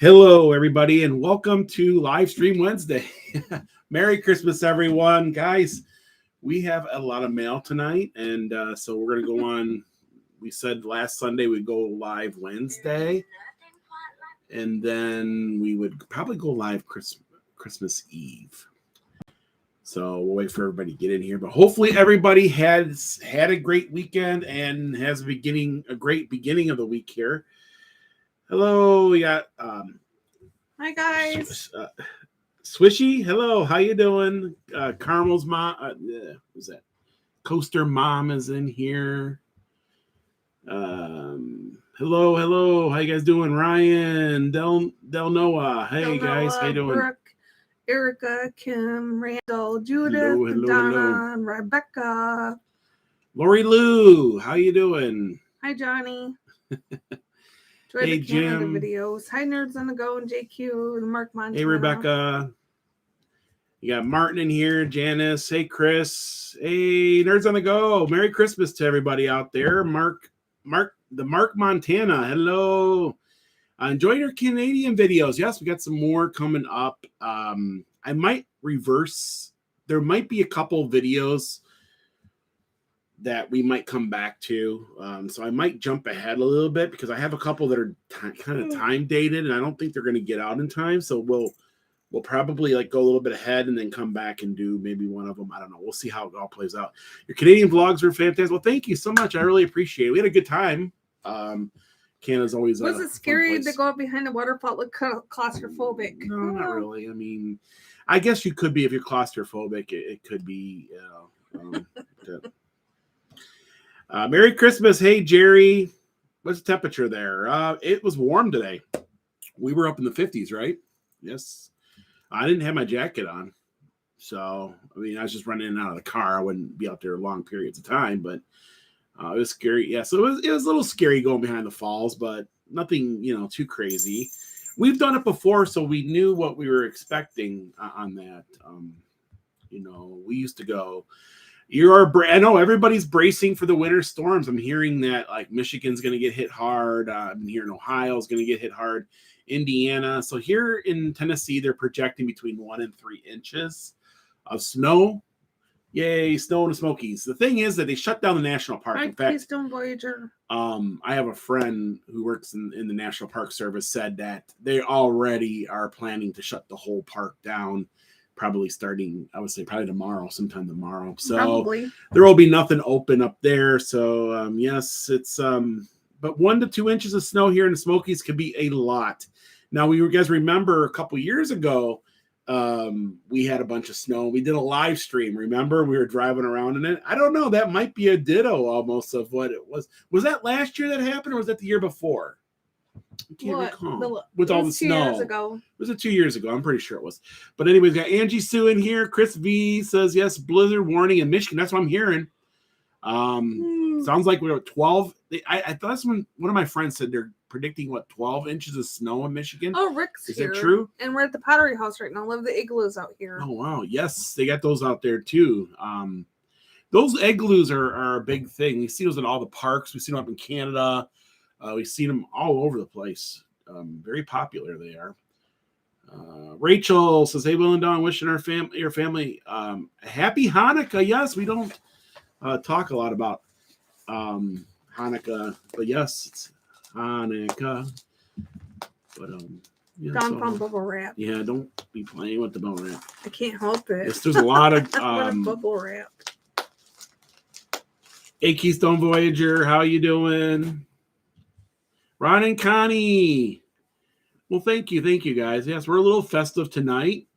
Hello, everybody, and welcome to Live Stream Wednesday. Merry Christmas, everyone. Guys, we have a lot of mail tonight, and so we're going to go on. We said last Sunday we'd go live Wednesday, and then we would probably go live Christmas Eve. So we'll wait for everybody to get in here, but hopefully everybody has had a great weekend and has a great beginning of the week here. Hello, we got hi guys. Swishy. Hello, how you doing? Carmel's mom. Who's that? Coaster mom is in here. Hello. How you guys doing? Ryan, Del Noah. Hey guys, how you doing? Brooke, Erica, Kim, Randall, Judith, Donna, and Rebecca. Lori Lou, how you doing? Hi Johnny. Hey Jim. Videos. Hi Nerds on the Go and JQ and Mark Montana. Hey Rebecca. You got Martin in here, Janice. Hey Chris. Hey Nerds on the Go. Merry Christmas to everybody out there. Mark Montana. Hello. Enjoy your Canadian videos. Yes, we got some more coming up. I might reverse. There might be a couple videos that we might come back to. So I might jump ahead a little bit because I have a couple that are kind of time dated and I don't think they're going to get out in time. So we'll probably like go a little bit ahead and then come back and do maybe one of them. I don't know. We'll see how it all plays out. Your Canadian vlogs were fantastic. Well, thank you so much. I really appreciate it. We had a good time. Canada's always was it scary to go up behind the waterfall? Look claustrophobic. No, not really. I mean, I guess you could be if you're claustrophobic. It could be, Merry Christmas. Hey, Jerry. What's the temperature there? It was warm today. We were up in the 50s, right? Yes. I didn't have my jacket on. So, I mean, I was just running in and out of the car. I wouldn't be out there long periods of time, but it was scary. Yeah, so it was a little scary going behind the falls, but nothing, too crazy. We've done it before, so we knew what we were expecting on that. We used to go. I know everybody's bracing for the winter storms. I'm hearing that like Michigan's going to get hit hard. I'm hearing Ohio's going to get hit hard. Indiana. So here in Tennessee, they're projecting between 1 and 3 inches of snow. Yay, snow in the Smokies. The thing is that they shut down the national park. In fact, Keystone Voyager. I have a friend who works in the National Park Service said that they already are planning to shut the whole park down. Probably starting, I would say probably sometime tomorrow. So probably. There will be nothing open up there. So yes, it's but 1 to 2 inches of snow here in the Smokies could be a lot. Now, you guys remember a couple years ago, we had a bunch of snow. We did a live stream. Remember, we were driving around in it. I don't know. That might be a ditto almost of what it was. Was that last year that happened, or was that the year before? I can't recall. With all the snow. 2 years ago. Was it 2 years ago? I'm pretty sure it was. But anyways, got Angie Sue in here. Chris V says yes. Blizzard warning in Michigan. That's what I'm hearing. Sounds like we're at 12. I thought that's when one of my friends said they're predicting 12 inches of snow in Michigan. Oh, Rick's is here. That true? And we're at the Pottery House right now. Love the igloos out here. Oh wow, yes, they got those out there too. Those igloos are a big thing. We see those in all the parks. We see them up in Canada. We've seen them all over the place. Very popular they are. Rachel says, "Hey, Will and Dawn, wishing your family happy Hanukkah." Yes, we don't talk a lot about Hanukkah, but yes, it's Hanukkah. But yeah, Dawn from bubble wrap. Yeah, don't be playing with the bubble wrap. I can't help it. Yes, there's a lot of bubble wrap. Hey, Keystone Voyager, how you doing? Ron and Connie. Well, thank you guys. Yes, we're a little festive tonight.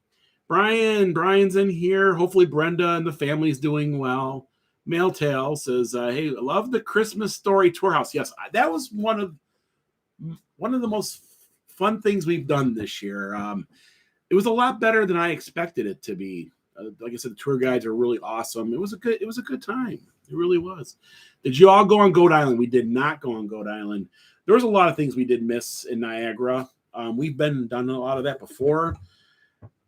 Brian's in here. Hopefully Brenda and the family's doing well. Mailtail says, "Hey, I love the Christmas Story Tour House." Yes, that was one of the most fun things we've done this year. It was a lot better than I expected it to be. Like I said, the tour guides are really awesome. It was a good time. It really was. Did you all go on Goat Island? We did not go on Goat Island. There was a lot of things we did miss in Niagara. We've done a lot of that before.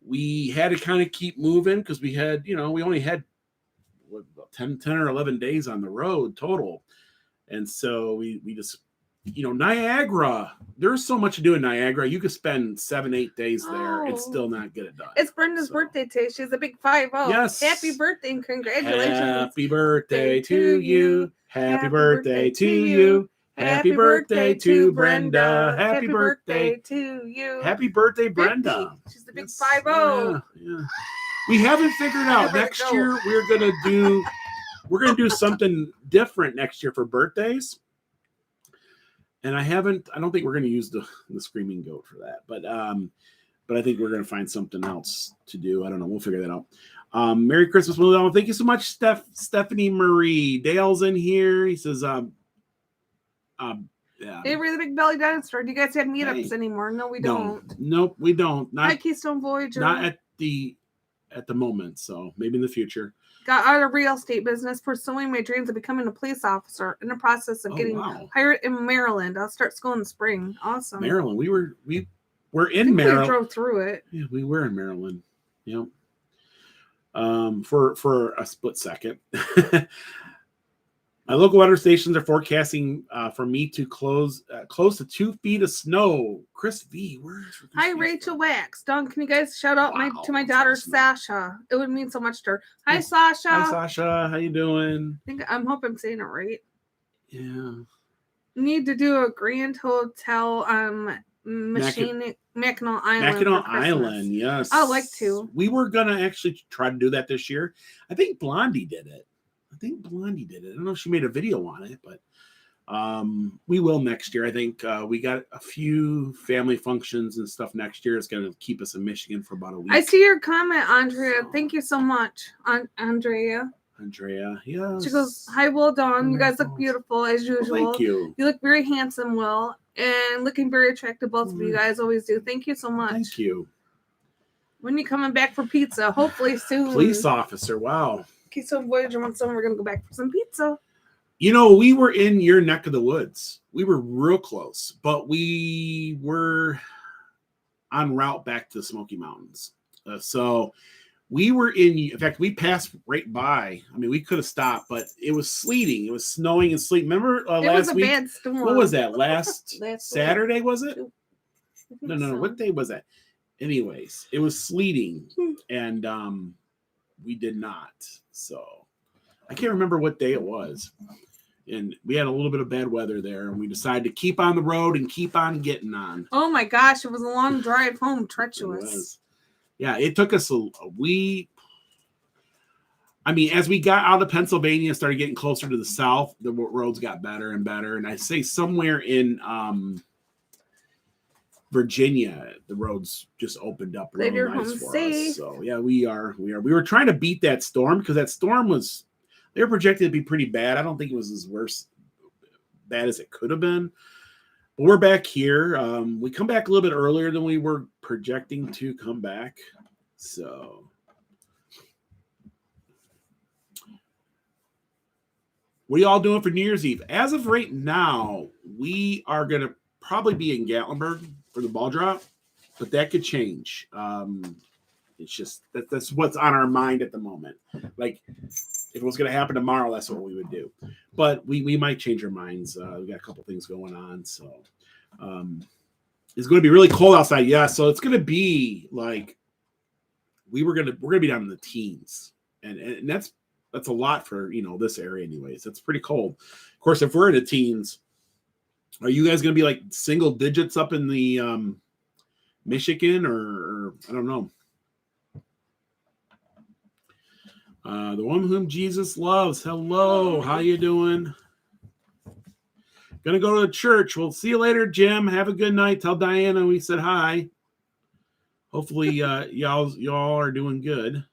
We had to kind of keep moving because we had, we only had 10 or 11 days on the road total. And so we just Niagara. There's so much to do in Niagara. You could spend 7-8 days there and still not get it done. It's Brenda's birthday today. She's a big 50. Yes. Happy birthday and congratulations. Happy birthday to you. Happy birthday to you. Happy birthday to Brenda. Happy birthday to you. Happy birthday, Brenda. 50. She's the big 50. Yeah. We haven't figured out next year. We're gonna do something different next year for birthdays. And I don't think we're gonna use the screaming goat for that, but I think we're gonna find something else to do. I don't know. We'll figure that out. Merry Christmas, Will. Thank you so much, Stephanie Marie. Dale's in here. He says, yeah. Hey, we're the Big Belly Dinosaur. Do you guys have meetups anymore? No, we don't. Nope, we don't. Not Hi, Keystone Voyager. Not at the moment. So maybe in the future. Got out of real estate business, pursuing my dreams of becoming a police officer. In the process of getting hired in Maryland. I'll start school in the spring. Awesome. Maryland. We were in Maryland. We drove through it. Yeah, we were in Maryland. Yep. For a split second. My local weather stations are forecasting for me to close to 2 feet of snow. Chris V, where's Hi, Rachel Wax. Don, can you guys shout out to my daughter Sasha? It would mean so much to her. Hi, Sasha. Hi, Sasha. How you doing? I hope I'm saying it right. Yeah. Need to do a grand hotel Mackinac Island. Mackinac Island, yes. I'd like to. We were gonna actually try to do that this year. I think Blondie did it. I don't know if she made a video on it, but we will next year. I think we got a few family functions and stuff next year. It's going to keep us in Michigan for about a week. I see your comment, Andrea. Thank you so much, Andrea. Yes. She goes, hi, Will, Dawn. You guys look beautiful as usual. Thank you. You look very handsome, Will, and looking very attractive. Both of you guys always do. Thank you so much. Thank you. When are you coming back for pizza? Hopefully soon. Police officer. Wow. Keystone Voyager wants some. We're going to go back for some pizza. We were in your neck of the woods. We were real close, but we were en route back to the Smoky Mountains. So we were in fact, we passed right by. I mean, we could have stopped, but it was sleeting. It was snowing and sleeting. Remember last week? Bad storm. What was that? Last Saturday, was it? No. What day was that? Anyways, it was sleeting and we did not. So I can't remember what day it was. And we had a little bit of bad weather there, and we decided to keep on the road and keep on getting on. Oh my gosh, it was a long drive home, treacherous. Yeah, it took us a week. I mean, as we got out of Pennsylvania and started getting closer to the south, the roads got better and better. And I say somewhere in Virginia, the roads just opened up really nice for us. So yeah, we were trying to beat that storm because that storm they were projected to be pretty bad. I don't think it was as bad as it could have been. But we're back here. We come back a little bit earlier than we were projecting to come back. So what are y'all doing for New Year's Eve? As of right now, we are gonna probably be in Gatlinburg for the ball drop, but that could change. It's just that's what's on our mind at the moment. Like if it was going to happen tomorrow, that's what we would do. But we might change our minds. We got a couple things going on, so it's going to be really cold outside. Yeah, so it's going to be like we're going to be down in the teens, and that's a lot for this area, anyways. That's pretty cold. Of course, if we're in the teens, are you guys going to be like single digits up in the Michigan or I don't know? The one whom Jesus loves. Hello, how you doing? Gonna go to the church. We'll see you later, Jim. Have a good night. Tell Diana we said hi. Hopefully, y'all are doing good.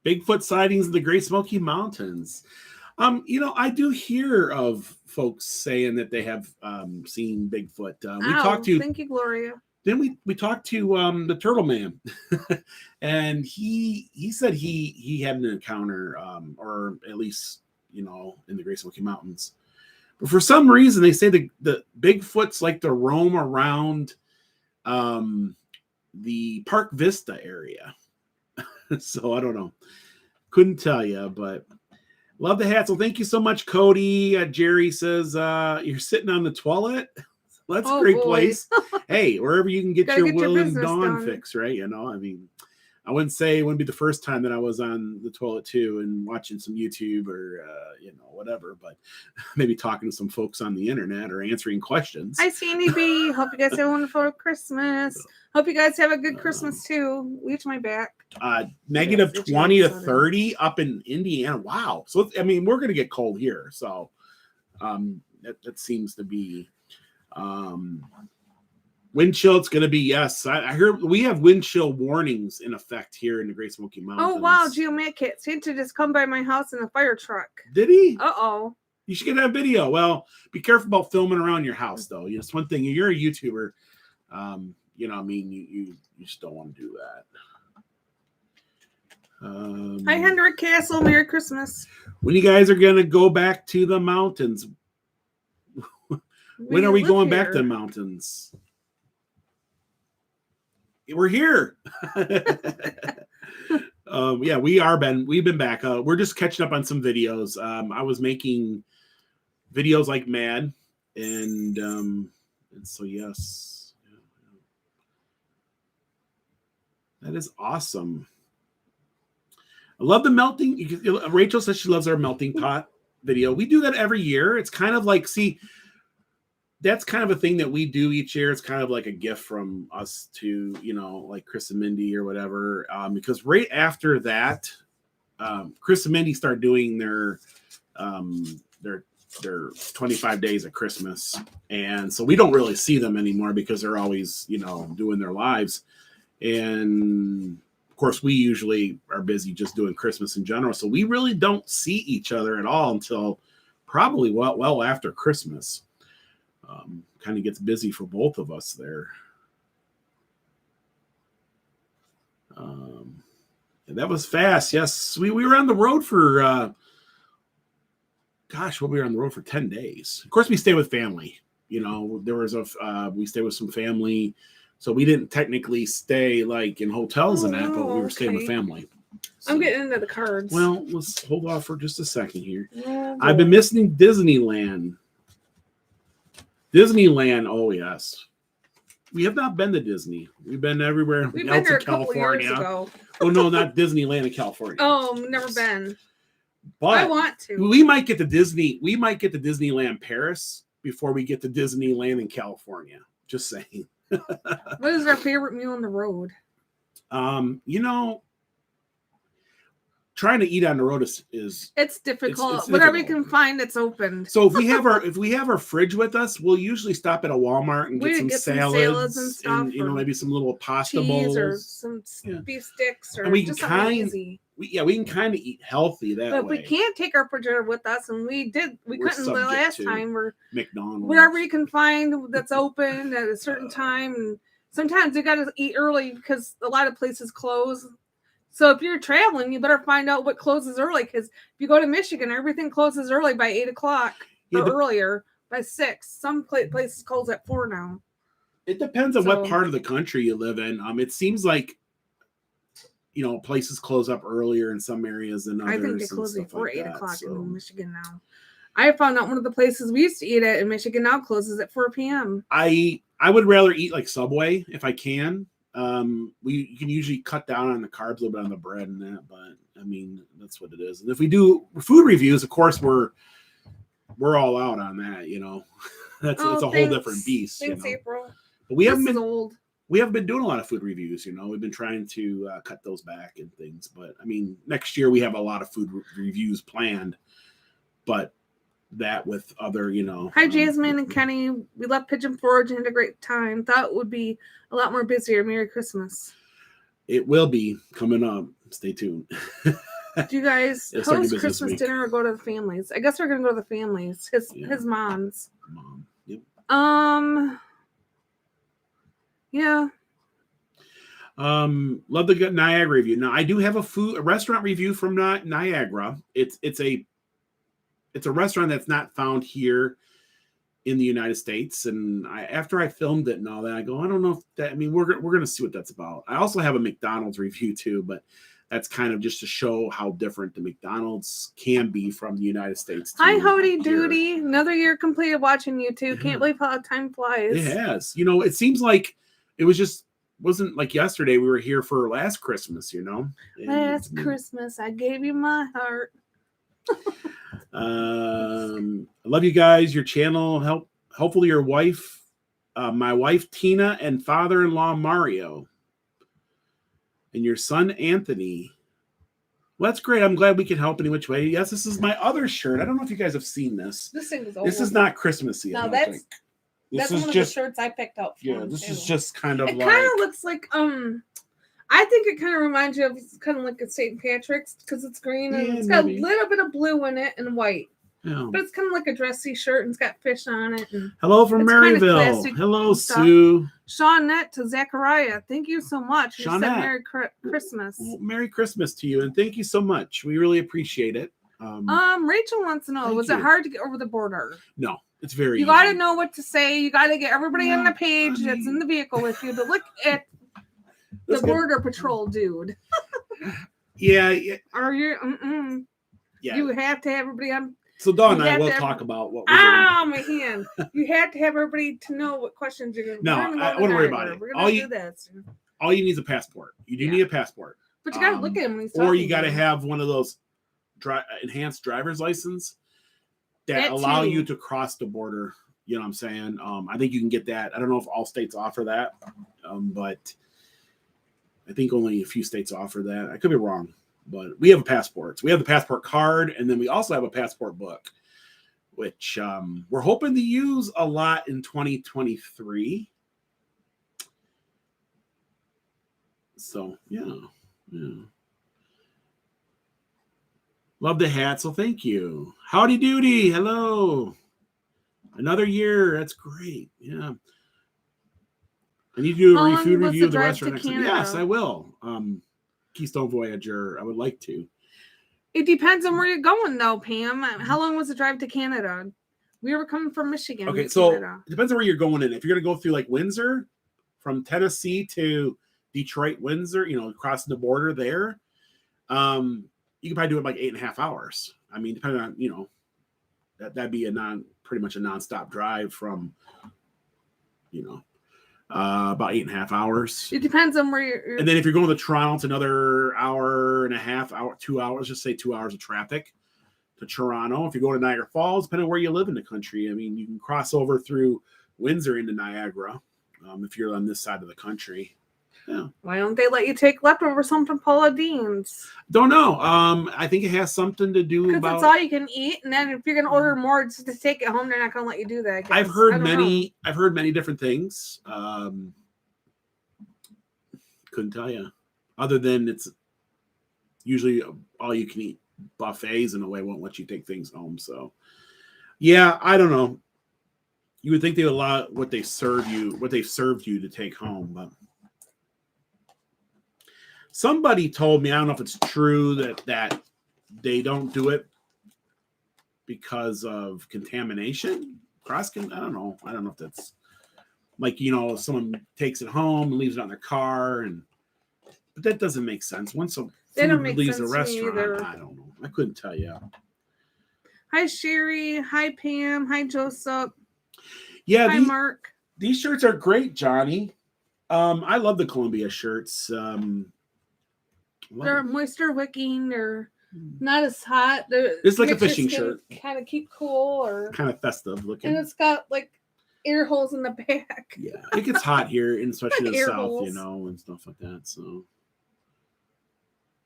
Bigfoot sightings in the Great Smoky Mountains. I do hear of folks saying that they have seen Bigfoot. We talked to. Thank you, Gloria. Then we talked to the Turtle Man, and he said he had an encounter, or at least in the Great Smoky Mountains. But for some reason, they say the Bigfoots like to roam around the Park Vista area. So I don't know, couldn't tell you, but Love the hats. Well, thank you so much, Cody. Jerry says you're sitting on the toilet. That's a great place. Hey, wherever you can get your William Dawn fix, right? You know, I mean, I wouldn't say it wouldn't be the first time that I was on the toilet too and watching some YouTube or you know, whatever, but maybe talking to some folks on the internet or answering questions. Hi, Sandy B. Hope you guys have a wonderful Christmas. Hope you guys have a good Christmas too. Reach my back. Negative 20 to 30 up in Indiana. Wow. So I mean, we're gonna get cold here. So that seems to be wind chill. It's going to be, yes. I heard we have wind chill warnings in effect here in the Great Smoky Mountains. Oh, wow. Geomat Kit Santa just come by my house in a fire truck. Did he? Uh-oh. You should get that video. Well, be careful about filming around your house, though. It's one thing. You're a YouTuber. You know, I mean, you just don't want to do that. Hi, Hendrick Castle. Merry Christmas. When you guys are going to go back to the mountains? When are we going back to the mountains? We're here. Yeah, we've been back. We're just catching up on some videos. I was making videos like mad, and so yes, that is awesome. I love the melting. Rachel says she loves our melting pot video. We do that every year. It's kind of like, see, that's kind of a thing that we do each year. It's kind of like a gift from us to, you know, like Chris and Mindy or whatever. Because right after that, Chris and Mindy start doing their 25 days of Christmas. And so we don't really see them anymore because they're always, you know, doing their lives. And of course, we usually are busy just doing Christmas in general. So we really don't see each other at all until probably well after Christmas. Kind of gets busy for both of us there. That was fast. Yes, we were on the road for, we were on the road for 10 days. Of course, we stay with family. You know, there was we stayed with some family. So we didn't technically stay like in hotels and that, but we were staying with family. So, I'm getting into the cards. Well, let's hold off for just a second here. I've been missing Disneyland. Disneyland, oh yes. We have not been to Disney. We've been everywhere. We've been there a couple years ago. Oh no, not Disneyland in California. Oh, never been. But I want to. We might get to Disney. We might get to Disneyland Paris before we get to Disneyland in California. Just saying. What is our favorite meal on the road? You know, trying to eat on the road is it's difficult. It's whatever difficult. You can find, it's open. So if we have our fridge with us, we'll usually stop at a Walmart and get some salads and stuff, and you know, maybe some little pasta bowls or some beef sticks, or and we just can something easy. We can kind of eat healthy that way. But we can't take our refrigerator with us, and we couldn't the last time. We're McDonald's, whatever you can find that's open at a certain time, and sometimes you got to eat early because a lot of places close. So if you're traveling, you better find out what closes early, because if you go to Michigan, everything closes early by 8:00 or earlier by 6. Some places close at 4 now. It depends on what part of the country you live in. It seems like, you know, places close up earlier in some areas than others. I think they close before 8:00 in Michigan now. I found out one of the places we used to eat at in Michigan now closes at 4 p.m. I would rather eat like Subway if I can. You can usually cut down on the carbs a little bit on the bread and that, but I mean, that's what it is. And if we do food reviews, of course, we're all out on that, you know. That's a whole different beast. Thanks, you know? April. But we haven't been doing a lot of food reviews, you know. We've been trying to cut those back and things, but I mean, next year we have a lot of food reviews planned, but that with other, you know. Hi, Jasmine and Kenny. We left Pigeon Forge and had a great time. Thought it would be a lot more busier. Merry Christmas. It will be coming up. Stay tuned. Do you guys host Christmas dinner or go to the families? I guess we're gonna go to the families. His mom's. Mom. Yep. Yeah. Love the good Niagara review. Now I do have a restaurant review from Niagara. It's a restaurant that's not found here in the United States. And after I filmed it and all that, I go, I don't know if that, I mean, we're going to see what that's about. I also have a McDonald's review too, but that's kind of just to show how different the McDonald's can be from the United States. Hi, Hody here. Doody. Another year completed watching you two. Yeah. Can't believe how time flies. It has. You know, it seems like it wasn't like yesterday we were here for last Christmas, you know? Last Christmas, I gave you my heart. I love you guys. Your channel hopefully your wife, my wife Tina, and father-in-law Mario, and your son Anthony. Well, that's great. I'm glad we can help any which way. Yes, this is my other shirt. I don't know if you guys have seen this. This thing is old. This is not Christmassy. No, that's one of the shirts I picked out. Yeah, this is just kind of it like. It kind of looks like I think it kind of reminds you of kind of like a St. Patrick's because it's green and it's got a little bit of blue in it and white. Yeah. But it's kind of like a dressy shirt and it's got fish on it. And hello from Maryville. Hello, Sue. Shawnette to Zachariah. Thank you so much. Shawnette. Merry Christmas. Well, Merry Christmas to you, and thank you so much. We really appreciate it. Rachel wants to know, was it hard to get over the border? No, it's very You got to know what to say. You got to get everybody on the page that's in the vehicle with you. But look at the border patrol dude. Yeah. Are you? Yeah. You have to have everybody on. So Dawn and I will talk about what we're doing. My hand. You have to have everybody to know what questions you're going to. No, I wouldn't worry about it. We're going to do this. All you need is a passport. You do need a passport. But you got to look at him when he's talking. Or you got to have one of those enhanced driver's license that allow you to cross the border. You know what I'm saying? I think you can get that. I don't know if all states offer that, but I think only a few states offer that. I could be wrong, but we have passports. We have the passport card, and then we also have a passport book, which we're hoping to use a lot in 2023. So, yeah. Love the hat, so thank you. Howdy doody. Hello. Another year. That's great. Yeah. I need to do a food review of the restaurant next time. Yes, I will. Keystone Voyager. I would like to. It depends on where you're going, though, Pam. How long was the drive to Canada? We were coming from Michigan. Okay, so it depends on where you're going in. If you're going to go through like Windsor, from Tennessee to Detroit, Windsor, crossing the border there, you can probably do it like 8.5 hours. I mean, depending on, that'd be pretty much a nonstop drive from, about 8.5 hours. It depends on where you're. And then if you're going to Toronto, it's another hour and a half, 2 hours, just say 2 hours of traffic to Toronto. If you go to Niagara Falls, depending on where you live in the country, I mean, you can cross over through Windsor into Niagara if you're on this side of the country. Yeah. Why don't they let you take leftover some from Paula Dean's? Don't know. I think it has something to do because about. That's all you can eat, and then if you're gonna order more just to take it home, they're not gonna let you do that. I've heard many different things. Couldn't tell you, other than it's usually all you can eat buffets in a way won't let you take things home. So, yeah, I don't know. You would think they would allow what they've served you to take home, but. Somebody told me, I don't know if it's true, that they don't do it because of contamination. I don't know. I don't know if that's like, someone takes it home and leaves it on their car, but that doesn't make sense. Once a food leaves a restaurant, I don't know. I couldn't tell you. Hi, Sherry. Hi, Pam. Hi, Joseph. Yeah. Hi, Mark. These shirts are great, Johnny. I love the Columbia shirts. They're moisture wicking. They're not as hot. It's like a fishing shirt. Kind of keep cool or kind of festive looking. And it's got like air holes in the back. Yeah, it gets hot here, especially in the south, holes. and stuff like that. So,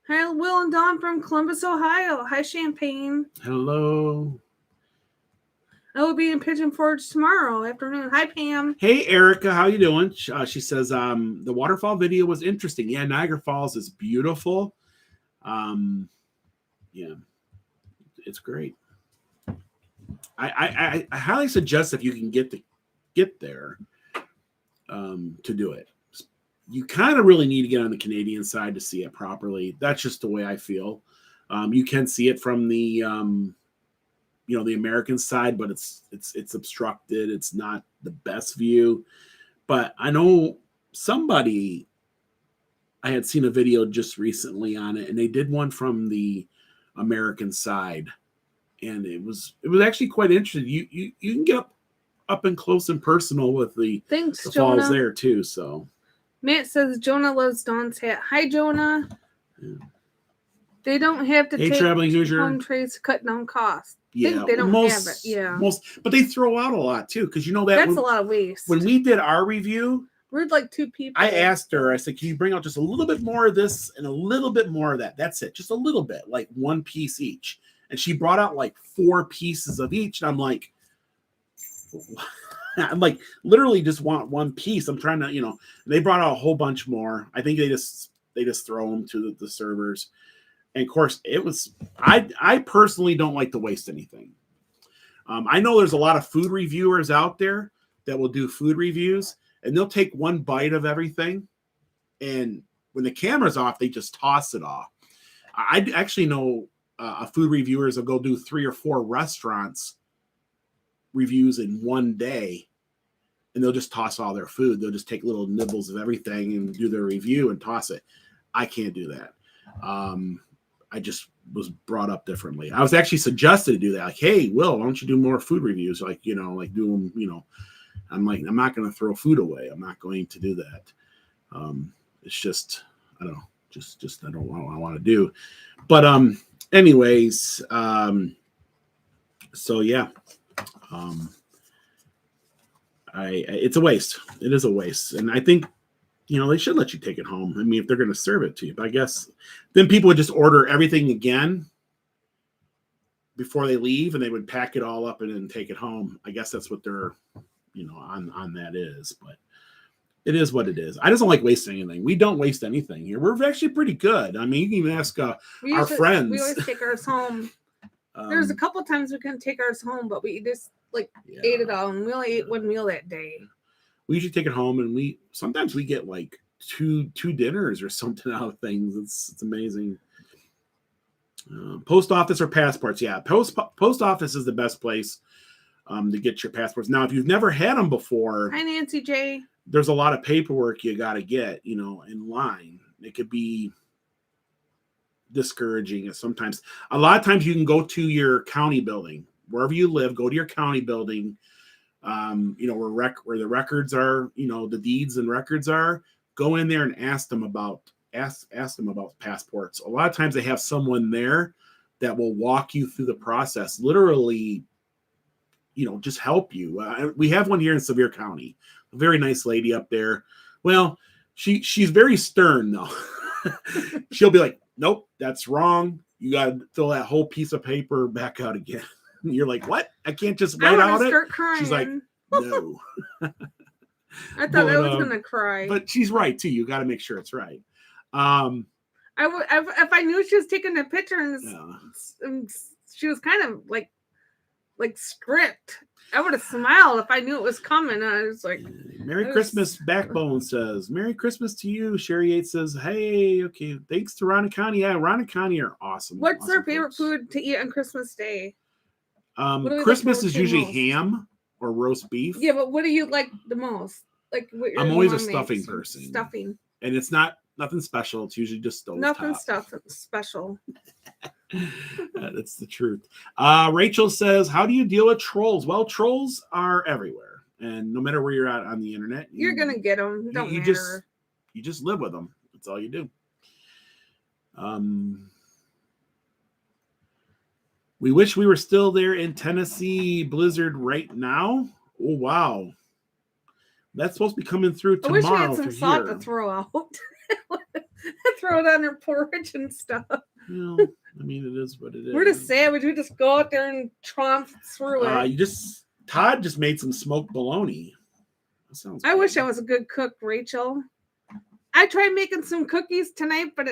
hi, Will and Dawn from Columbus, Ohio. Hi, Champagne. Hello. I will be in Pigeon Forge tomorrow afternoon. Hi, Pam. Hey, Erica. How you doing? She says, the waterfall video was interesting. Yeah, Niagara Falls is beautiful. Yeah, it's great. I highly suggest if you can get there to do it. You kind of really need to get on the Canadian side to see it properly. That's just the way I feel. You can see it from the the American side, but it's obstructed. It's not the best view. But I know somebody I had seen a video just recently on it, and they did one from the American side, and it was actually quite interesting. You can get up and close and personal with the Thanks, falls Jonah. there too. So Matt says Jonah loves Dawn's hat. Hi, Jonah. yeah. They don't have to Hey, take traveling Hoosier. home trays to cut down costs. Yeah, Think they don't have it. Yeah, but they throw out a lot too, because you know that that's a lot of waste. When we did our review, we're like 2 people. I asked her, I said, can you bring out just a little bit more of this and a little bit more of that? That's it, just a little bit, like 1 piece each. And she brought out like 4 pieces of each, and I'm like literally just want 1 piece. I'm trying to, they brought out a whole bunch more. I think they just throw them to the servers. And of course, it was, I personally don't like to waste anything. I know there's a lot of food reviewers out there that will do food reviews, and they'll take 1 bite of everything, and when the camera's off, they just toss it off. I actually know food reviewers will go do 3 or 4 restaurants reviews in 1 day, and they'll just toss all their food. They'll just take little nibbles of everything and do their review and toss it. I can't do that. I just was brought up differently. I was actually suggested to do that. Like, hey, Will, why don't you do more food reviews? Like, do them, I'm like, I'm not going to throw food away. I'm not going to do that. It's just, I don't know, just, I don't know what I want to do. But, anyways, so yeah, it's a waste. It is a waste. And I think, they should let you take it home. I mean, if they're going to serve it to you, but I guess then people would just order everything again before they leave, and they would pack it all up and then take it home. I guess that's what they're, on that is, but it is what it is. I just don't like wasting anything. We don't waste anything here. We're actually pretty good. I mean, you can even ask our friends. We always take ours home. There's a couple times we couldn't take ours home, but we just ate it all, and we only ate 1 meal that day. We usually take it home, and sometimes we get like two dinners or something out of things. It's amazing. Post office or passports? Yeah, post office is the best place to get your passports. Now, if you've never had them before, hi Nancy J. There's a lot of paperwork you got to get, in line. It could be discouraging sometimes. A lot of times you can go to your county building, wherever you live. Go to your county building. Where the records are, the deeds and records are, go in there and ask them about passports. A lot of times they have someone there that will walk you through the process, literally, just help you. We have one here in Sevier County, a very nice lady up there. Well, she's very stern though. She'll be like, nope, that's wrong. You got to fill that whole piece of paper back out again. You're like, what? I can't just write out it? Crying. She's like, no. I thought I was going to cry. But she's right, too. You got to make sure it's right. If I knew she was taking a picture and she was kind of like strict, I would have smiled if I knew it was coming. I was like, Merry Christmas, Backbone says. Merry Christmas to you. Sherry Yates says, hey, okay, thanks to Ronan County. Yeah, Ronan County are awesome. What's their favorite food to eat on Christmas Day? Christmas is usually ham or roast beef. Yeah, but what do you like the most? Like, what I'm always a stuffing person. Stuffing. And it's nothing special. It's usually just stovetop. Nothing special. That's the truth. Rachel says, how do you deal with trolls? Well, trolls are everywhere. And no matter where you're at on the internet, you're going to get them. Don't you matter. You just live with them. That's all you do. We wish we were still there in Tennessee blizzard right now. Oh, wow. That's supposed to be coming through tomorrow. I wish we had some salt to throw out. Throw it on their porridge and stuff. Well, I mean, it is what it is. We're just savage. We just go out there and tromp through it. Todd just made some smoked bologna. That sounds I wish I was a good cook, Rachel. I tried making some cookies tonight, but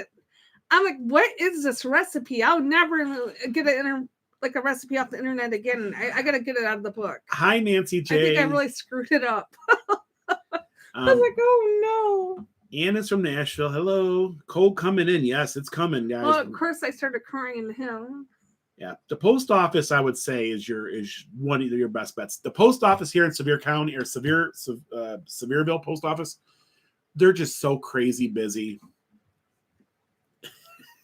I'm like, what is this recipe? I'll never get a recipe off the internet again. I got to get it out of the book. Hi, Nancy J. I think I really screwed it up. I was like, oh, no. Anna's from Nashville. Hello. Cold coming in. Yes, it's coming, guys. Well, of course, I started crying to him. Yeah. The post office, I would say, is one of your best bets. The post office here in Sevier County or Sevierville post office, they're just so crazy busy.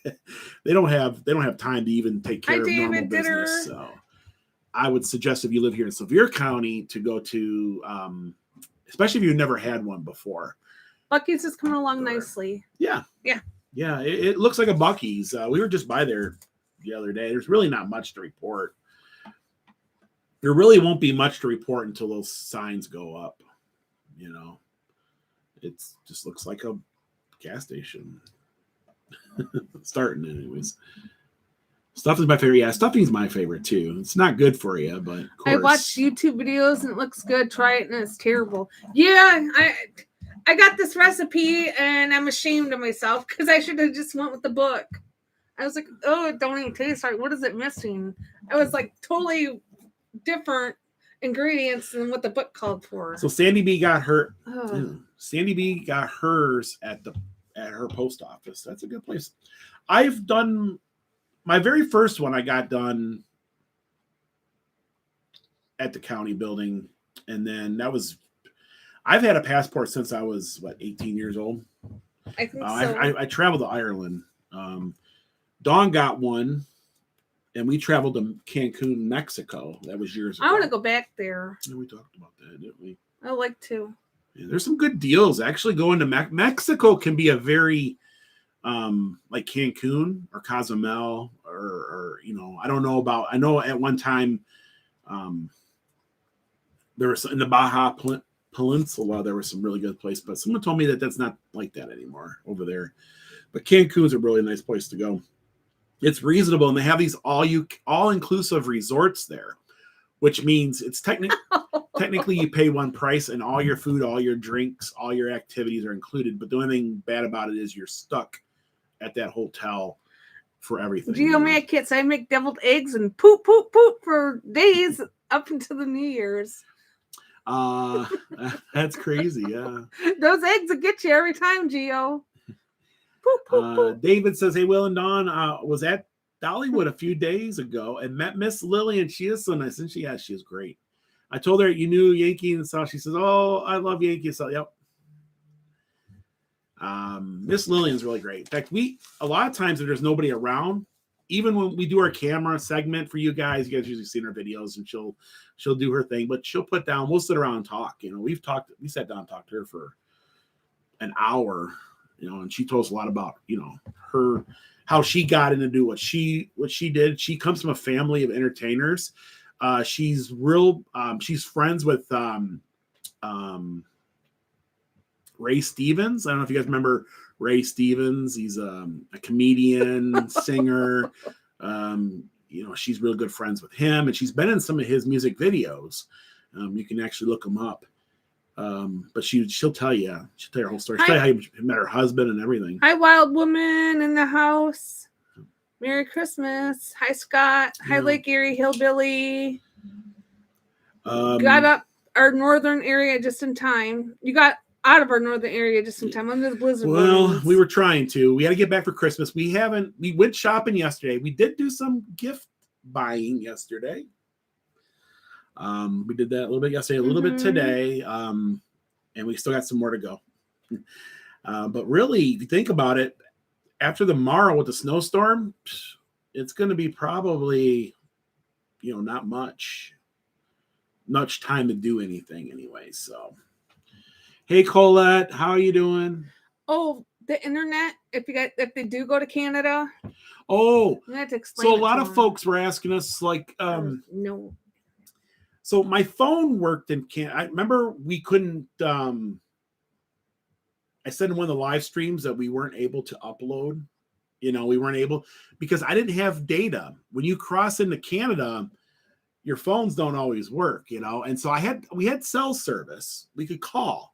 they don't have time to even take care of normal David Ditter. business. So I would suggest if you live here in Sevier County to go to, especially if you've never had one before. Bucky's is coming along nicely. Yeah. Yeah. Yeah. It looks like a Bucky's. We were just by there the other day. There's really not much to report. There really won't be much to report until those signs go up. You know, it just looks like a gas station. Starting anyways. Stuffing's my favorite. Yeah, stuffing's my favorite too. It's not good for you, but of course. I watched YouTube videos and it looks good. Try it and it's terrible. Yeah, I got this recipe and I'm ashamed of myself because I should have just went with the book. I was like, oh, it don't even taste right. What is it missing? I was like totally different ingredients than what the book called for. So Sandy B got her. Oh. Sandy B got hers at her post office. That's a good place. I've done my very first one. I got done at the county building, and then that was. I've had a passport since I was 18 years old. I think so. I traveled to Ireland. Dawn got one, and we traveled to Cancun, Mexico. That was years ago. I want to go back there. Yeah, we talked about that, didn't we? I like to. Yeah, there's some good deals. Actually, going to Mexico can be a very like Cancun or Cozumel or I don't know about. I know at one time there was in the Baja Peninsula there was some really good place, but someone told me that that's not like that anymore over there. But Cancun's a really nice place to go. It's reasonable, and they have these all-inclusive resorts there, which means it's technically you pay one price, and all your food, all your drinks, all your activities are included. But the only thing bad about it is you're stuck at that hotel for everything. Mad Kits, I make deviled eggs and poop for days up until the New Year's. That's crazy. Yeah, those eggs will get you every time, Gio. Poop. David says, hey, Will and Dawn, was at Dollywood a few days ago and met Miss Lillian. She is so nice. And she is great. I told her you knew Yankee and stuff. She says, oh, I love Yankee. So, yep. Miss Lillian's really great. In fact, a lot of times if there's nobody around, even when we do our camera segment for you guys usually see our videos and she'll do her thing, but she'll we'll sit around and talk. We sat down and talked to her for an hour. And she told us a lot about, her, how she got into do what she did. She comes from a family of entertainers. She's friends with Ray Stevens. I don't know if you guys remember Ray Stevens. He's a comedian, singer. She's real good friends with him, and she's been in some of his music videos. You can actually look them up. But she'll tell you her whole story. She'll tell you how you met her husband and everything. Hi, wild woman in the house. Merry Christmas. Hi, Scott. Hi, Lake Erie Hillbilly. Got up our northern area just in time. You got out of our northern area just in time under the blizzard. Well, we were trying to. We had to get back for Christmas. We went shopping yesterday. We did do some gift buying yesterday. We did that a little bit yesterday, a little bit today, and we still got some more to go. But really, if you think about it, after tomorrow with the snowstorm, it's going to be probably, not much time to do anything anyway. So, hey, Colette, how are you doing? Oh, the internet. If they do go to Canada. Oh, I have to explain. So a lot of folks were asking us, like, no. So my phone worked in Canada. I remember we couldn't. I said in one of the live streams that we weren't able to upload. We weren't able because I didn't have data. When you cross into Canada, your phones don't always work. And so we had cell service. We could call,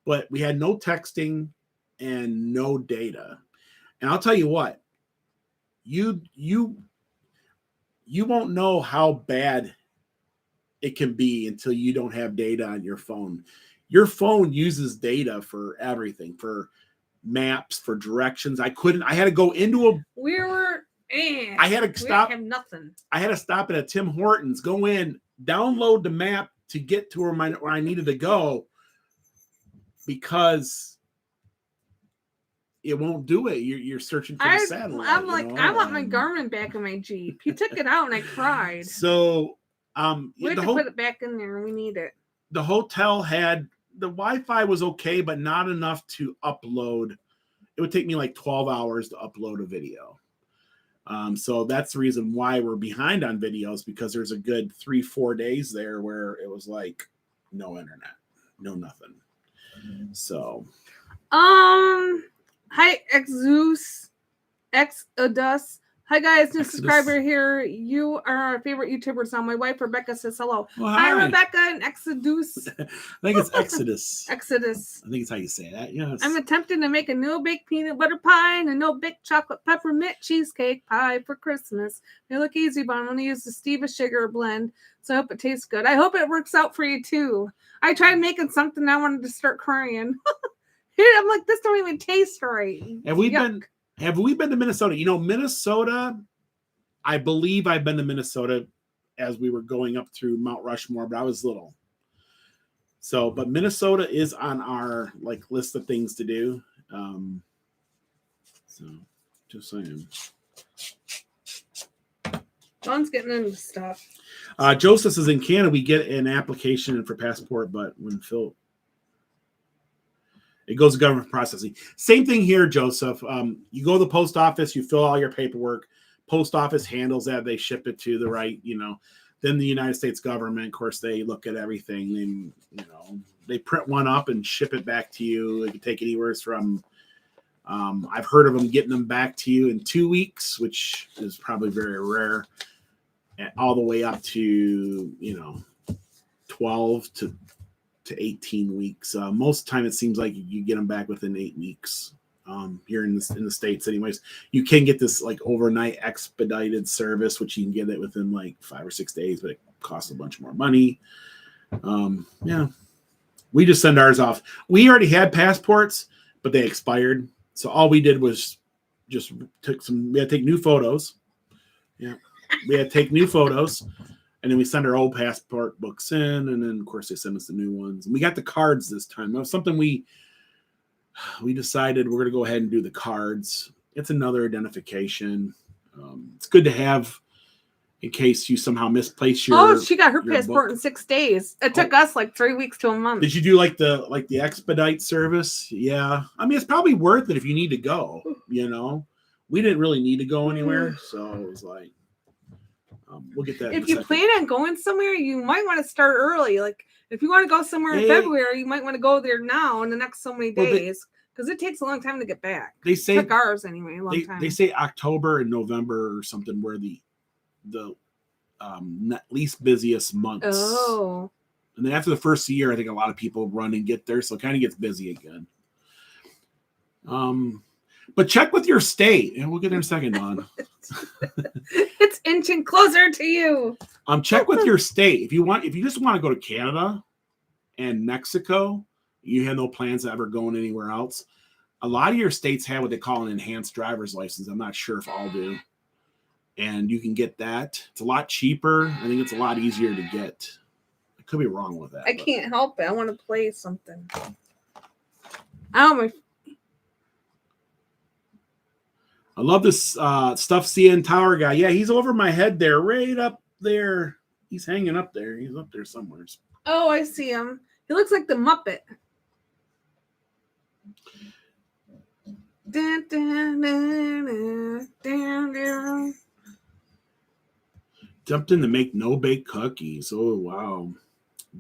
but we had no texting and no data. And I'll tell you what, you won't know how bad it can be until you don't have data on your phone. Your phone uses data for everything, for maps, for directions. I had to go into I had to stop. Have nothing. I had to stop at a Tim Hortons, go in, download the map to get to where I needed to go, because it won't do it. You're searching for the satellite. I'm like, I want my Garmin back in my Jeep. He took it out and I cried. So we have to put it back in there. We need it. The hotel had the Wi-Fi was okay, but not enough to upload. It would take me like 12 hours to upload a video. So that's the reason why we're behind on videos, because there's a good 3-4 days there where it was like no internet, no nothing. So hi Exodus. Hi guys, new subscriber here. You are our favorite YouTubers now. My wife Rebecca says hello. Well, hi Rebecca and Exodus. I think it's Exodus. Exodus. I think it's how you say that. Yes. I'm attempting to make a no-bake peanut butter pie and a no-bake chocolate peppermint cheesecake pie for Christmas. They look easy, but I'm going to use the stevia sugar blend, so I hope it tastes good. I hope it works out for you too. I tried making something, I wanted to start crying. I'm like, this don't even taste right. Have we been to Minnesota? You know, Minnesota, I believe I've been to Minnesota as we were going up through Mount Rushmore, but I was little. So, but Minnesota is on our like list of things to do. So just saying. John's getting into stuff. Joseph is in Canada. We get an application for passport, but when Phil, it goes to government processing. Same thing here, Joseph. You go to the post office, you fill all your paperwork. Post office handles that. They ship it to the right, Then the United States government, of course, they look at everything. They print one up and ship it back to you. It can take anywhere from, I've heard of them getting them back to you in 2 weeks, which is probably very rare, all the way up to, 12 to 18 weeks. Most of the time it seems like you get them back within 8 weeks here in the States. Anyways, you can get this like overnight expedited service, which you can get it within like 5 or 6 days, but it costs a bunch more money. We just send ours off. We already had passports, but they expired. So all we did was just we had to take new photos. Yeah. We had to take new photos. And then we send our old passport books in, and then of course they send us the new ones. And we got the cards this time. That was something we decided we're going to go ahead and do the cards. It's another identification. It's good to have in case you somehow misplace your. Oh, she got her passport in 6 days. It took us like 3 weeks to a month. Did you do like the expedite service? Yeah, I mean it's probably worth it if you need to go. We didn't really need to go anywhere, so it was like. We'll get that. If you plan on going somewhere, you might want to start early. Like if you want to go somewhere in February, you might want to go there now in the next so many days because it takes a long time to get back. They say it took ours anyway. A long time. They say October and November or something where the least busiest months. Oh. And then after the first year, I think a lot of people run and get there, so it kind of gets busy again. But check with your state, and we'll get there in a second, Dawn. It's inching closer to you. Check with your state. If you just want to go to Canada and Mexico, you have no plans of ever going anywhere else. A lot of your states have what they call an enhanced driver's license. I'm not sure if all do. And you can get that. It's a lot cheaper. I think it's a lot easier to get. I could be wrong with that. I can't help it. I want to play something. I love this stuff CN Tower guy. Yeah, he's over my head there, right up there. He's hanging up there. He's up there somewhere. Oh, I see him. He looks like the Muppet. Jumped in to make no-bake cookies. Oh, wow.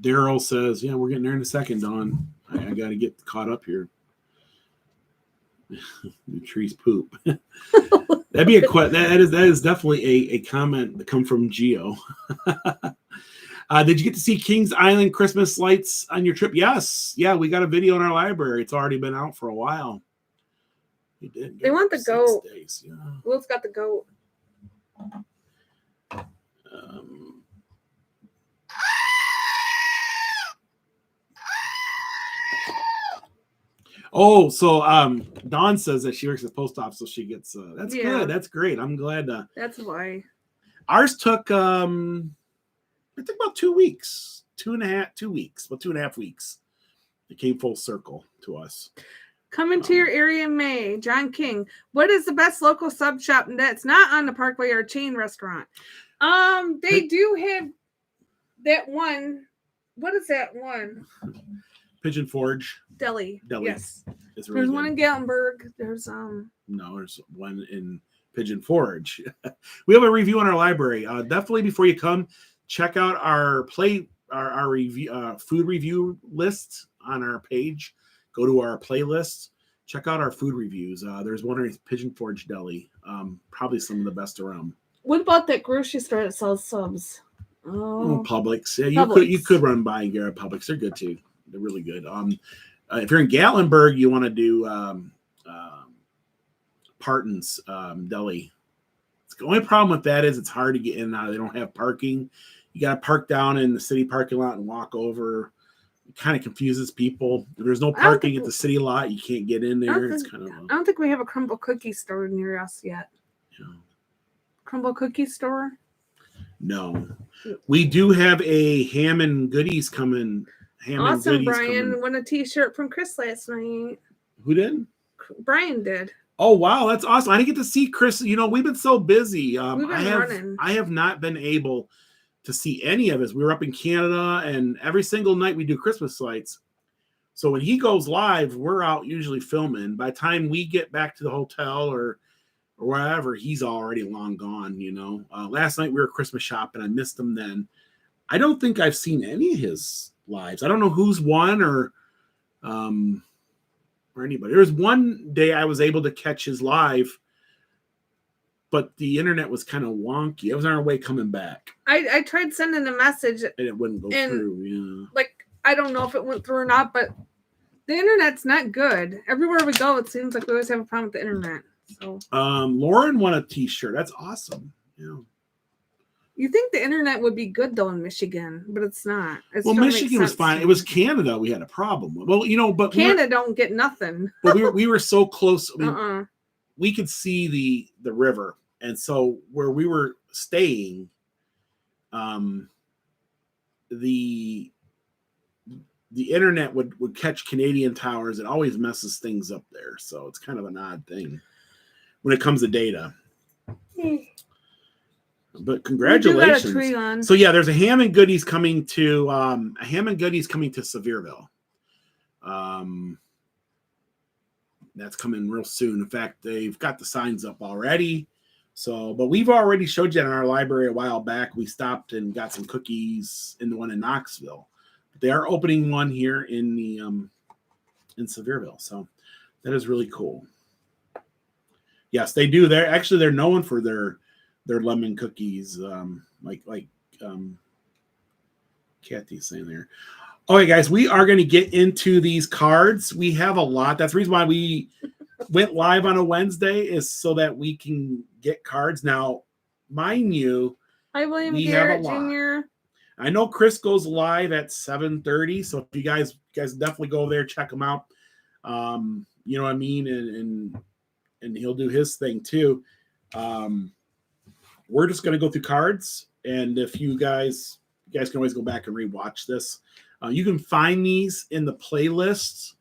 Daryl says, yeah, we're getting there in a second, Dawn. I got to get caught up here. The trees poop. That'd be that is definitely a comment that come from Geo. Did you get to see Kings Island Christmas lights on your trip? Yes. Yeah, we got a video in our library. It's already been out for a while. We did. They want the goat. Days. Yeah. Will's got the goat. Oh, so Dawn says that she works at the post office, so she gets that's good. That's great. I'm glad. That's why. Ours took I think about 2 weeks. 2.5 weeks. It came full circle to us. Coming to your area in May. John King. What is the best local sub shop that's not on the Parkway or a chain restaurant? They do have that one. What is that one? Pigeon Forge Deli. It's Yes. really There's good. one in Gatlinburg. There's No, there's one in Pigeon Forge. We have a review in our library. Definitely before you come, check out our our review food review list on our page. Go to our playlist. Check out our food reviews. There's one in Pigeon Forge Deli. Probably some of the best around. What about that grocery store that sells subs? Oh, Publix. Yeah, Publix. you could run by and get a Publix. They're good too. They're really good. If you're in Gatlinburg, you want to do Parton's Deli. The only problem with that is it's hard to get in and out. They don't have parking. You got to park down in the city parking lot and walk over. It kind of confuses people. If there's no parking at the city lot, you can't get in there. I don't think we have a Crumble Cookie store near us yet. Yeah. Crumble Cookie store? No. We do have a ham and goodies coming. Awesome, Brian won a t-shirt from Chris last night. Who did? Brian did. Oh, wow. That's awesome. I didn't get to see Chris. We've been so busy. We've been running. I have not been able to see any of us. We were up in Canada, and every single night we do Christmas lights. So when he goes live, we're out usually filming. By the time we get back to the hotel or wherever, he's already long gone, Last night we were Christmas shopping. I missed him then. I don't think I've seen any of his lives. I don't know who's won or anybody. There was one day I was able to catch his live, but the internet was kind of wonky. I was on our way coming back. I tried sending a message and it wouldn't go through. Yeah. Like, I don't know if it went through or not, but the internet's not good. Everywhere we go, it seems like we always have a problem with the internet. So Lauren won a t-shirt. That's awesome. Yeah. You think the internet would be good though in Michigan, but it's not. Well, Michigan was fine. It was Canada we had a problem with. Well, but Canada don't get nothing. But we were so close. I mean, we could see the river, and so where we were staying, the internet would catch Canadian towers. It always messes things up there, so it's kind of an odd thing when it comes to data. But congratulations! So yeah, there's a ham and goodies coming to Sevierville. That's coming real soon. In fact, they've got the signs up already. So, but we've already showed you in our library a while back. We stopped and got some cookies in the one in Knoxville. They are opening one here in in Sevierville. So that is really cool. Yes, they do. They're known for their lemon cookies, like Kathy's saying there. Okay, guys, we are going to get into these cards. We have a lot. That's the reason why we went live on a Wednesday, is so that we can get cards. Now, mind you, hi, William Garrett Jr. I know Chris goes live at 7:30, so if you guys definitely go over there, check him out. You know what I mean, and he'll do his thing too. We're just going to go through cards, and if you guys can always go back and rewatch this. You can find these in the playlists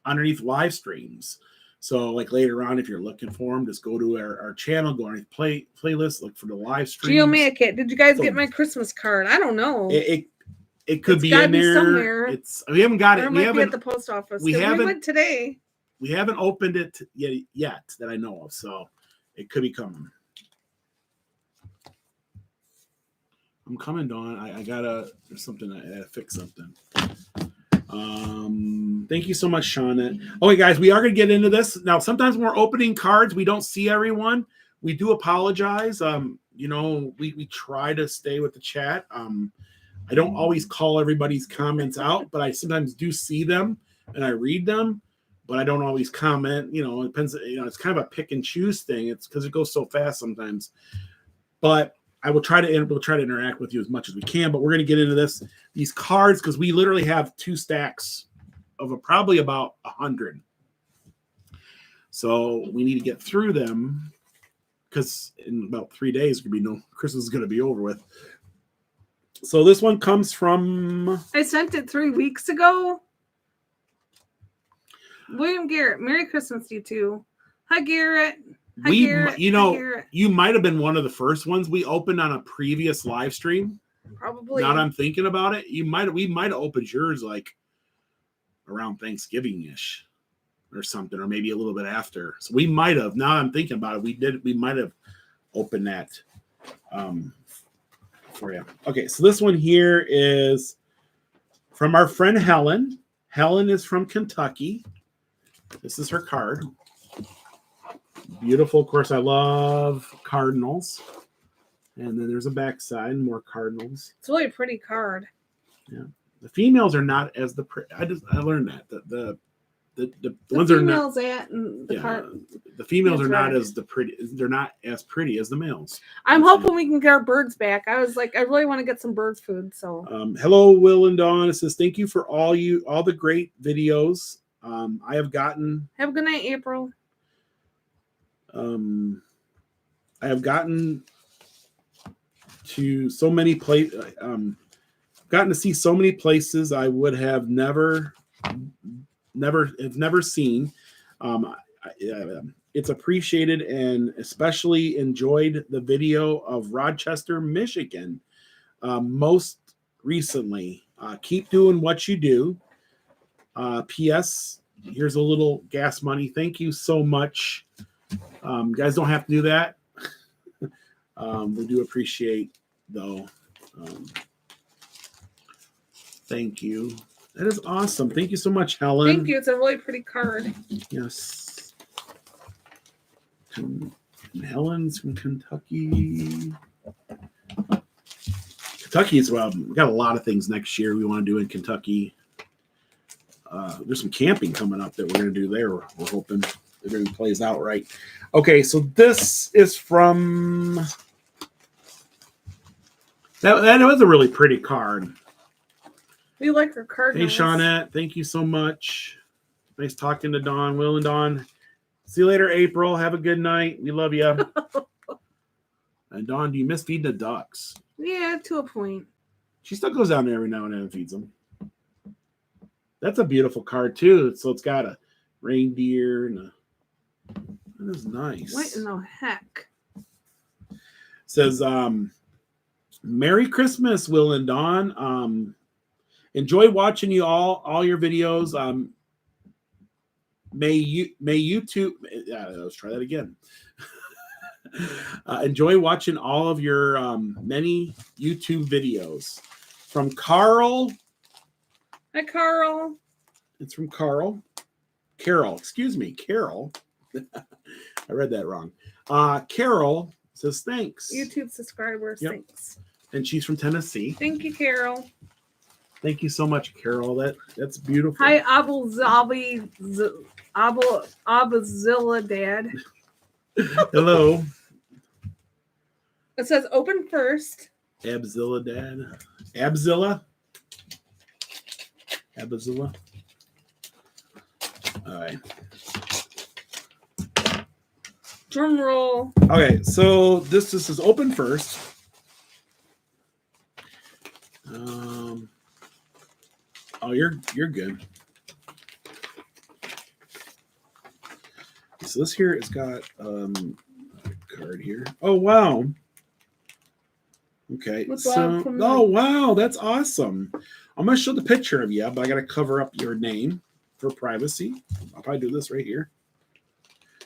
underneath live streams. So like later on, if you're looking for them, just go to our channel, go underneath playlist, look for the live stream. Geomatic. Did you guys get my Christmas card? I don't know. It could be in there somewhere. We haven't got it. We haven't at the post office. We went today. We haven't opened it yet that I know of, so it could be coming. I'm coming, Dawn. There's something. I gotta fix something. Thank you so much, Shauna. Okay, guys, we are gonna get into this now. Sometimes when we're opening cards, we don't see everyone. We do apologize. We try to stay with the chat. I don't always call everybody's comments out, but I sometimes do see them and I read them, but I don't always comment. It depends. It's kind of a pick and choose thing. It's because it goes so fast sometimes, but we'll try to interact with you as much as we can, but we're going to get into these cards because we literally have 2 stacks of probably about 100. So we need to get through them because in about 3 days, Christmas is going to be over with. So this one comes from... I sent it 3 weeks ago. William Garrett, Merry Christmas to you too. Hi, Garrett. Hi, We, Garrett. you Hi, know, Garrett. you might have been one of the first ones we opened on a previous live stream. Probably. Now that I'm thinking about it, we might have opened yours like around Thanksgiving-ish or something, or maybe a little bit after. So we might have. Now I'm thinking about it, we might have opened that for you. Okay, so this one here is from our friend Helen. Helen is from Kentucky. This is her card. Beautiful. Of course, I love cardinals. And then there's a backside, more cardinals. It's really a pretty card. Yeah, the females are not as the pretty. I learned that the ones the are not. females at and the card. The females That's are not right. as the pretty. They're not as pretty as the males. I'm hoping we can get our birds back. I was like, I really want to get some birds food. So hello, Will and Dawn. It says thank you for all the great videos. I have gotten. Have a good night, April. I have gotten to so many gotten to see so many places I would have never seen. It's appreciated, and especially enjoyed the video of Rochester, Michigan. Most recently, keep doing what you do. P.S. Here's a little gas money. Thank you so much. You guys don't have to do that. We do appreciate, though. Thank you. That is awesome. Thank you so much, Helen. Thank you. It's a really pretty card. Yes. Helen's from Kentucky. Kentucky is well. We got a lot of things next year we want to do in Kentucky. There's some camping coming up that we're going to do there. We're hoping everything plays out right. Okay, so this is from. That was a really pretty card. We like her card. Hey, Shawnette, thank you so much. Nice talking to Dawn, Will, and Dawn. See you later, April. Have a good night. We love you. And Dawn, do you miss feeding the ducks? Yeah, to a point. She still goes down there every now and then and feeds them. That's a beautiful card too. So it's got a reindeer and that is nice. What in the heck? It says, Merry Christmas, Will and Dawn. Enjoy watching you all your videos. May YouTube. Let's try that again. Enjoy watching all of your many YouTube videos. From Carl. Hi, Carl. It's from Carl. Carol. Excuse me, Carol. I read that wrong. Carol says thanks. YouTube subscribers. Yep. Thanks. And she's from Tennessee. Thank you, Carol. Thank you so much, Carol. That's beautiful. Hi, Abazilla Dad. Hello. It says open first. Abzilla Dad. Abzilla. Abzilla. All right. Drum roll. Okay, so this is open first. Oh, you're good. So this here has got a card here. Oh wow. Okay. Oh wow, that's awesome. I'm gonna show the picture of you, but I gotta cover up your name for privacy. I'll probably do this right here.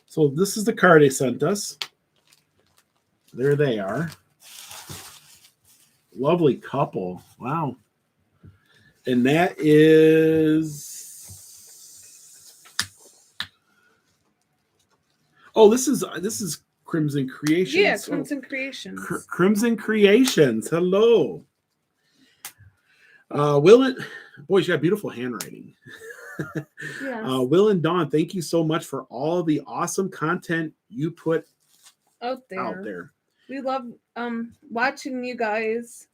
So this is the card they sent us. There they are. Lovely couple. Wow. And that is. Oh, this is Crimson Creations. Yeah, Crimson Creations. Crimson Creations. Hello. Will and boy, you got beautiful handwriting. Yes. Will and Dawn, thank you so much for all the awesome content you put out there. We love watching you guys.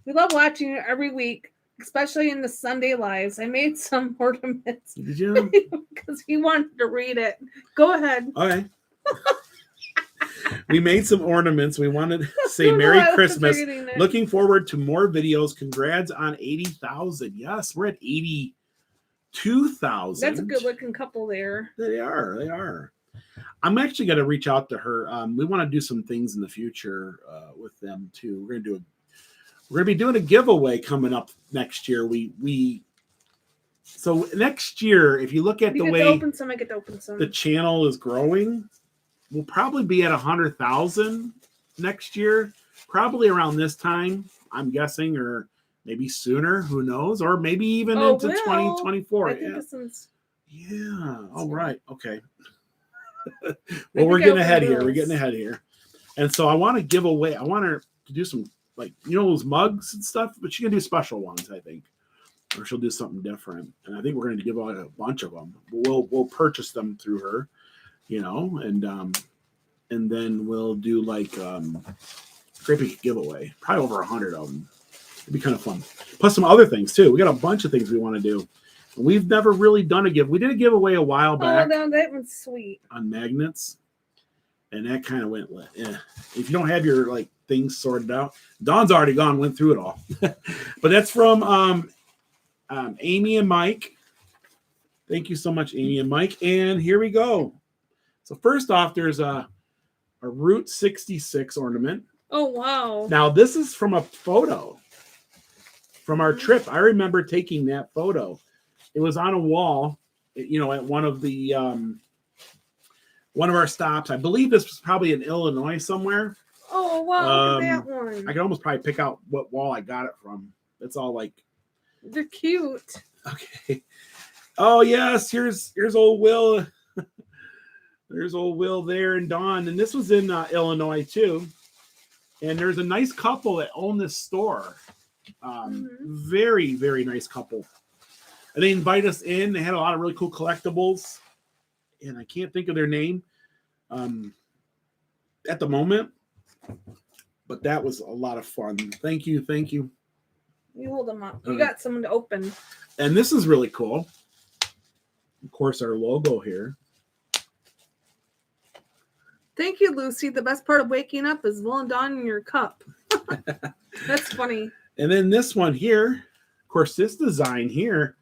We love watching you every week, especially in the Sunday lives. I made some ornaments. Did you? Because he wanted to read it. Go ahead. Okay. We made some ornaments. We wanted to say Merry Christmas. Looking forward to more videos. Congrats on 80,000. Yes, we're at 80. 2,000. That's a good looking couple there. They are. They are. I'm actually going to reach out to her. We want to do some things in the future with them too. We're going to be doing a giveaway coming up next year. So next year, if you look at the way the channel is growing, we'll probably be at 100,000 next year, probably around this time, I'm guessing, or maybe sooner, who knows, or maybe even into 2024. I think yeah. All right. Okay. Well, we're getting ahead here. We're getting ahead here. And so I want to give away, I want her to do some, like, those mugs and stuff, but she's going to do special ones, I think. Or she'll do something different. And I think we're going to give away a bunch of them. We'll purchase them through her, and then we'll do like great big giveaway. Probably over 100 of them. It'd be kind of fun. Plus some other things too. We got a bunch of things we want to do. We've never really done a give. We did a giveaway a while back. Oh, no, that one's sweet. On magnets. And that kind of went, yeah. If you don't have your things sorted out, Dawn's already gone, went through it all. But that's from Amy and Mike. Thank you so much, Amy and Mike. And here we go. So first off, there's a Route 66 ornament. Oh, wow. Now, this is from a photo from our trip. I remember taking that photo. It was on a wall, at one of our stops. I believe this was probably in Illinois somewhere. Oh, wow. Look at that one. I can almost probably pick out what wall I got it from. It's all they're cute. Okay. Oh, yes. Here's old Will. There's old Will there and Dawn. And this was in Illinois, too. And there's a nice couple that own this store. Very, very nice couple. And they invite us in. They had a lot of really cool collectibles. And I can't think of their name at the moment. But that was a lot of fun. Thank you. Thank you. You hold them up. You got someone to open. And this is really cool. Of course, our logo here. Thank you, Lucy. The best part of waking up is Will and Dawn in your cup. That's funny. And then this one here, of course, this design here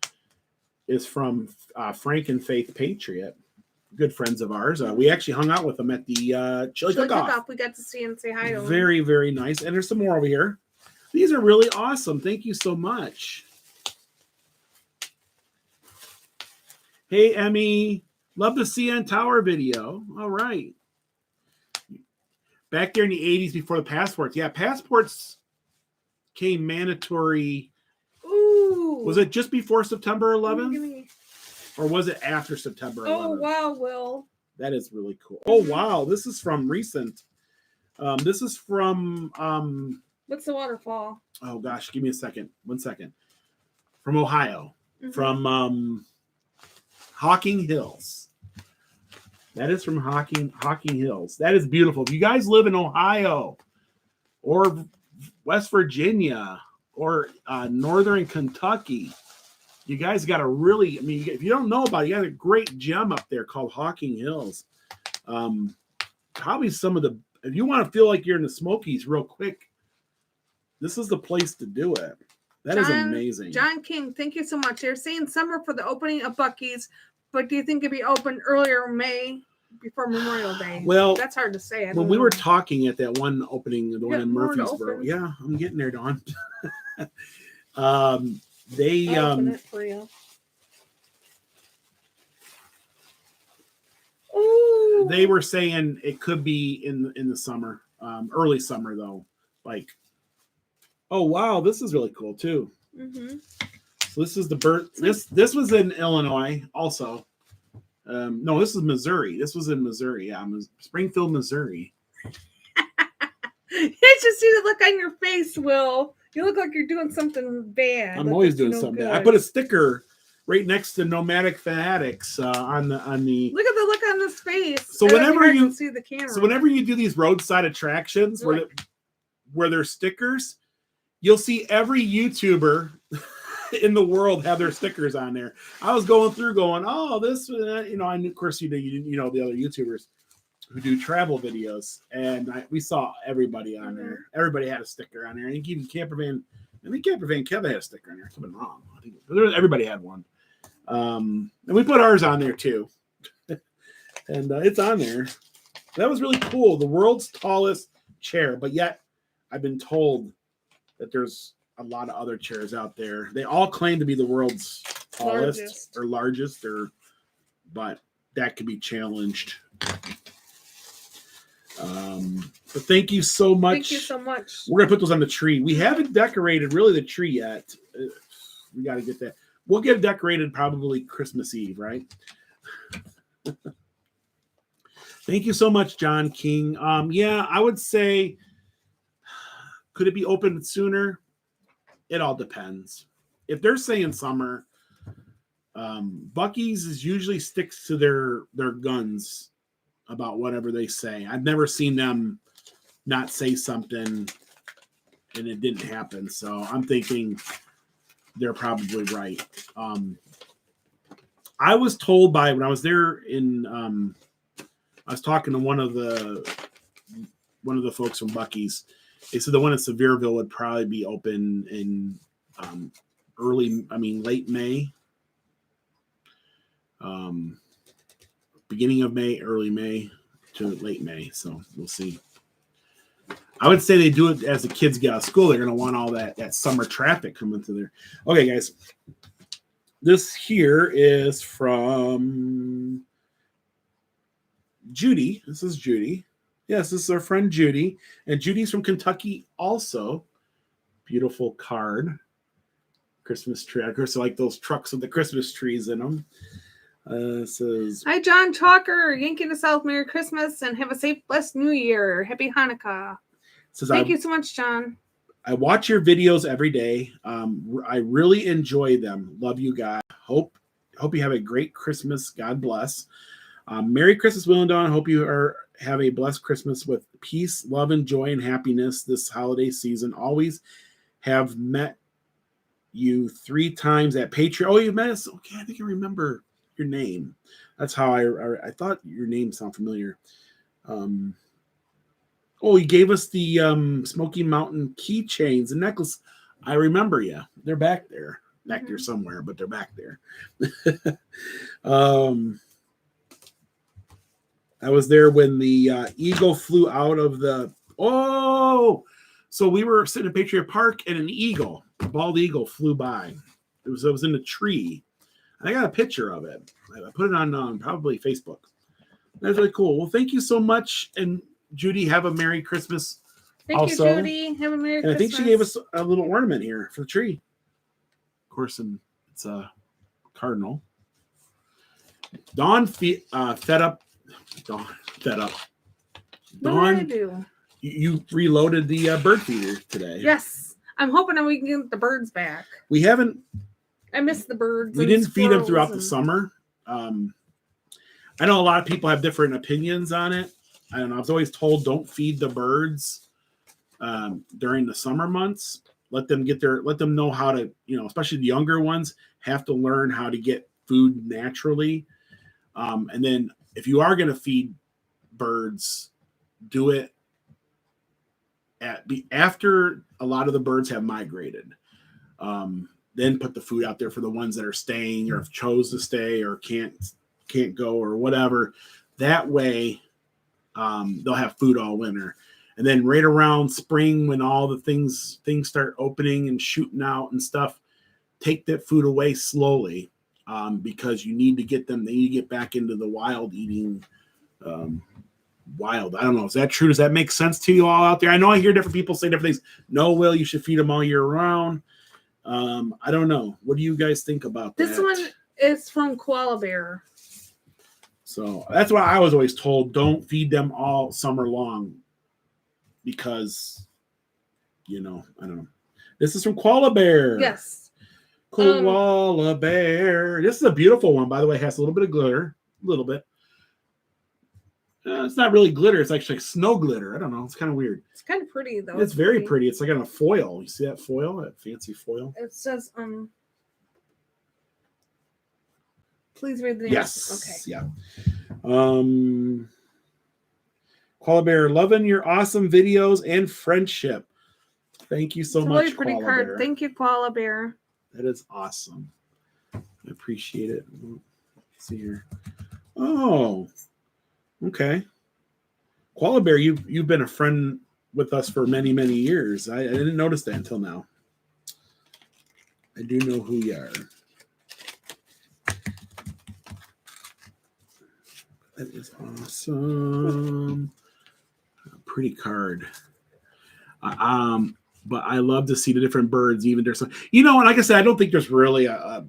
is from Frank and Faith Patriot, good friends of ours. We actually hung out with them at the Chili Cook-Off. We got to see and say hi to them. Very, very nice. And there's some more over here. These are really awesome. Thank you so much. Hey, Emmy. Love to see you on Tower video. All right. Back there in the 80s before the passports. Yeah, passports came mandatory. Ooh. Was it just before September 11th? Or was it after September 11th? Oh, wow, Will. That is really cool. Oh, wow. This is from recent. This is from... What's the waterfall? Oh, gosh. Give me a second. 1 second. From Ohio. From Hocking Hills. That is from Hocking Hills. That is beautiful. If you guys live in Ohio or West Virginia or Northern Kentucky, you guys got a really, if you don't know about it, you got a great gem up there called Hocking Hills. Probably some of the, if you want to feel like you're in the Smokies real quick, this is the place to do it. That is amazing. John King, thank you so much. They're saying summer for the opening of Buc-ee's, but do you think it'd be open earlier May before Memorial Day? Well, that's hard to say. When we were talking at that one opening, the one in Murfreesboro. Yeah, I'm getting there, Dawn. They open it for you. Ooh. They were saying it could be in the summer, early summer though. Oh wow, this is really cool too. So this is the birth. This was in Illinois also. No, this is Missouri. This was in Missouri. Yeah, Springfield, Missouri. You just see the look on your face, Will. You look like you're doing something bad. I'm always doing something bad. I put a sticker right next to Nomadic Fanatics on the. Look at the look on his face. So whenever you see the camera. So whenever you do these roadside attractions where there's stickers, you'll see every YouTuber in the world have their stickers on there. I was going through oh, this, I knew, of course, the other YouTubers who do travel videos, and we saw everybody on there. Everybody had a sticker on there. I think even Campervan Kevin had a sticker on there. Something wrong. I think everybody had one. And we put ours on there too. And it's on there. That was really cool. The world's tallest chair, but yet I've been told that there's a lot of other chairs out there. They all claim to be the world's tallest or largest, but that could be challenged. But thank you so much. Thank you so much. We're gonna put those on the tree. We haven't decorated really the tree yet. We got to get that. We'll get it decorated probably Christmas Eve, right? Thank you so much, John King. Yeah, I would say, could it be open sooner? It all depends. If they're saying summer, Buc-ee's is usually sticks to their guns about whatever they say. I've never seen them not say something and it didn't happen. So I'm thinking they're probably right. I was told when I was there in I was talking to one of the folks from Buc-ee's. They said the one in Sevierville would probably be open in late May, beginning of May, early May to late May. So we'll see. I would say they do it as the kids get out of school. They're going to want all that summer traffic coming through there. Okay, guys. This here is from Judy. This is Judy. Yes, this is our friend Judy. And Judy's from Kentucky also. Beautiful card. Christmas tree. Of course, I like those trucks with the Christmas trees in them. Says, hi, John Chalker. Yankee to South. Merry Christmas and have a safe, blessed New Year. Happy Hanukkah. Thank you so much, John. I watch your videos every day. I really enjoy them. Love you guys. Hope you have a great Christmas. God bless. Merry Christmas, Will and Dawn. Hope you have a blessed Christmas with peace, love, and joy and happiness this holiday season. Always have met you 3 times at Patreon. Oh, you met us? Okay, I think I remember your name. That's how I thought your name sounded familiar. Oh, you gave us the Smoky Mountain keychains and necklace. I remember you. They're back there somewhere, but they're back there. I was there when the eagle flew out of the. Oh, so we were sitting at Patriot Park and a bald eagle flew by. It was in a tree. I got a picture of it. I put it on probably Facebook. That's really cool. Well, thank you so much. And Judy, have a Merry Christmas. Thank you, Judy. Have a Merry Christmas. I think she gave us a little ornament here for the tree. Of course, it's a cardinal. Dawn fed up. Dawn fed up. What did I do? You reloaded the bird feeder today. Yes. I'm hoping that we can get the birds back. We haven't. I miss the birds. We didn't feed them throughout the summer. I know a lot of people have different opinions on it. I don't know. I was always told don't feed the birds during the summer months. Let them know how to, especially the younger ones, have to learn how to get food naturally. And then if you are going to feed birds, do it after a lot of the birds have migrated. Then put the food out there for the ones that are staying or have chose to stay or can't go or whatever. That way, they'll have food all winter. And then right around spring, when all the things start opening and shooting out and stuff, take that food away slowly, because you need to get them. They need to get back into the wild eating. Wild. I don't know. Is that true? Does that make sense to you all out there? I know I hear different people say different things. No, Will, you should feed them all year round. I don't know. What do you guys think about that? This one is from Koala Bear. So that's why I was always told don't feed them all summer long because, I don't know. This is from Koala Bear. Yes. Koala Bear. This is a beautiful one, by the way. It has a little bit of glitter. A little bit. It's not really glitter. It's actually snow glitter. I don't know. It's kind of weird. It's kind of pretty, though. It's very pretty. It's like on a foil. You see that foil? That fancy foil? It says, please read the name. Yes. Okay. Yeah. Koala Bear, loving your awesome videos and friendship. Thank you so much, Really pretty Koala card. Bear. Thank you, Koala Bear. That is awesome. I appreciate it. Let's see here. Oh, okay. Koala Bear, you've been a friend with us for many, many years. I didn't notice that until now. I do know who you are. That is awesome. Pretty card. But I love to see the different birds. Even there's some, like I said, I don't think there's really a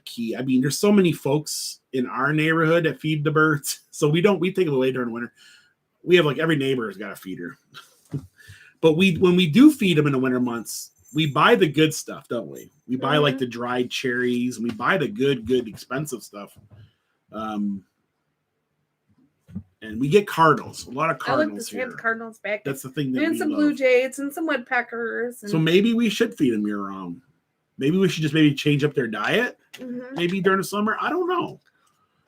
key. I mean, there's so many folks in our neighborhood that feed the birds, so we take them away during winter. We have like every neighbor has got a feeder, but when we do feed them in the winter months, we buy the good stuff, don't we? We buy like the dried cherries, and we buy the good expensive stuff. And we get cardinals, a lot of cardinals here. Cardinals back. That's the thing that and some blue jays and some woodpeckers. And... So maybe we should feed them year round. Maybe we should just change up their diet. Maybe during the summer. I don't know.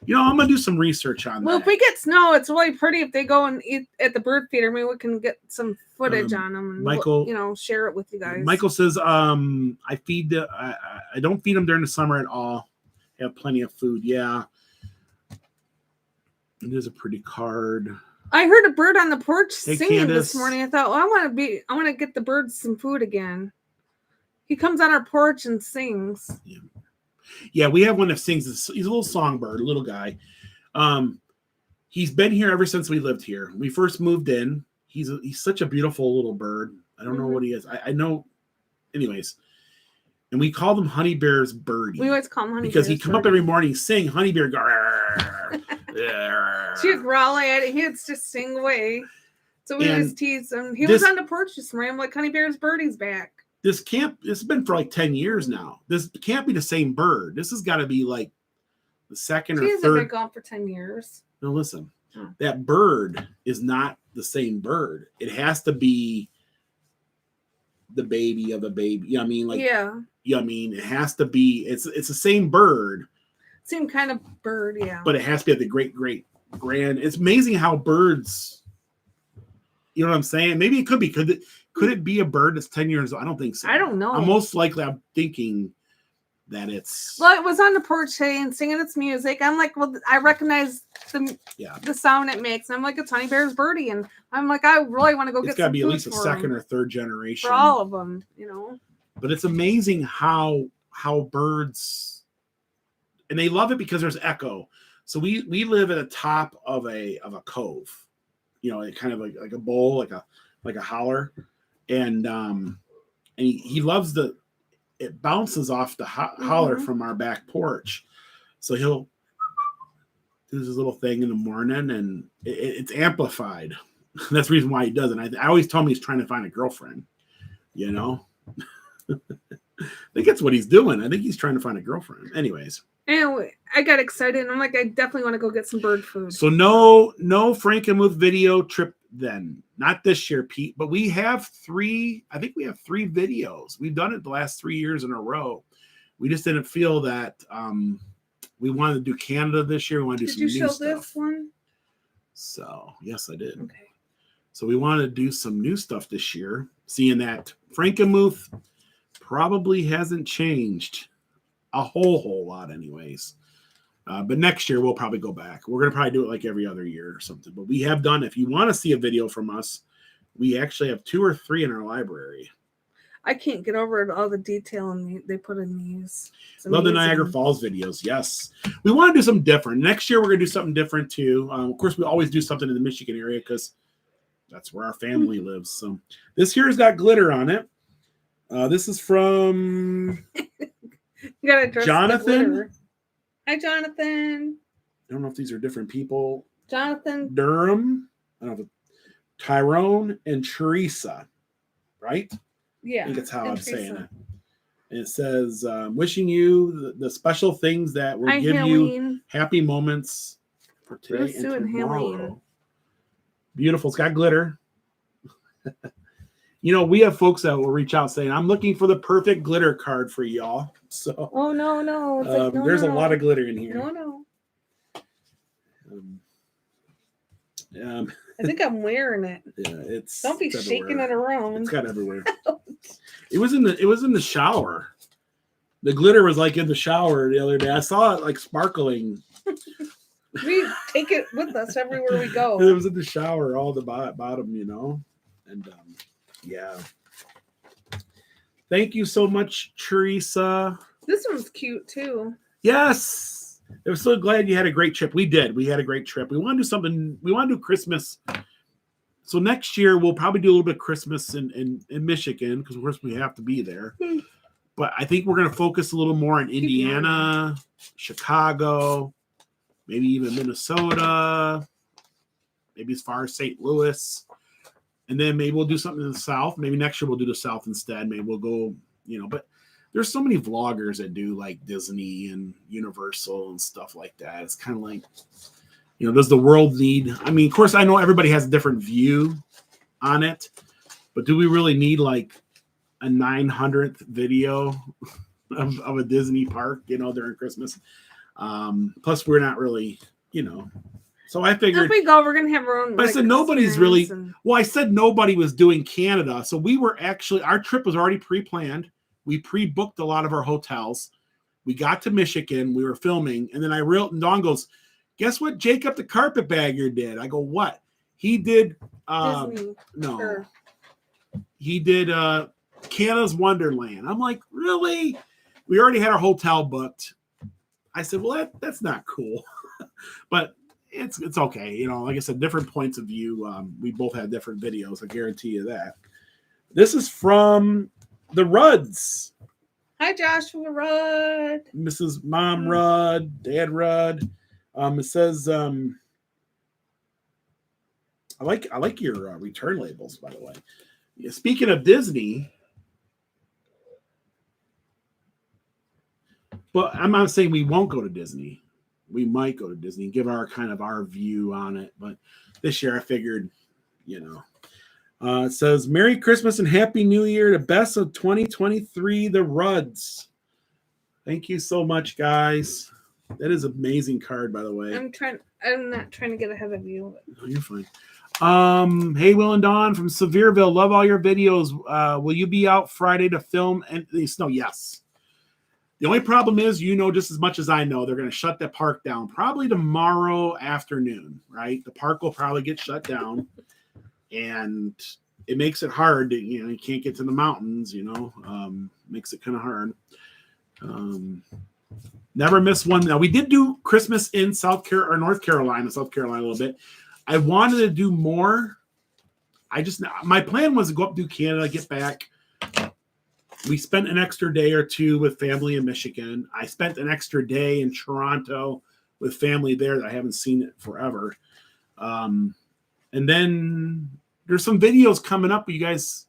I'm gonna do some research on that. Well, if we get snow, it's really pretty if they go and eat at the bird feeder. Maybe we can get some footage on them and Michael, share it with you guys. Michael says, I don't feed them during the summer at all. I have plenty of food. Yeah. It is a pretty card. I heard a bird on the porch singing Candace. this morning. I thought, well, I want to get the birds some food again. He comes on our porch and sings. Yeah, we have one that sings. He's a little songbird, a little guy. He's been here ever since we lived here. When we first moved in. He's such a beautiful little bird. I don't know what he is. I know. Anyways, and we call them Honey Bear's Birdie. We always call him Honey because Bear's he come up every morning, sing Honey Bear. She'd growl at it. He'd just sing away. So we just tease him. He was on the porch this morning. I'm like, Honey Bear's Birdie's back. This has been for like 10 years now. This can't be the same bird. This has got to be like the second or third. He's been gone for 10 years. No, listen. That bird is not the same bird. It has to be the baby of a baby. You know what I mean? Like, yeah. You know what I mean? It has to be, it's the same bird. Same kind of bird, yeah. But it has to be at the great grand. It's amazing how birds, you know what I'm saying? Maybe it could be. Could it be a bird that's 10 years old? I don't think so. I don't know. I'm thinking that it's. Well, it was on the porch today and singing its music. I'm like, well, I recognize the sound it makes. And I'm like, it's Honey Bear's Birdie. And I'm like, I really want to go get some food. It's got to be at least a second or third generation. For all of them, But it's amazing how birds. And they love it because there's echo. So we live at the top of a cove, kind of like a bowl, like a holler, and he loves it bounces off the holler from our back porch, so he'll do this little thing in the morning, and it's amplified. That's the reason why he does it. I always tell him he's trying to find a girlfriend, I think that's what he's doing. I think he's trying to find a girlfriend. Anyways. Anyway, I got excited. And I'm like, I definitely want to go get some bird food. So no Frankenmuth video trip then. Not this year, Pete. But we have three videos. We've done it the last 3 years in a row. We just didn't feel that we wanted to do Canada this year. We want to do some new stuff. Did you show this one? So, yes, I did. Okay. So we wanted to do some new stuff this year. Seeing that Frankenmuth probably hasn't changed a whole lot anyways. But next year we'll probably go back. We're going to probably do it like every other year or something. But we have done, if you want to see a video from us, we actually have 2 or 3 in our library. I can't get over all the detail they put in these. Love the Niagara Falls videos. Yes. We want to do something different. Next year we're going to do something different too. Of course, we always do something in the Michigan area because that's where our family lives. So this here has got glitter on it. This is from... You gotta address Jonathan. Hi, Jonathan. I don't know if these are different people. Jonathan Durham. I don't know. Tyrone and Teresa. Right? Yeah. I think that's how I'm saying it. And it says, wishing you the special things that will give you happy moments for today and tomorrow. Beautiful. It's got glitter. We have folks that will reach out saying, I'm looking for the perfect glitter card for y'all. So, oh, no. It's like, there's a lot of glitter in here. No. I think I'm wearing it. Yeah, don't be shaking it around. It's got everywhere. It was in the shower. The glitter was like in the shower the other day. I saw it like sparkling. We take it with us everywhere we go. It was in the shower, all the bottom, you know. And yeah. Thank you so much, Teresa. This one's cute too. Yes. I was so glad you had a great trip. We did. We had a great trip. We want to do something. We want to do Christmas. So next year we'll probably do a little bit of Christmas in Michigan because of course we have to be there. But I think we're going to focus a little more on Indiana, Chicago, maybe even Minnesota, maybe as far as St. Louis. And then maybe we'll do something in the South. Maybe next year we'll do the South instead. Maybe we'll go, you know, but there's so many vloggers that do like Disney and Universal and stuff like that. It's kind of like, you know, does the world need, I mean, of course, I know everybody has a different view on it, but do we really need like a 900th video of a Disney park, you know, during Christmas? Plus, we're not really, you know. So I figured if we go, we're gonna have our own. But I said nobody's really. Well, I said nobody was doing Canada, so we were actually our trip was already pre-planned. We pre-booked a lot of our hotels. We got to Michigan. We were filming, and then and Dawn goes, "Guess what? Jacob the carpetbagger did." I go, "What?" He did. Disney, no, sure. He did Canada's Wonderland. I'm like, really? We already had our hotel booked. I said, well, that's not cool, but it's okay. You know, like I said, different points of view. We both had different videos. I guarantee you that. This is from the Rudds. Hi, Joshua Rudd. Mrs. Mom Rudd, Dad Rudd. It says, I like your return labels, by the way. Yeah, speaking of Disney, but I'm not saying we won't go to Disney. We might go to Disney and give our kind of our view on it. But this year I figured, you know, it says Merry Christmas and Happy New Year. The best of 2023, the Rudds. Thank you so much, guys. That is an amazing card, by the way. I'm not trying to get ahead of you. No, you're fine. Hey, Will and Dawn from Sevierville. Love all your videos. Will you be out Friday to film and the snow? Yes. The only problem is, you know, just as much as I know, they're going to shut that park down probably tomorrow afternoon, right? The park will probably get shut down, and it makes it hard to, you know, you can't get to the mountains, you know, makes it kind of hard. Never miss one. Now, we did do Christmas in North Carolina a little bit. I wanted to do more. My plan was to go up to Canada, get back. We spent an extra day or two with family in Michigan. I spent an extra day in Toronto with family there that I haven't seen it forever. And then there's some videos coming up. You guys,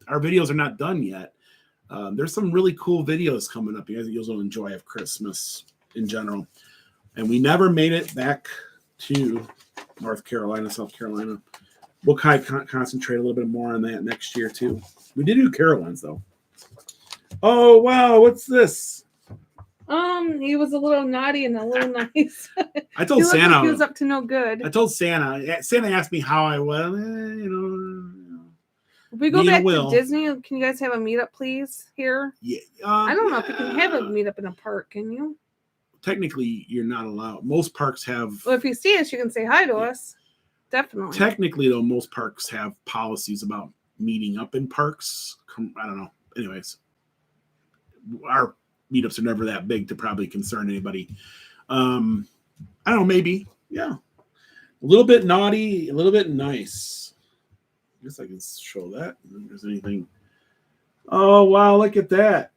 our videos are not done yet. There's some really cool videos coming up. You guys will enjoy of Christmas in general. And we never made it back to North Carolina, South Carolina. We'll kind of concentrate a little bit more on that next year too. We did do Carolines though. Oh wow, what's this? He was a little naughty and a little nice. I told Santa like he was up to no good. I told Santa. Santa asked me how I was. You know. If we go back to Disney, can you guys have a meetup, please? Here. Yeah. I don't know if you can have a meetup in a park. Can you? Technically, you're not allowed. Most parks have. Well, if you see us, you can say hi to us. Definitely. Technically, though, most parks have policies about meeting up in parks. I don't know. Anyways, our meetups are never that big to probably concern anybody. I don't know. Maybe. Yeah. A little bit naughty, a little bit nice. I guess I can show that. If there's anything. Oh, wow. Look at that.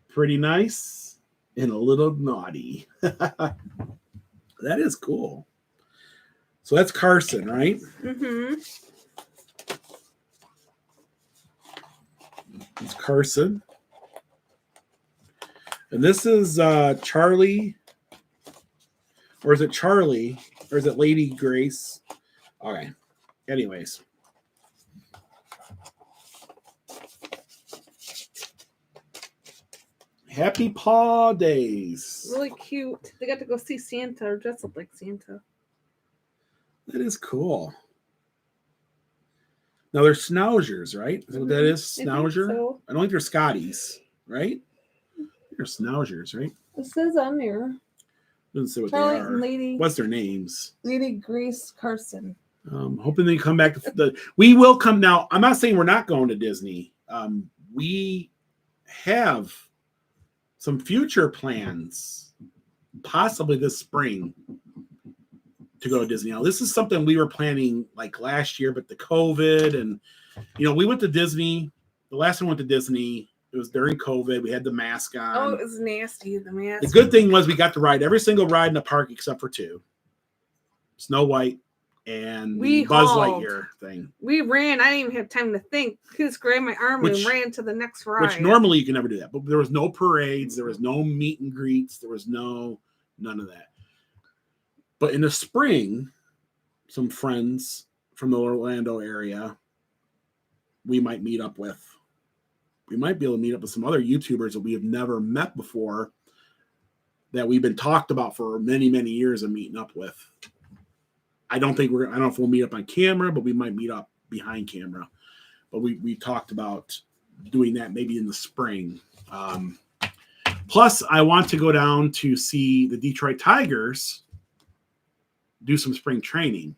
Pretty nice and a little naughty. That is cool. So that's Carson, right? Mm-hmm. It's Carson. And this is Charlie. Or is it Charlie? Or is it Lady Grace? All right. Anyways. Happy Paw Days. Really cute. They got to go see Santa or dress up like Santa. That is cool. Now they're schnauzers, right? Is that what that is? Schnauzer? So. I don't think they're Scotties. right? They're schnauzers, right? It says on there. Doesn't say what Charlie they are. and Lady. What's their names? Lady Grace Carson. Hoping they come back. We will come now. I'm not saying we're not going to Disney. We have some future plans, possibly this spring, to go to Disney. Now, this is something we were planning like last year, but the COVID and we went to Disney. The last time we went to Disney, it was during COVID. We had the mask on. Oh, it was nasty. The mask. The good thing was we got to ride every single ride in the park except for 2. Snow White and the Buzz Lightyear thing. We ran. I didn't even have time to think. He just grabbed my arm and ran to the next ride. Which normally you can never do that. But there was no parades. There was no meet and greets. There was none of that. But in the spring, some friends from the Orlando area we might meet up with. We might be able to meet up with some other YouTubers that we have never met before that we've been talked about for many, many years of meeting up with. I don't know if we'll meet up on camera, but we might meet up behind camera. But we talked about doing that maybe in the spring. Plus, I want to go down to see the Detroit Tigers do some spring training.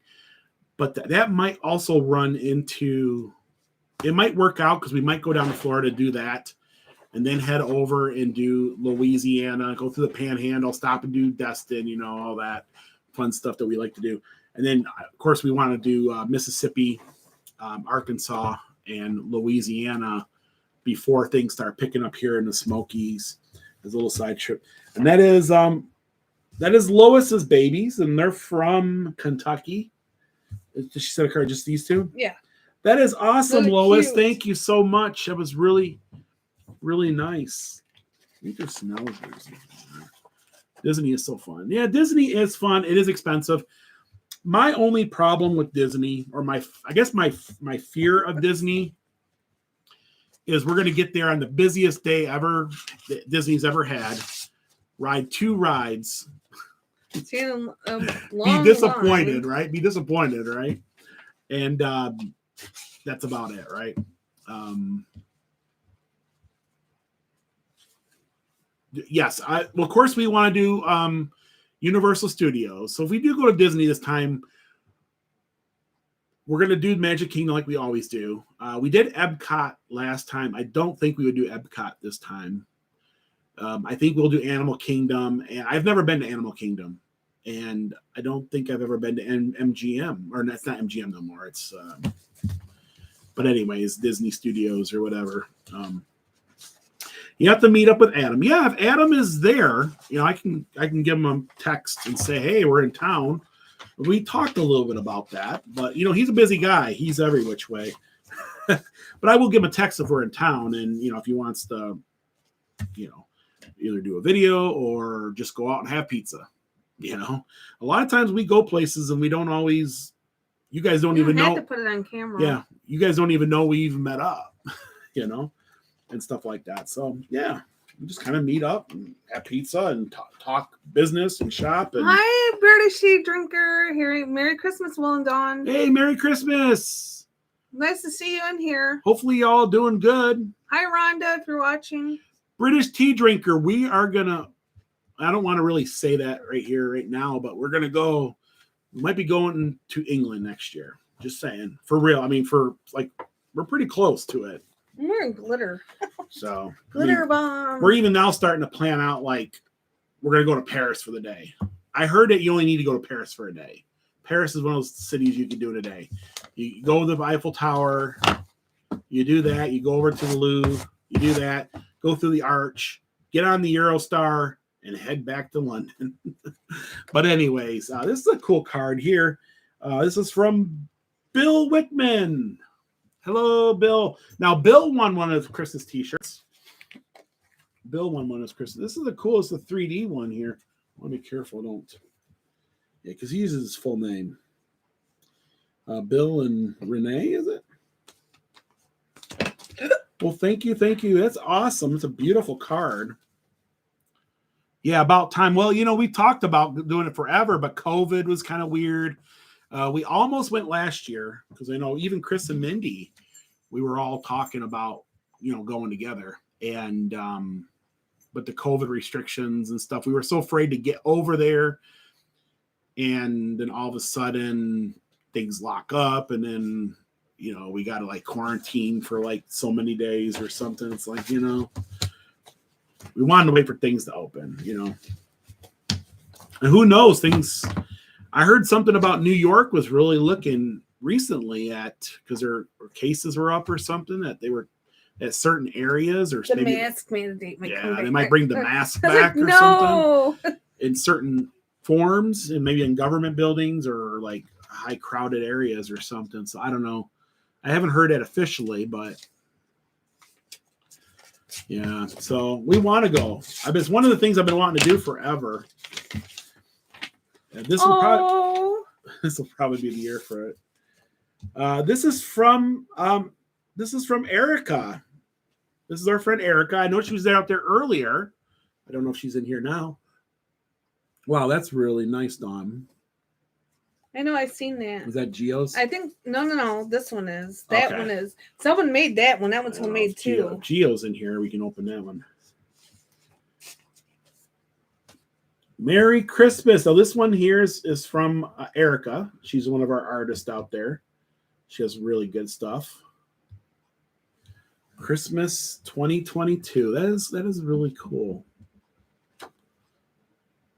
But that might also run into, it might work out because we might go down to Florida, do that, and then head over and do Louisiana, go through the Panhandle, stop and do Destin, all that fun stuff that we like to do. And then, of course, we want to do Mississippi, Arkansas, and Louisiana before things start picking up here in the Smokies as a little side trip. And that is Lois's babies, and they're from Kentucky. She said a card, just these 2? Yeah. That is awesome, really Lois. cute. Thank you so much. That was really, really nice. These are schnauzers. Disney is so fun. Yeah, Disney is fun. It is expensive. My only problem with Disney, or my fear of Disney, is we're going to get there on the busiest day ever that Disney's ever had, ride 2 rides, be disappointed, right? Be disappointed, right? And that's about it, right? Yes, of course we want to do Universal Studios. So if we do go to Disney this time, we're going to do Magic Kingdom like we always do. We did Epcot last time. I don't think we would do Epcot this time. I think we'll do Animal Kingdom. And I've never been to Animal Kingdom. And I don't think I've ever been to MGM. Or that's not MGM no more. It's, but anyways, Disney Studios or whatever. You have to meet up with Adam. Yeah, if Adam is there, I can give him a text and say, hey, we're in town. We talked a little bit about that, but he's a busy guy. He's every which way. But I will give him a text if we're in town, and if he wants to, either do a video or just go out and have pizza. A lot of times we go places and we don't always. You guys don't even know. To put it on camera. Yeah, you guys don't even know we even met up. And stuff like that. So yeah, we just kind of meet up and have pizza and talk business and shop. And hi, British tea drinker. Here, Merry Christmas, Will and Dawn. Hey, Merry Christmas. Nice to see you in here. Hopefully y'all doing good. Hi, Rhonda, if you're watching. British tea drinker. We are gonna. I don't want to really say that right here, right now, but we're gonna go. We might be going to England next year. Just saying, for real. I mean, we're pretty close to it. I'm wearing glitter. So glitter bomb. We're even now starting to plan out we're gonna go to Paris for the day. I heard that you only need to go to Paris for a day. Paris is one of those cities you can do in a day. You go to the Eiffel Tower, you do that, you go over to the Louvre, you do that, go through the Arch, get on the Eurostar, and head back to London. But anyways, this is a cool card here. This is from Bill Wickman. Hello, Bill. Now, Bill won one of Chris's t-shirts. This is the coolest, the 3D one here. I want to be careful, don't. Yeah, because he uses his full name. Bill and Renee, is it? Well, thank you. That's awesome. It's a beautiful card. Yeah, about time. Well, we talked about doing it forever, but COVID was kind of weird. We almost went last year because I know even Chris and Mindy, we were all talking about, going together. and but the COVID restrictions and stuff, we were so afraid to get over there, and then all of a sudden things lock up, and then we got to like quarantine for like so many days or something. It's like, we wanted to wait for things to open, and who knows, things. I heard something about New York was really looking recently at, because their cases were up or something, that they were at certain areas, or the maybe mask mandate might come back. they might bring the mask I was back like, or no. something in certain forms, and maybe in government buildings or like high crowded areas or something. So I don't know. I haven't heard it officially, but yeah. So we want to go. It's one of the things I've been wanting to do forever. And this will probably be the year for it. This is from Erica. This is our friend Erica. I know she was out there earlier. I don't know if she's in here now. Wow, that's really nice, Dawn. I know, I've seen that. Is that Geo's? I think no. This one is. That one is. Someone made that one. That one's homemade too. Geo's in here. We can open that one. Merry Christmas. So this one here is from Erica. She's one of our artists out there. She has really good stuff. Christmas 2022. That is really cool.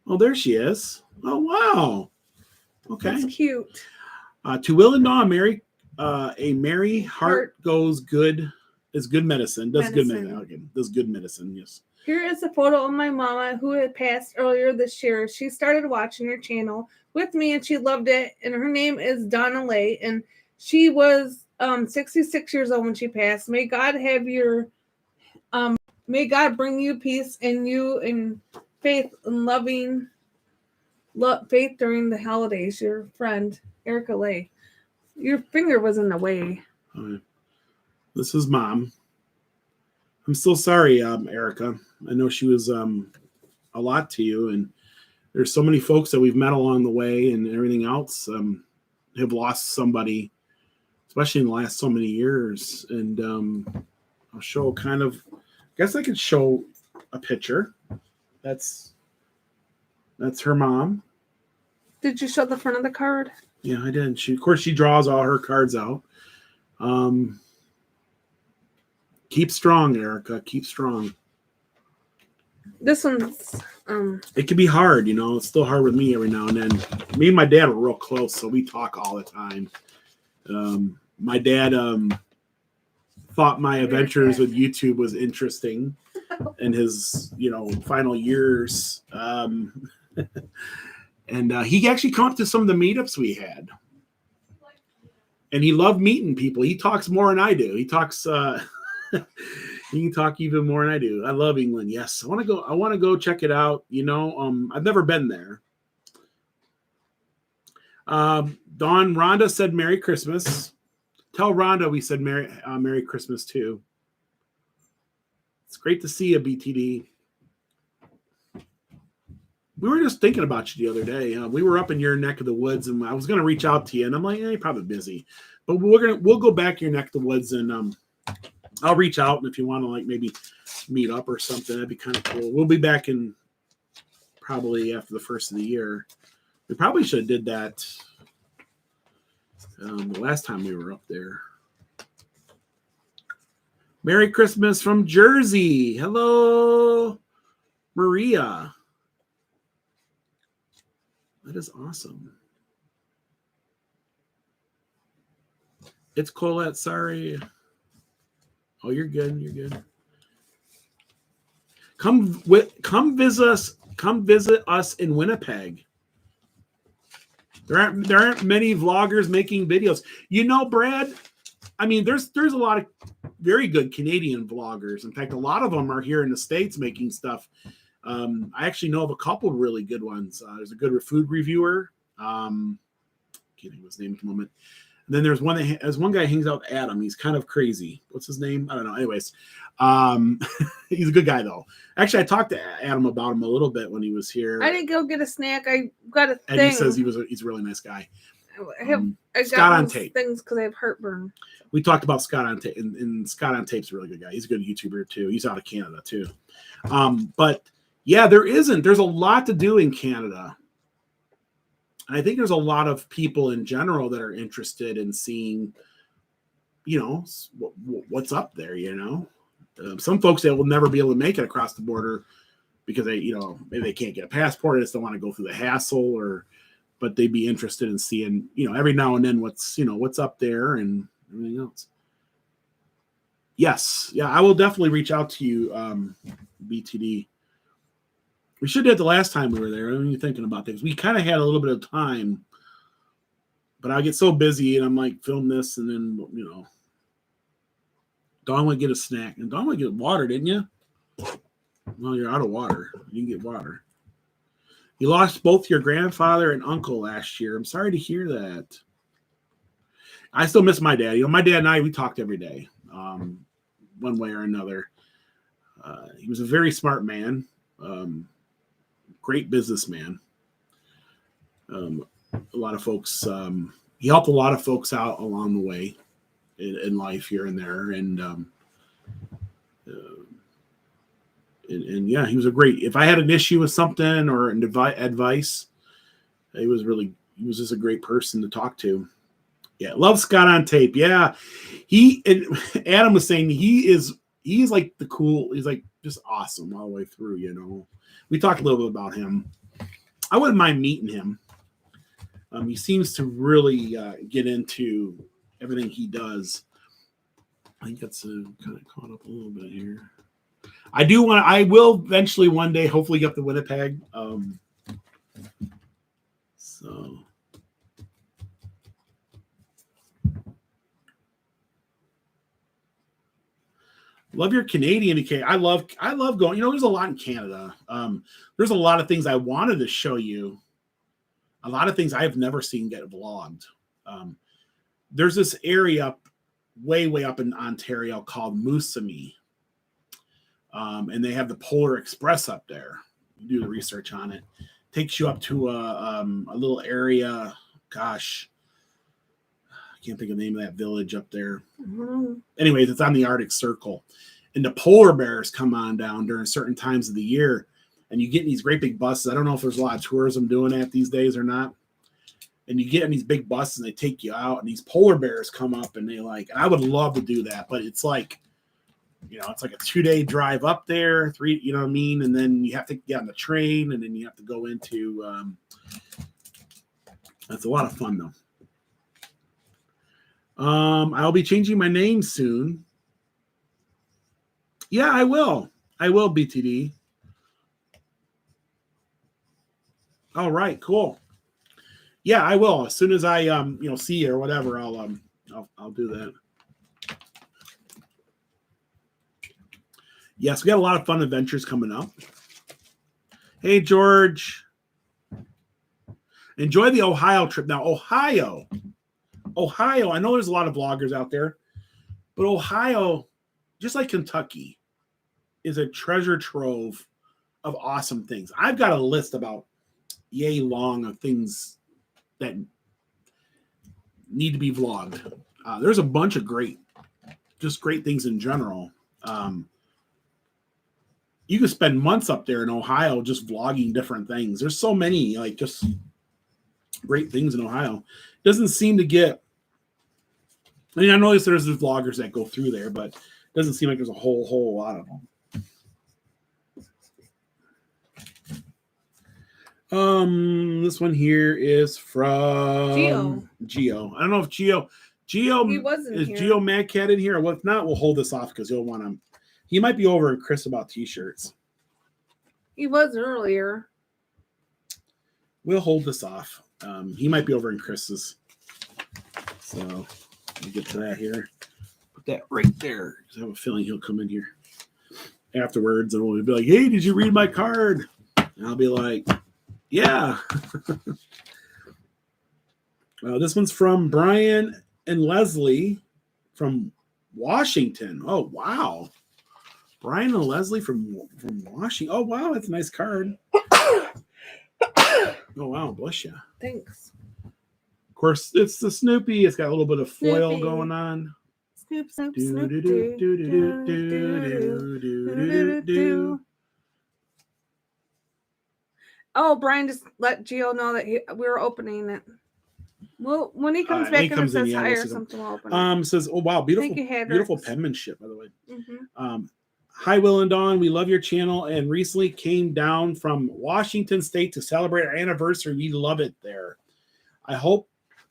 Oh, there she is. Oh, wow. Okay. That's cute. To Will and Dawn, a merry heart goes good is good medicine. Does good medicine. Okay. Does good medicine. Yes. Here is a photo of my mama who had passed earlier this year. She started watching your channel with me and she loved it. And her name is Donna Lay. And she was 66 years old when she passed. May God have may God bring you peace and you and faith and faith during the holidays. Your friend, Erica Lay. Your finger was in the way. This is Mom. I'm so sorry, Erica. I know she was a lot to you, and there's so many folks that we've met along the way and everything else have lost somebody, especially in the last so many years. And I'll show I guess I could show a picture. That's her mom. Did you show the front of the card? Yeah, I did. Of course, she draws all her cards out. Keep strong, Erica. Keep strong. This one's it can be hard, it's still hard with me every now and then. Me and my dad were real close, so we talk all the time. My dad thought my adventures with YouTube was interesting in his final years. And he actually came up to some of the meetups we had. And he loved meeting people. He talks more than I do. He talks he can talk even more than I do. I love England. Yes. I want to go check it out. I've never been there. Dawn, Rhonda said Merry Christmas. Tell Rhonda we said Merry Christmas too. It's great to see you, BTD. We were just thinking about you the other day. We were up in your neck of the woods, and I was going to reach out to you, and I'm like, you're probably busy. But we'll go back your neck of the woods, and I'll reach out, and if you want to maybe meet up or something, that'd be kind of cool. We'll be back in probably after the first of the year. We probably should have did that the last time we were up there. Merry Christmas from Jersey. Hello, Maria. That is awesome. It's Colette. Sorry. Oh, you're good. You're good. Come visit us. Come visit us in Winnipeg. There aren't many vloggers making videos. Brad. I mean, there's a lot of very good Canadian vloggers. In fact, a lot of them are here in the States making stuff. I actually know of a couple of really good ones. There's a good food reviewer. Can't think of his name at the moment. And then there's one guy who hangs out with Adam. He's kind of crazy. What's his name? I don't know. Anyways, he's a good guy though. Actually, I talked to Adam about him a little bit when he was here. I didn't go get a snack. I got a thing. And he says he's a really nice guy. I Scott got on those Tape. things because I have heartburn. We talked about Scott on Tape, and Scott on Tape's a really good guy. He's a good YouTuber too. He's out of Canada too. But yeah, there's a lot to do in Canada. And I think there's a lot of people in general that are interested in seeing, what's up there, some folks that will never be able to make it across the border because maybe they can't get a passport. They just don't want to go through the hassle but they'd be interested in seeing, every now and then what's up there and everything else. Yes. Yeah. I will definitely reach out to you, BTD. We should have the last time we were there. I'm thinking about things. We kind of had a little bit of time, but I get so busy and I'm like, film this. And then, Dawn would get a snack and Dawn would get water, didn't you? Well, you're out of water. You can get water. You lost both your grandfather and uncle last year. I'm sorry to hear that. I still miss my dad. My dad and I, we talked every day, one way or another. He was a very smart man, great businessman. A lot of folks, he helped a lot of folks out along the way in life here and there. And yeah, he was if I had an issue with something or advice, he was just a great person to talk to. Yeah. Love Scott on Tape. Yeah. Adam was saying he's like he's like just awesome all the way through, We talked a little bit about him. I wouldn't mind meeting him. He seems to really get into everything he does. I think that's kind of caught up a little bit here. I will eventually one day hopefully get up to Winnipeg. So love your Canadian decay. I love going, there's a lot in Canada. There's a lot of things I wanted to show you. A lot of things I've never seen get vlogged. There's this area way up in Ontario called Moosonee. And they have the Polar Express up there. You do the research on it. Takes you up to a little area. Gosh, I can't think of the name of that village up there. Mm-hmm. Anyways, it's on the Arctic Circle. And the polar bears come on down during certain times of the year. And you get in these great big buses. I don't know if there's a lot of tourism doing that these days or not. And you get in these big buses and they take you out. And these polar bears come up and and I would love to do that. But it's like, it's like a 2-day drive up there, 3, you know what I mean? And then you have to get on the train and then you have to go into, that's a lot of fun though. I'll be changing my name soon. Yeah, I will, BTD. All right, cool. Yeah, I will. As soon as I, see you or whatever, I'll do that. Yes, we got a lot of fun adventures coming up. Hey, George. Enjoy the Ohio trip. Now, Ohio, I know there's a lot of vloggers out there, but Ohio, just like Kentucky, is a treasure trove of awesome things. I've got a list about yay long of things that need to be vlogged. There's a bunch of great things in general. You could spend months up there in Ohio just vlogging different things. There's so many, just great things in Ohio. It doesn't seem to get, I know there's vloggers that go through there, but it doesn't seem like there's a whole lot of them. This one here is from Geo. I don't know if Geo is Geo Mad Cat in here, or what? If not, we'll hold this off because you'll want to. He might be over in Chris about t-shirts. He was earlier. We'll hold this off. He might be over in Chris's. So let me get to that here. Put that right there. I have a feeling he'll come in here afterwards and we'll be like, hey, did you read my card? And I'll be like, yeah. This one's from Brian and Leslie from Washington. Oh, wow. Brian and Leslie from Washington. Oh, wow. That's a nice card. Oh, wow. Bless you. Thanks. course, it's the Snoopy. It's got a little bit of foil Snoopy. going on. Snoop, Snoop, Do Snoop. do do do do do do do do. Oh, Brian just let Gio know that we were opening it. Well, when he comes back and says hi or something, we'll open it. Says, oh wow, beautiful penmanship, by the way. Mm-hmm. Hi, Will and Dawn. We love your channel and recently came down from Washington State to celebrate our anniversary. We love it there. I hope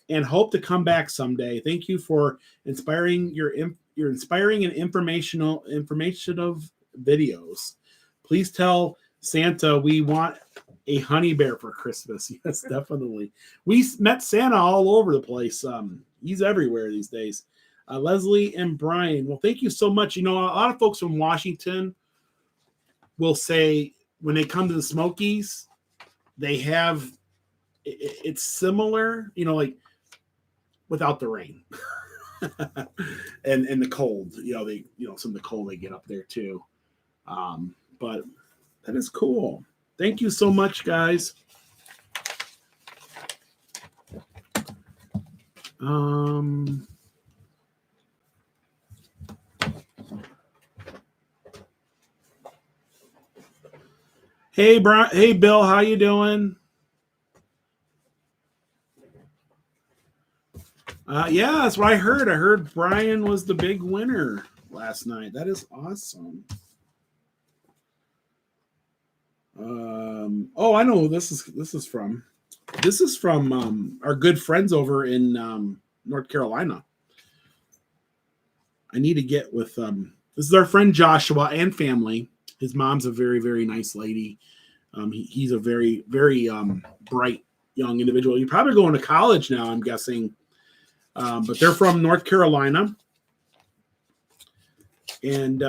to come back someday. Thank you for inspiring your inspiring and informative videos. Please tell Santa we want a honey bear for Christmas. Yes, definitely. We met Santa all over the place. He's everywhere these days. Leslie and Brian. Well, thank you so much. You know, a lot of folks from Washington will say when they come to the Smokies, they have it's similar, you know, like without the rain and the cold. You know, some of the cold they get up there too. But that is cool. Thank you so much, guys. Hey, Brian. Hey, Bill. How you doing? Yeah, that's what I heard. I heard Brian was the big winner last night. That is awesome. Oh, I know who this is from. This is from our good friends over in North Carolina. I need to get with this is our friend Joshua and family. His mom's a very, very nice lady. He's a very, very bright young individual. He's probably going to college now, I'm guessing. But they're from North Carolina. And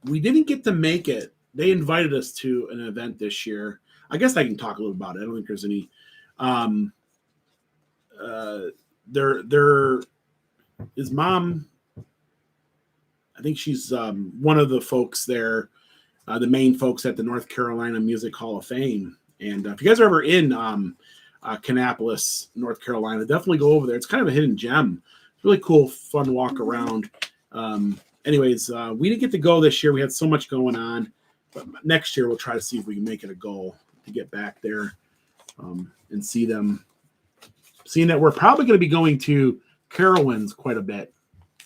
we didn't get to make it. They invited us to an event this year. I guess I can talk a little about it. I don't think there's any. His mom, I think she's one of the folks there, the main folks at the North Carolina Music Hall of Fame. And if you guys are ever in Kannapolis, North Carolina, definitely go over there. It's kind of a hidden gem. It's really cool, fun to walk around. Anyways, we didn't get to go this year. We had so much going on. But next year, we'll try to see if we can make it a goal to get back there and see them. Seeing that we're probably going to be going to Carowinds quite a bit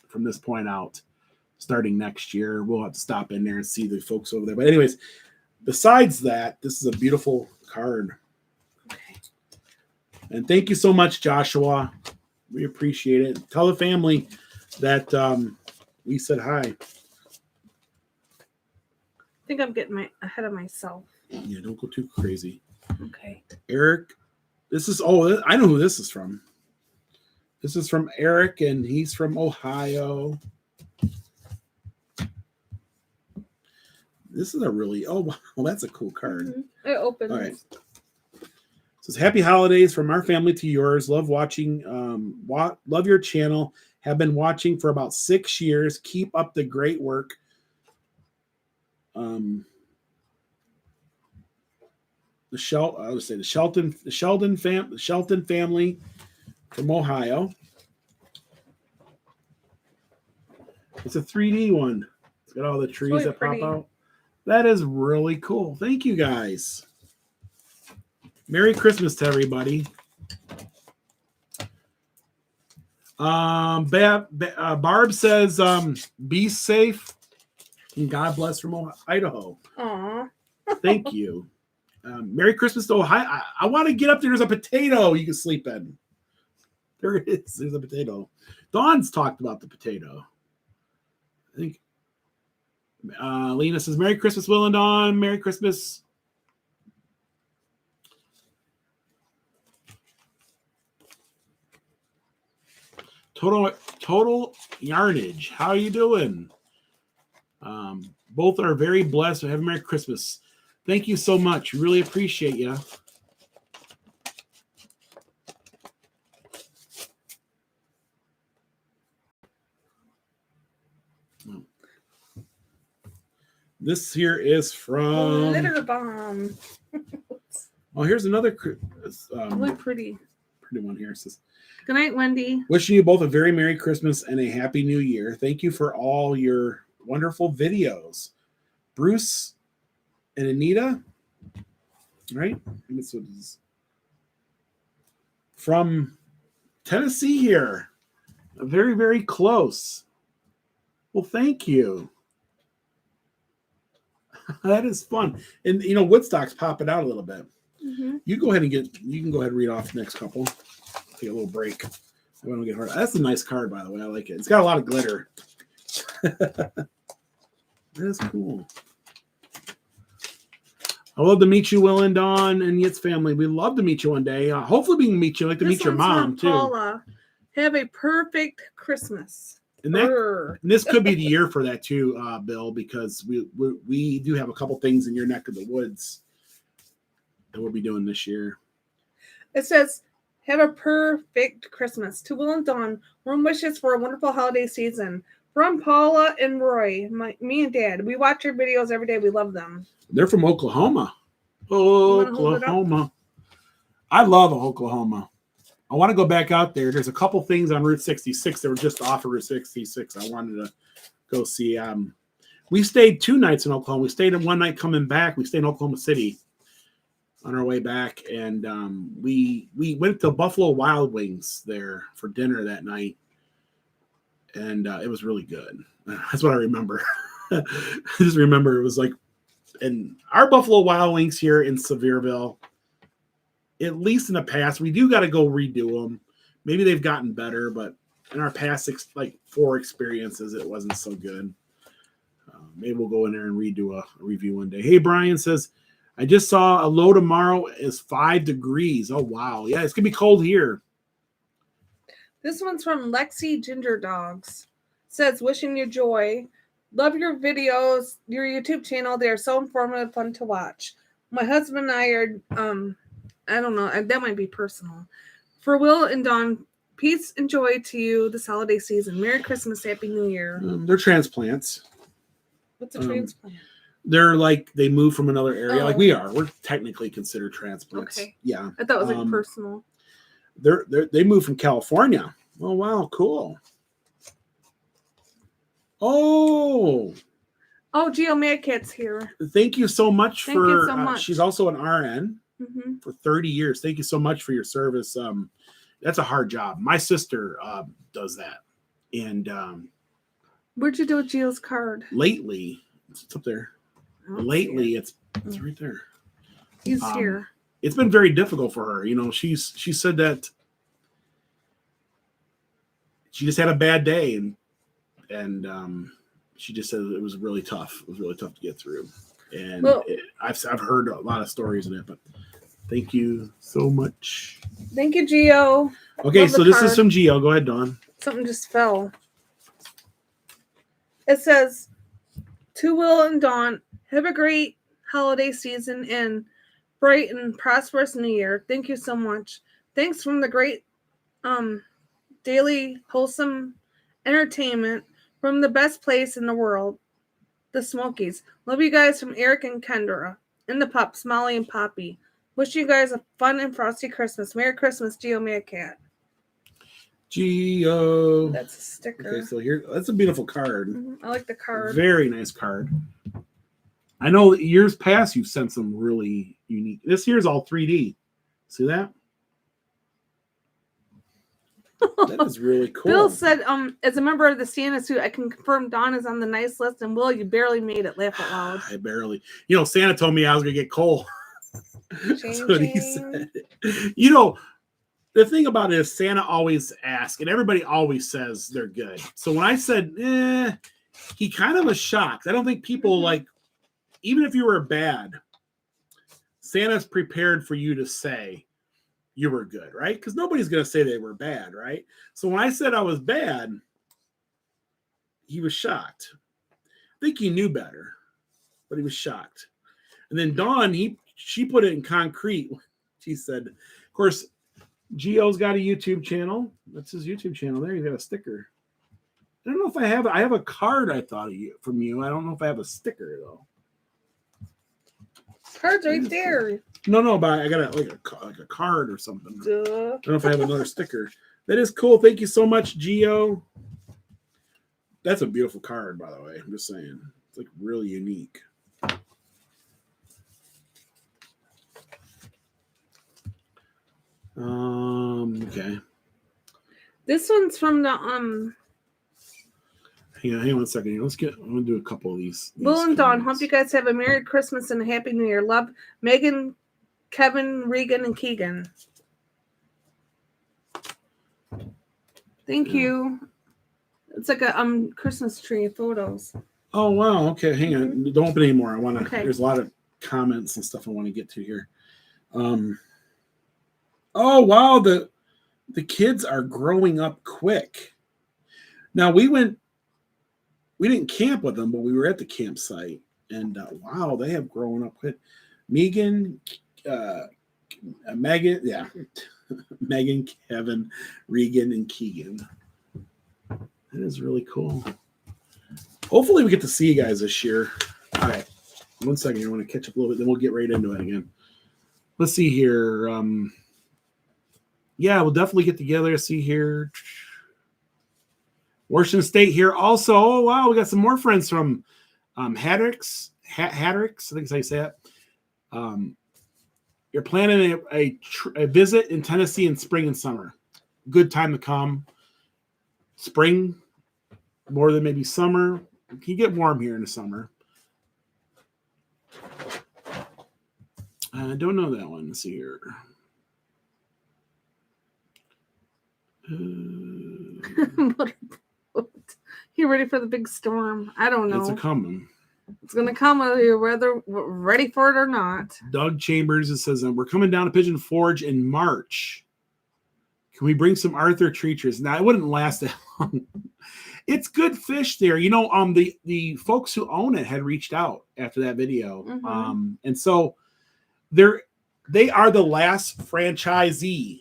from this point out. Starting next year, we'll have to stop in there and see the folks over there. But anyways, besides that, this is a beautiful card. Okay. And thank you so much, Joshua. We appreciate it. Tell the family that we said hi. I think I'm getting ahead of myself. Yeah, don't go too crazy. Okay. Eric, I know who this is from. This is from Eric, and he's from Ohio. This is a really, wow, that's a cool card. Mm-hmm. It opens. All right. It says, happy holidays from our family to yours. Love watching, love your channel. Have been watching for about 6 years. Keep up the great work. The Sheldon family from Ohio. It's a 3D one. It's got all the trees really that pretty. Pop out. That is really cool. Thank you guys. Merry Christmas to everybody. Barb says, be safe and God bless from Idaho. Aww. Thank you. Merry Christmas to Ohio. I want to get up there. There's a potato you can sleep in. There it is. There's a potato. Dawn's talked about the potato. I think Lena says, Merry Christmas, Will and Dawn. Merry Christmas. Total Yarnage. How are you doing? Both are very blessed. Have a Merry Christmas. Thank you so much. Really appreciate you. This here is from Litter Bomb. Oh, here's another Really pretty. pretty one here. It says, Good night, Wendy. wishing you both a very Merry Christmas and a Happy New Year. Thank you for all your wonderful videos. Bruce and Anita, right? I think that's what it is. From Tennessee here. Very, very close. Well, thank you. That is fun. And, you know, Woodstock's popping out a little bit. Mm-hmm. You go ahead and you can go ahead and read off the next couple. Take a little break. I want to get hard. That's a nice card, by the way. I like it. It's got a lot of glitter. That's cool. I love to meet you, Will and Dawn and Yit's family. We love to meet you one day. Hopefully we can meet you. I'd like to meet your mom, too. Paula. Have a perfect Christmas. And this could be the year for that, too, Bill, because we do have a couple things in your neck of the woods that we'll be doing this year. It says, have a perfect Christmas. To Will and Dawn, warm wishes for a wonderful holiday season. From Paula and Roy, me and Dad. We watch your videos every day. We love them. They're from Oklahoma. Oklahoma. I love Oklahoma. I want to go back out there. There's a couple things on Route 66 that were just off of Route 66. I wanted to go see. We stayed 2 nights in Oklahoma. We stayed in one night coming back. We stayed in Oklahoma City on our way back, and we went to Buffalo Wild Wings there for dinner that night, and it was really good. That's what I remember. I just remember it was like, and our Buffalo Wild Wings here in Sevierville, at least in the past, we do got to go redo them. Maybe they've gotten better, but in our past 4 experiences, it wasn't so good. Maybe we'll go in there and redo a review one day. Hey, Brian says, I just saw a low tomorrow is 5 degrees. Oh, wow. Yeah, it's going to be cold here. This one's from Lexi Ginger Dogs. Says, wishing you joy. Love your videos, your YouTube channel. They are so informative, fun to watch. My husband and I are, I don't know, that might be personal. For Will and Dawn, peace and joy to you this holiday season. Merry Christmas, Happy New Year. They're transplants. What's a transplant? They're like, they move from another area. Like we are. We're technically considered transplants. Okay. Yeah. I thought it was like personal. They moved from California. Oh, wow. Cool. Oh, Geo Madcat's here. Thank you so much Thank you so much. She's also an RN for 30 years. Thank you so much for your service. That's a hard job. My sister does that. And where'd you do with Geo's card? Lately, it's up there. Lately, it's right there. He's here. It's been very difficult for her. You know, she said that she just had a bad day, and she just said it was really tough. It was really tough to get through. And I've heard a lot of stories in it, but thank you so much. Thank you, Geo. Okay, so this is from Geo. Go ahead, Dawn. Something just fell. It says, to Will and Dawn, have a great holiday season and bright and prosperous new year. Thank you so much. Thanks from the great daily wholesome entertainment from the best place in the world, the Smokies. Love you guys from Eric and Kendra. And the pups, Molly and Poppy. Wish you guys a fun and frosty Christmas. Merry Christmas, Geo Madcat. Geo. That's a sticker. Okay, so here, that's a beautiful card. I like the card. Very nice card. I know years past you've sent some really unique. This year's all 3D. See that? That is really cool. Bill said, as a member of the Santa suit, I can confirm Dawn is on the nice list, and Will, you barely made it. Laugh out loud. I barely. You know, Santa told me I was going to get coal. That's what he said. You know, the thing about it is Santa always asks, and everybody always says they're good. So when I said, he kind of was shocked. I don't think people like, even if you were bad, Santa's prepared for you to say you were good, right? Because nobody's going to say they were bad, right? So when I said I was bad, he was shocked. I think he knew better, but he was shocked. And then Dawn, she put it in concrete. She said, of course, Geo's got a YouTube channel. That's his YouTube channel. There, he's got a sticker. I don't know if I have a card I thought of from you. I don't know if I have a sticker though. Card's right there. No, but I got like a card or something. Duh. I don't know if I have another sticker. That is cool. Thank you so much, Gio. That's a beautiful card, by the way. I'm just saying. It's like really unique. Okay. This one's from the Hang on 1 second. I'm gonna do a couple of these. Will and Dawn. comments. Hope you guys have a Merry Christmas and a Happy New Year. Love, Megan, Kevin, Regan, and Keegan. Thank you. It's like a Christmas tree photos. Oh wow. Okay, hang on. Don't open anymore. I want to. Okay. There's a lot of comments and stuff I want to get to here. Oh wow, the kids are growing up quick. Now we didn't camp with them, but we were at the campsite, and wow, they have grown up quick. Megan, Megan, yeah, Megan, Kevin, Regan, and Keegan. That is really cool. Hopefully we get to see you guys this year. All right, 1 second. I want to catch up a little bit, then we'll get right into it again. Let's see here. Yeah, we'll definitely get together. See here. Washington State here also. Oh, wow, we got some more friends from Hattericks. Hattericks, I think is how you say it. You're planning a visit in Tennessee in spring and summer. Good time to come. Spring, more than maybe summer. It can get warm here in the summer. I don't know that one. Let's see here. You ready for the big storm? I don't know. It's a coming. It's going to come whether you're ready for it or not. Doug Chambers, it says, we're coming down to Pigeon Forge in March. Can we bring some Arthur treatures? Now, it wouldn't last that long. It's good fish there. You know, the folks who own it had reached out after that video. Mm-hmm. And so they are the last franchisee.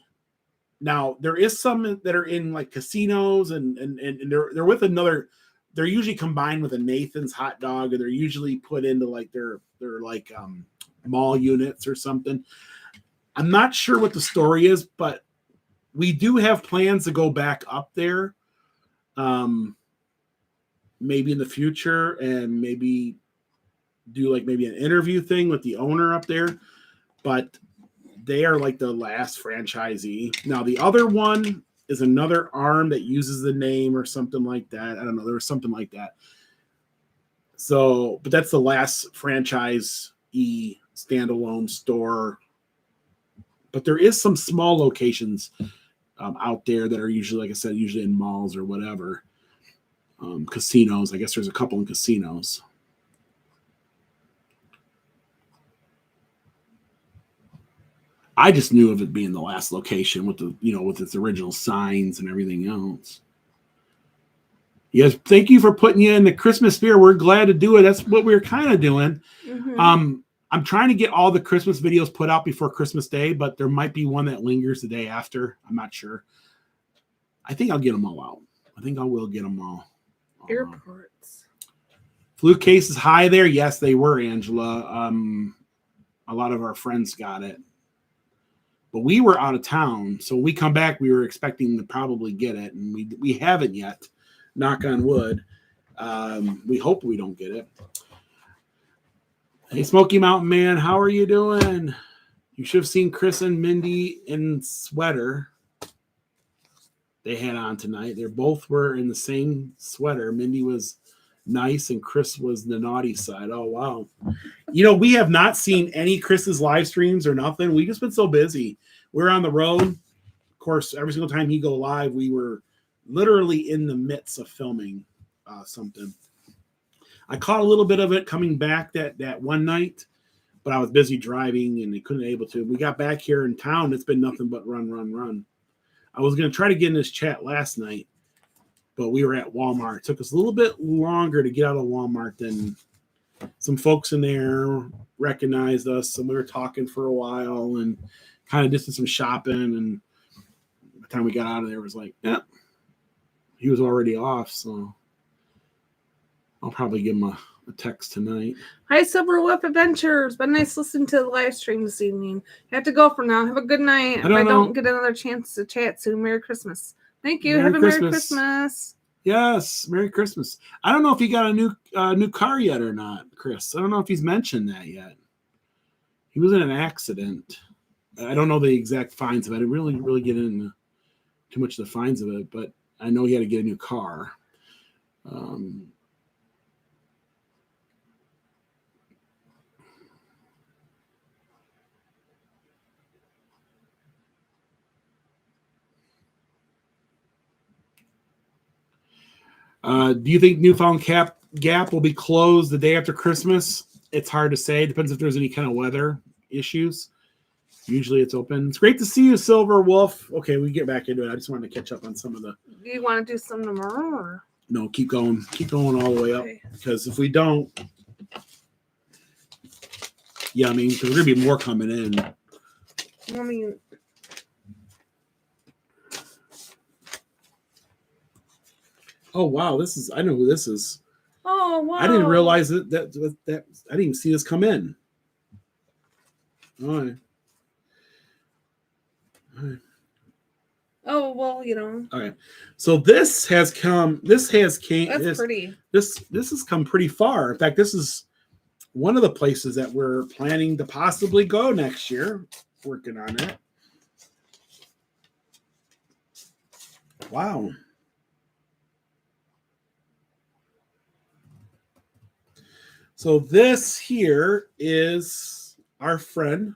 Now, there is some that are in like casinos and they're with another. They're usually combined with a Nathan's hot dog, or they're usually put into like their like mall units or something. I'm not sure what the story is, but we do have plans to go back up there, maybe in the future, and maybe do like maybe an interview thing with the owner up there. But they are like the last franchisee. Now, the other one is another arm that uses the name or something like that. I don't know. There was something like that. So, but that's the last franchisee standalone store. But there is some small locations out there that are usually, like I said, usually in malls or whatever. Casinos. I guess there's a couple in casinos. I just knew of it being the last location with the, with its original signs and everything else. Yes, thank you for putting you in the Christmas spirit. We're glad to do it. That's what we're kind of doing. Mm-hmm. I'm trying to get all the Christmas videos put out before Christmas Day, but there might be one that lingers the day after. I'm not sure. I think I'll get them all out. I think I will get them all. Airports. Flu cases high there. Yes, they were, Angela. A lot of our friends got it. But we were out of town, so when we come back, we were expecting to probably get it, and we haven't yet. Knock on wood. We hope we don't get it. Hey, Smoky Mountain Man, how are you doing? You should have seen Chris and Mindy in sweater they had on tonight. They both were in the same sweater. Mindy was nice, and Chris was the naughty side. Oh, wow. We have not seen any Chris's live streams or nothing. We've just been so busy. We're on the road. Of course, every single time he go live, we were literally in the midst of filming something. I caught a little bit of it coming back that one night, but I was busy driving and they couldn't able to. We got back here in town. It's been nothing but run. I was going to try to get in this chat last night, but we were at Walmart. It took us a little bit longer to get out of Walmart than some folks in there recognized us. And we were talking for a while and kind of did some shopping. And by the time we got out of there, it was like, he was already off. So I'll probably give him a text tonight. Hi, Silver Wolf Adventures. Been nice listening to the live stream this evening. I have to go for now. Have a good night. If I don't get another chance to chat soon, Merry Christmas. Thank you. Have a Merry Christmas. Yes, Merry Christmas. I don't know if he got a new car yet or not, Chris. I don't know if he's mentioned that yet. He was in an accident. I don't know the exact fines of it. I didn't really get into too much of the fines of it, but I know he had to get a new car. Do you think Newfound Gap will be closed the day after Christmas? It's hard to say. It depends if there's any kind of weather issues. Usually it's open. It's great to see you, Silver Wolf. Okay, we get back into it. I just wanted to catch up on some of the. Do you want to do some tomorrow? Or? No, keep going all the way up. Okay. Because if we don't, yeah, I mean, because there's gonna be more coming in. I mean. Oh wow, I know who this is. Oh wow! I didn't realize that I didn't even see this come in. All right. Oh well, you know. All right. So this has come. That's pretty. This has come pretty far. In fact, this is one of the places that we're planning to possibly go next year. Working on it. Wow. So this here is our friend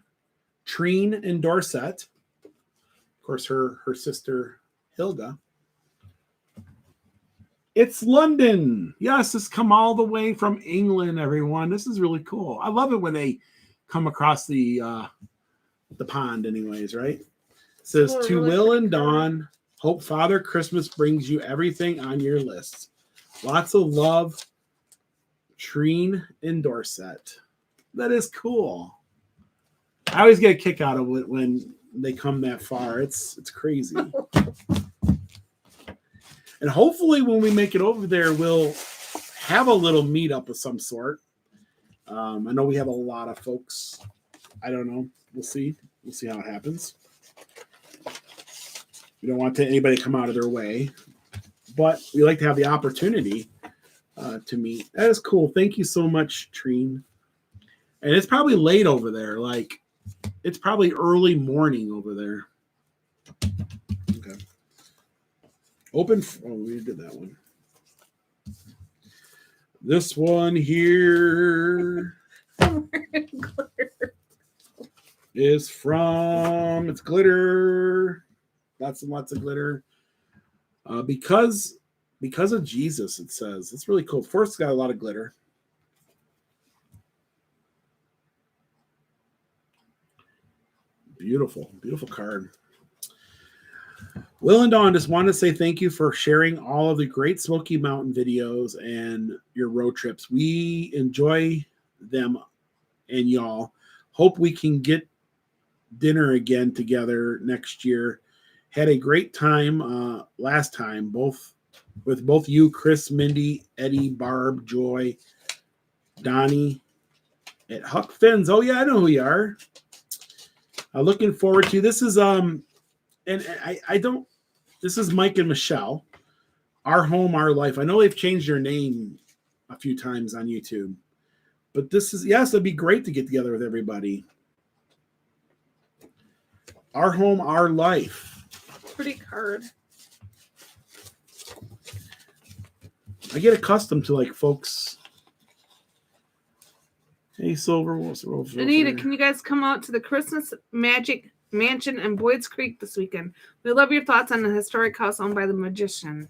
Trine in Dorset. Of course, her sister Hilda. It's London. Yes, it's come all the way from England, everyone. This is really cool. I love it when they come across the pond, anyways, right? It says, to Will and Dawn, hope Father Christmas brings you everything on your list. Lots of love. Trine in Dorset. That is cool. I always get a kick out of it when they come that far. It's crazy. And hopefully when we make it over there, we'll have a little meetup of some sort. I know we have a lot of folks. I don't know. We'll see. We'll see how it happens. We don't want anybody to come out of their way. But we like to have the opportunity to meet. That is cool. Thank you so much, Trine. And it's probably late over there. Like, it's probably early morning over there. Okay. Open. We did that one. This one here is from, it's glitter. Lots and lots of glitter. Because of Jesus, it says. It's really cool. First, it's got a lot of glitter. Beautiful, beautiful card. Will and Dawn, just wanted to say thank you for sharing all of the great Smoky Mountain videos and your road trips. We enjoy them, and y'all. Hope we can get dinner again together next year. Had a great time last time, with both you, Chris, Mindy, Eddie, Barb, Joy, Donnie at Huck Finn's. Oh yeah, I know who you are. Looking forward to this. Is and I don't. This is Mike and Michelle. Our Home, Our Life. I know they've changed their name a few times on YouTube, but this is, yes, it'd be great to get together with everybody. Our Home, Our Life. Pretty card. I get accustomed to like folks. Hey, Silver. Anita, can you guys come out to the Christmas Magic Mansion in Boyd's Creek this weekend? We love your thoughts on the historic house owned by the magician.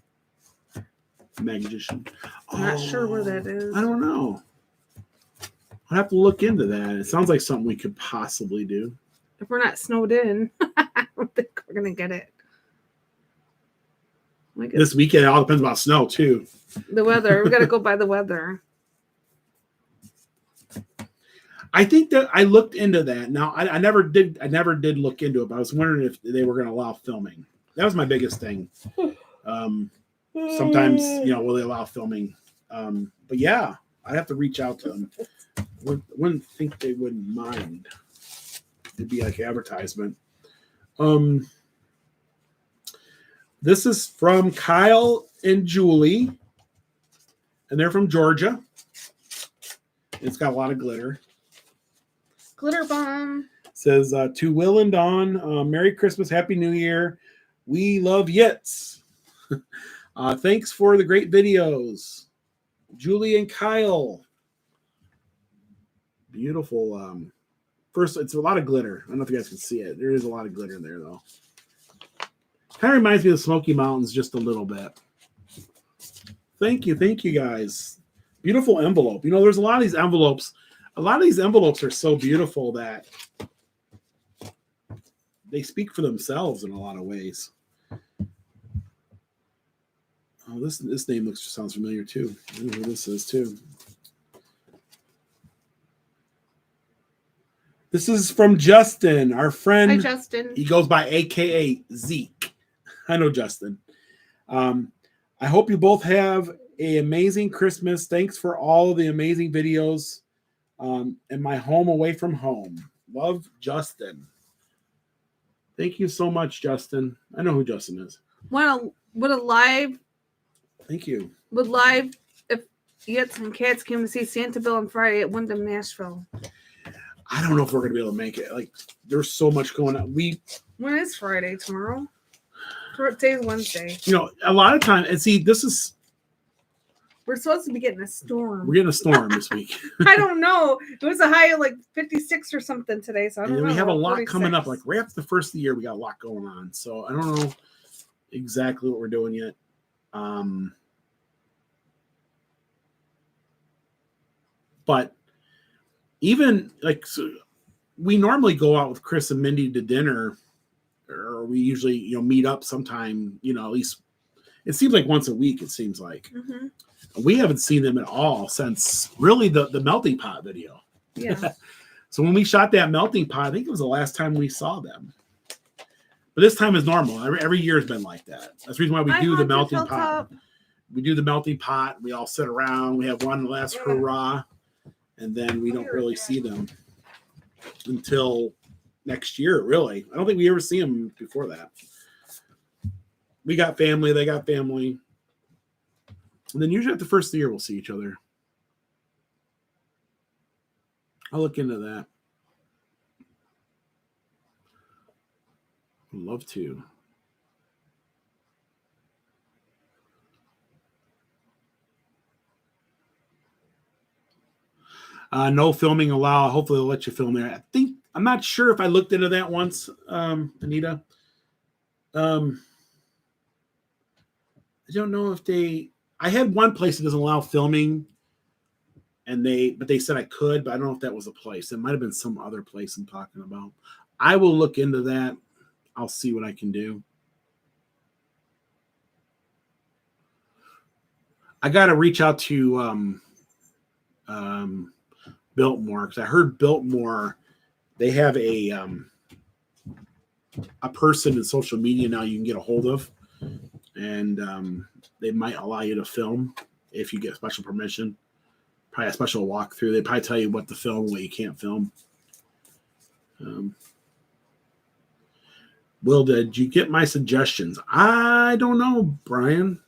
Magician. I'm not sure where that is. I don't know. I'll have to look into that. It sounds like something we could possibly do. If we're not snowed in, I don't think we're going to get it. This weekend, it all depends about snow, too. The weather. We got to go by the weather. I think that I looked into that. Now, I never did look into it, but I was wondering if they were going to allow filming. That was my biggest thing. Sometimes, will they allow filming? But yeah, I have to reach out to them. Wouldn't think they wouldn't mind. It'd be like advertisement. This is from Kyle and Julie, and they're from Georgia. It's got a lot of glitter. Glitter bomb. It says, to Will and Dawn, Merry Christmas, Happy New Year. We love YITS. Thanks for the great videos. Julie and Kyle. Beautiful. First, it's a lot of glitter. I don't know if you guys can see it. There is a lot of glitter in there, though. Kind of reminds me of the Smoky Mountains just a little bit. Thank you guys. Beautiful envelope. You know, there's a lot of these envelopes. A lot of these envelopes are so beautiful that they speak for themselves in a lot of ways. Oh, this name sounds familiar too. I know who this is too. This is from Justin, our friend. Hi, Justin. He goes by AKA Zeke. I know Justin. I hope you both have an amazing Christmas. Thanks for all of the amazing videos. And my home away from home. Love, Justin. Thank you so much, Justin. I know who Justin is. Would a live? Thank you. Would live if Yitz and Cats came to see Santa Bill on Friday at Wyndham, Nashville? I don't know if we're gonna be able to make it. Like, there's so much going on. When is Friday? Tomorrow? Today's Wednesday. You know, a lot of times, and see, this is. We're supposed to be getting a storm. We're getting a storm this week. I don't know. It was a high of like 56 or something today. So I don't know. We have a lot 46. coming up. Like right after the first of the year, we got a lot going on. So I don't know exactly what we're doing yet. But even like so we normally go out with Chris and Mindy to dinner, or we usually meet up sometime. At least it seems like once a week. It seems like. Mm-hmm. We haven't seen them at all since really the melting pot video. Yeah. So when we shot that melting pot, I think it was the last time we saw them. But this time is normal. Every year has been like that. That's the reason why we do the melting pot. We do the melting pot. We all sit around. We have one last hurrah, and then we don't really see them until next year. Really, I don't think we ever see them before that. We got family. They got family. And then usually at the first of the year, we'll see each other. I'll look into that. I'd love to. No filming allowed. Hopefully they'll let you film there. I'm not sure if I looked into that once, Anita. I don't know if I had one place that doesn't allow filming, but they said I could, but I don't know if that was a place. It might have been some other place I'm talking about. I will look into that. I'll see what I can do. I got to reach out to Biltmore, because I heard Biltmore, they have a person in social media now you can get a hold of, and they might allow you to film if you get special permission. Probably a special walkthrough. They probably tell you what to film, what you can't film. Will, did you get my suggestions? I don't know, Brian.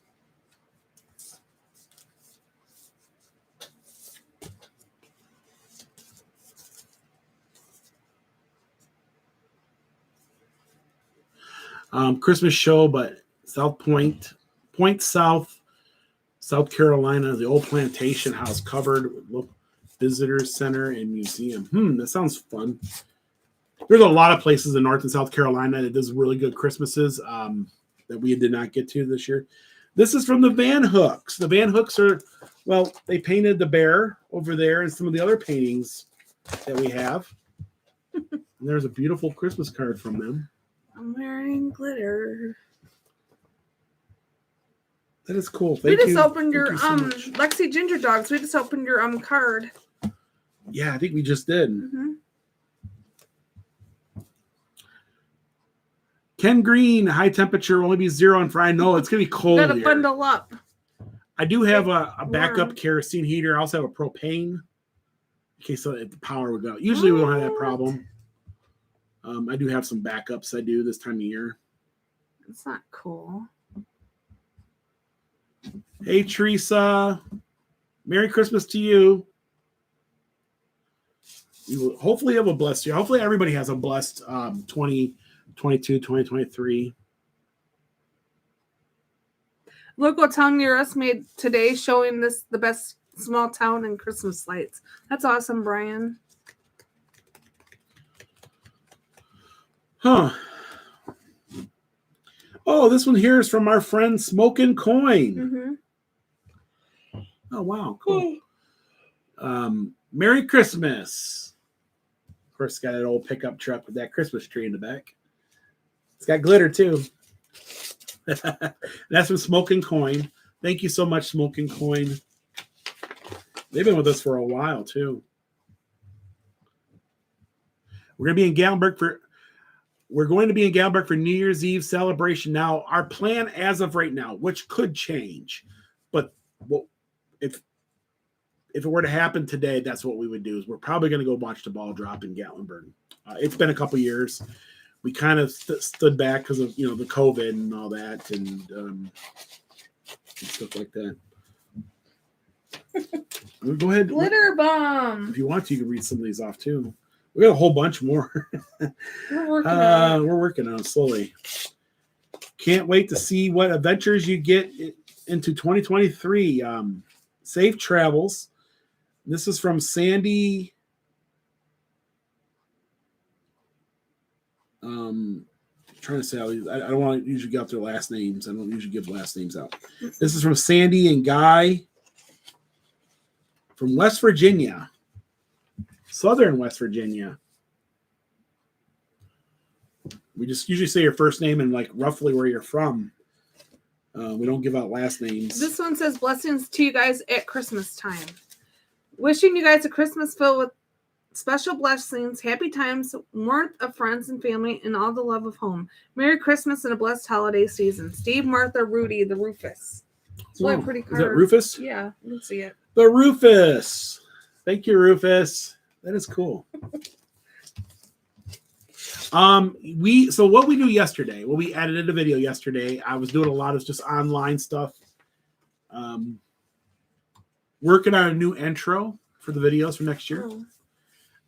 Christmas show, but Point South, South Carolina, the old plantation house covered with visitors center and museum. That sounds fun. There's a lot of places in North and South Carolina that does really good Christmases that we did not get to this year. This is from the Van Hooks. The Van Hooks they painted the bear over there and some of the other paintings that we have. And there's a beautiful Christmas card from them. I'm wearing glitter. That is cool. We just opened your Lexi Ginger Dogs. We just opened your card. Yeah, I think we just did. Mm-hmm. Ken Green, high temperature will only be 0 on Friday. No, it's gonna be cold. Gotta bundle up. I do have a backup kerosene heater. I also have a propane in case the power would go. Usually we don't have that problem. I do have some backups I do this time of year. It's not cool. Hey, Teresa. Merry Christmas to you. You will hopefully have a blessed year. Hopefully everybody has a blessed 2022, 2023. Local town near us made today showing this the best small town and Christmas lights. That's awesome, Brian. Huh. Oh, this one here is from our friend Smoking Coin. Mm-hmm. Oh, wow. Cool. Merry Christmas. Of course, it's got an old pickup truck with that Christmas tree in the back. It's got glitter, too. That's from Smoking Coin. Thank you so much, Smoking Coin. They've been with us for a while, too. We're going to be in Gatlinburg for New Year's Eve celebration. Now, our plan as of right now, which could change, but if it were to happen today, that's what we would do. Is we're probably going to go watch the ball drop in Gatlinburg. It's been a couple years. We kind of stood back because of the COVID and all that and stuff like that. Go ahead. Glitter bomb. If you want to, you can read some of these off too. We got a whole bunch more. We're working on it slowly. Can't wait to see what adventures you get into 2023. Safe travels. This is from Sandy. Trying to say I don't want to usually give their last names. I don't usually give last names out. This is from Sandy and Guy from West Virginia. Southern West Virginia. We just usually say your first name and like roughly where you're from. We don't give out last names. This one says blessings to you guys at Christmas time. Wishing you guys a Christmas filled with special blessings, happy times, warmth of friends and family, and all the love of home. Merry Christmas and a blessed holiday season. Steve, Martha, Rudy, the Rufus. It's really pretty card. Is that Rufus? Yeah, you can see it. The Rufus. Thank you, Rufus. That is cool. So what we do yesterday, we edited a video yesterday. I was doing a lot of just online stuff. Working on a new intro for the videos for next year. Oh.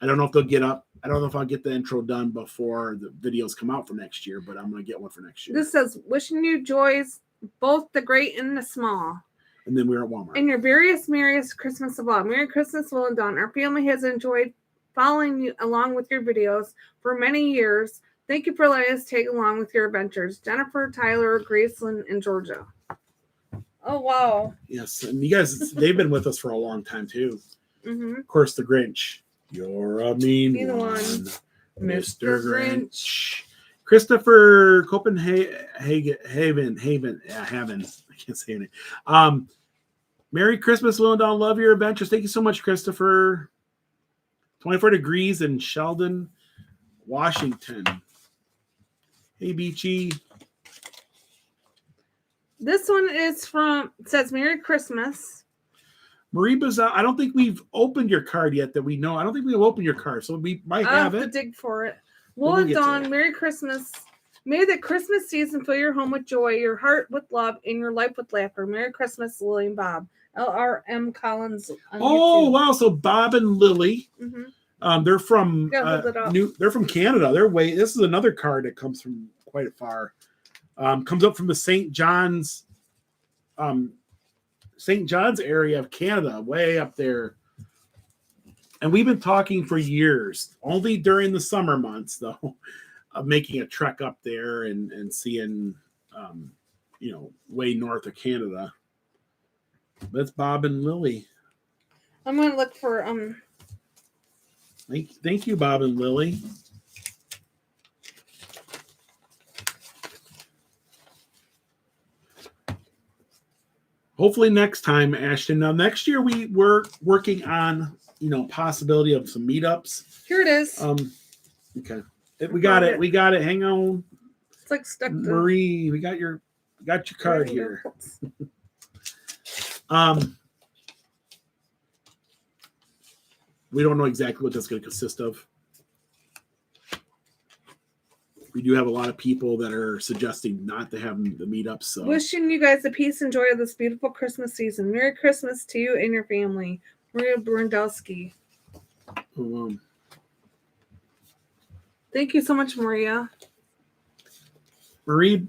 I don't know if they'll get up. I don't know if I'll get the intro done before the videos come out for next year, but I'm going to get one for next year. This says, wishing you joys, both the great and the small. And then we're at Walmart. And your various merriest Christmas of all. Merry Christmas, well done. Our family has enjoyed following you along with your videos for many years. Thank you for letting us take along with your adventures. Jennifer, Tyler, Graceland, and Georgia. Oh, wow. Yes, and you guys, they've been with us for a long time, too. Mm-hmm. Of course, the Grinch. You're a mean one, Mr. Grinch. Christopher Copenhagen. I can't say it. Merry Christmas, Willendon. Love your adventures. Thank you so much, Christopher. 24 degrees in Sheldon, Washington. Hey, Beachy. This one is from, it says Merry Christmas. Marie Bazal, I don't think we've opened your card yet that we know. I don't think we've opened your card, so we might have it. To dig for it. Well done. Merry Christmas. May the Christmas season fill your home with joy, your heart with love, and your life with laughter. Merry Christmas, Lily and Bob. LRM Collins. Oh, YouTube. Wow. So Bob and Lily. Mm-hmm. They're from they're from Canada. This is another card that comes from quite far. Comes up from the St. John's area of Canada, way up there. And we've been talking for years, only during the summer months, though, of making a trek up there and seeing, way north of Canada. That's Bob and Lily. I'm going to look for... Thank you, Bob and Lily. Hopefully next time, Ashton. Now, next year we're working on, possibility of some meetups. Here it is. Okay. We got it. We got it. Hang on. It's like stuck. Marie, we got your card here. We don't know exactly what that's going to consist of. We do have a lot of people that are suggesting not to have the meetups. So wishing you guys the peace and joy of this beautiful Christmas season. Merry Christmas to you and your family. Maria Brandowski. Thank you so much, Maria. Marie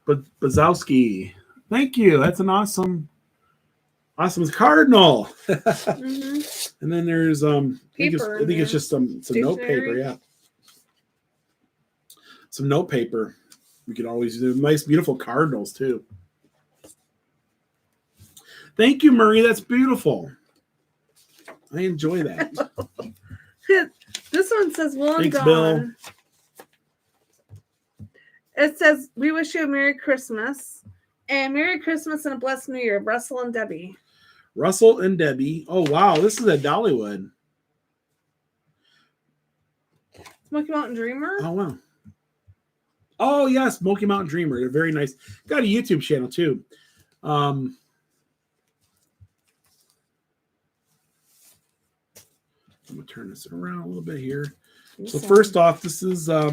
Bazowski. Thank you. That's an awesome cardinal. Mm-hmm. And then there's I think it's just some note paper. Yeah. Some note paper. We could always do nice, beautiful cardinals too. Thank you, Marie. That's beautiful. I enjoy that. This one says, well Thanks, done. Bill. It says, we wish you a Merry Christmas. And Merry Christmas and a blessed New Year. Russell and Debbie. Russell and Debbie. Oh, wow. This is at Dollywood. Smoky Mountain Dreamer. Oh, wow. Oh, yes. Smoky Mountain Dreamer. They're very nice. Got a YouTube channel, too. I'm going to turn this around a little bit here. So first off, this is I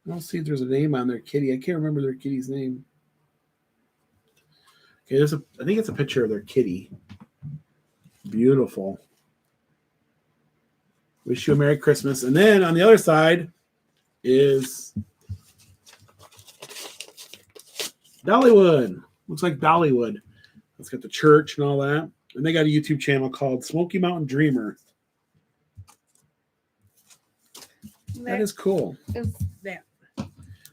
don't see if there's a name on their kitty. I can't remember their kitty's name. Okay, I think it's a picture of their kitty. Beautiful. Wish you a Merry Christmas. And then on the other side is Dollywood. Looks like Dollywood. It's got the church and all that. And they got a YouTube channel called Smoky Mountain Dreamer. That is cool.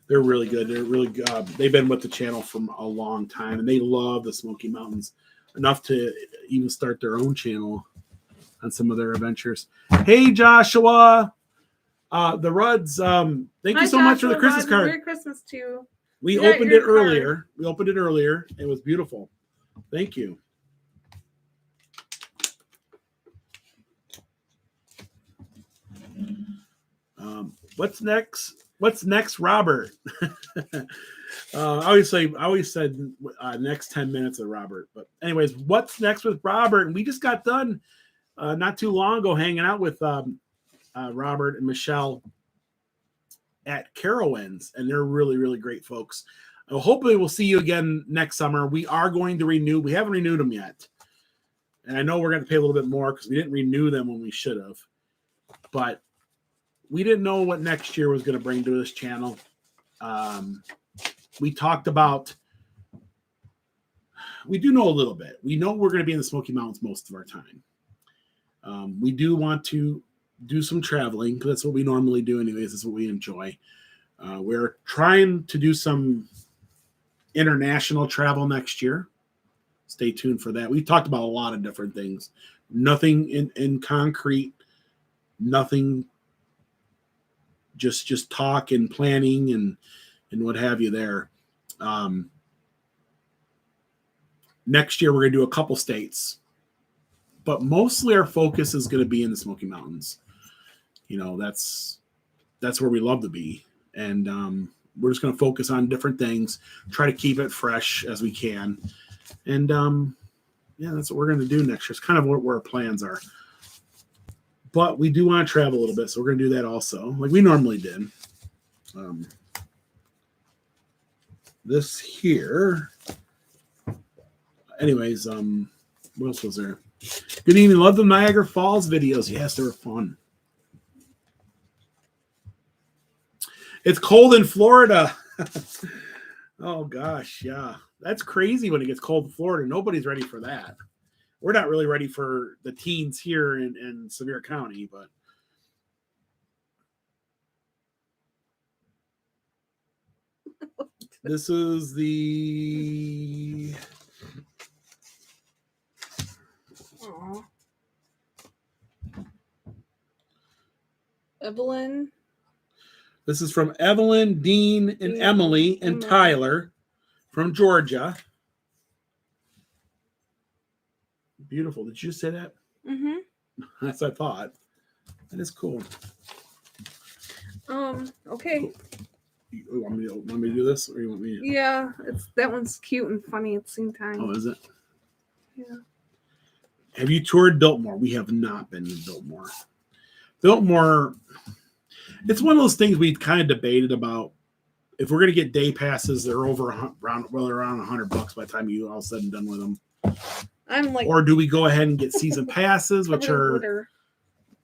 They're really good. They're really good. They've been with the channel for a long time, and they love the Smoky Mountains enough to even start their own channel on some of their adventures. Hey, Joshua. The Rudds. Thank you so much for the Christmas card. Merry Christmas to you. We opened it earlier. We opened it earlier. It was beautiful. Thank you. What's next? What's next, Robert? I always said next 10 minutes of Robert. But anyways, what's next with Robert? And we just got done not too long ago hanging out with Robert and Michelle at Carowinds, and they're really, really great folks. Hopefully we'll see you again next summer. We are going to renew. We haven't renewed them yet. And I know we're going to pay a little bit more because we didn't renew them when we should have. But we didn't know what next year was going to bring to this channel. We talked about, we do know a little bit. We know we're going to be in the Smoky Mountains most of our time. We do want to do some traveling because that's what we normally do anyways. That's what we enjoy. We're trying to do some international travel next year. Stay tuned for that. We've talked about a lot of different things. Nothing in concrete. Nothing. Just talk and planning and what have you there. Next year, we're going to do a couple states. But mostly our focus is going to be in the Smoky Mountains. You know, that's where we love to be. And we're just going to focus on different things, try to keep it fresh as we can. And, yeah, that's what we're going to do next year. It's kind of what our plans are. But we do want to travel a little bit, so we're going to do that also, like we normally did. This here. Anyways, what else was there? Good evening. Love the Niagara Falls videos. Yes, they were fun. It's cold in Florida. Oh, gosh, yeah. That's crazy when it gets cold in Florida. Nobody's ready for that. We're not really ready for the teens here in Sevier County, but this is the Evelyn. This is from Evelyn, Dean, and Emily and Tyler from Georgia. Beautiful. Did you say that? Mm-hmm. That's what I thought. That is cool. Okay. Cool. You want me to do this, or you want me? Yeah, that one's cute and funny at the same time. Oh, is it? Yeah. Have you toured Biltmore? We have not been to Biltmore. Biltmore, it's one of those things we kind of debated about. If we're going to get day passes, they're around $100 by the time you all said and done with them. I'm like, or do we go ahead and get season passes, which are glitter.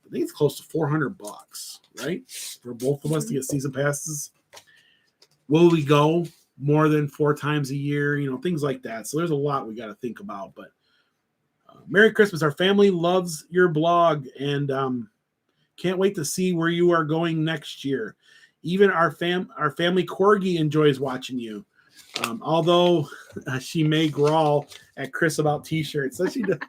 I think it's close to $400, right? For both of us to get season passes. Will we go more than 4 times a year? You know, things like that. So there's a lot we got to think about. But Merry Christmas. Our family loves your blog and can't wait to see where you are going next year. Even our family Corgi enjoys watching you. Although she may growl at Chris about t-shirts. So she does.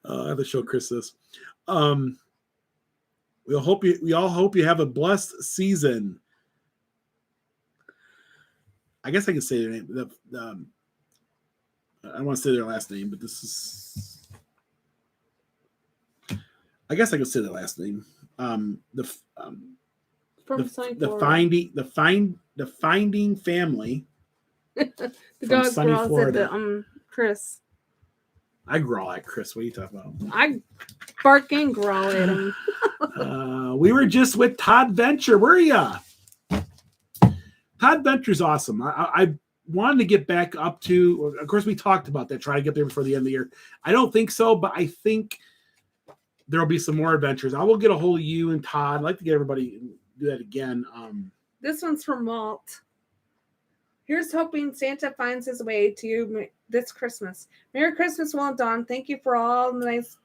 I have to show Chris this. We all hope you have a blessed season. I guess I can say their name. I don't want to say their last name, but this is. I guess I can say their last name. The Finding Family. The dog growls at the Chris. I growl at Chris. What are you talking about? I bark and growl at him. We were just with Todd Venture. Where are ya? Todd Venture's awesome. I wanted to get back up to. Of course, we talked about that. Try to get there before the end of the year. I don't think so, but I think there'll be some more adventures. I will get a hold of you and Todd. I'd like to get everybody do that again. This one's from Walt. Here's hoping Santa finds his way to you this Christmas. Merry Christmas, well done. Thank you for all the nice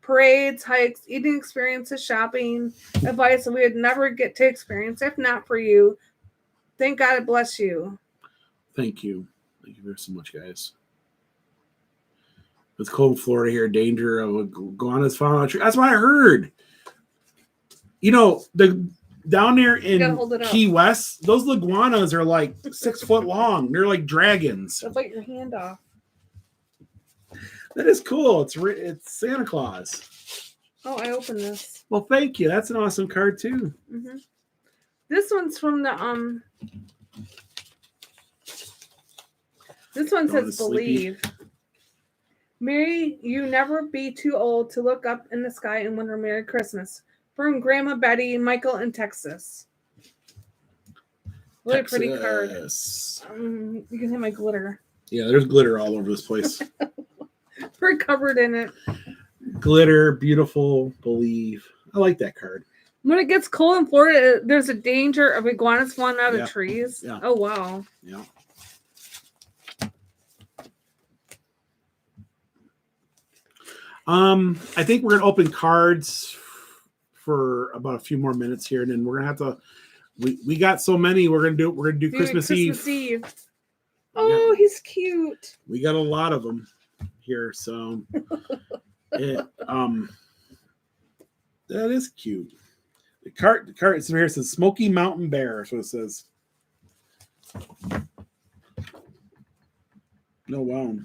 parades, hikes, eating experiences, shopping, advice that we would never get to experience if not for you. Thank God bless you. Thank you. Thank you very so much, guys. It's cold in Florida here. Danger of iguanas falling out. That's what I heard. You know, down there in Key West, those iguanas are like 6 foot long. They're like dragons. They'll bite your hand off. That is cool. It's Santa Claus. Oh, I opened this. Well, thank you. That's an awesome card too. Mm-hmm. This one's from the This one says believe. May you never be too old to look up in the sky and wonder Merry Christmas. From Grandma Betty, Michael in Texas. Really pretty card. You can have my glitter. Yeah, there's glitter all over this place. We're covered in it. Glitter, beautiful, believe. I like that card. When it gets cold in Florida, there's a danger of iguanas falling out of trees. Yeah. Oh, wow. Yeah. I think we're going to open cards for about a few more minutes here, and then we're going to have to. We got so many. We're going to do Christmas Eve. Oh, he's cute. We got a lot of them here, so that is cute. The card here says Smoky Mountain Bear. That's what it says. No, wow.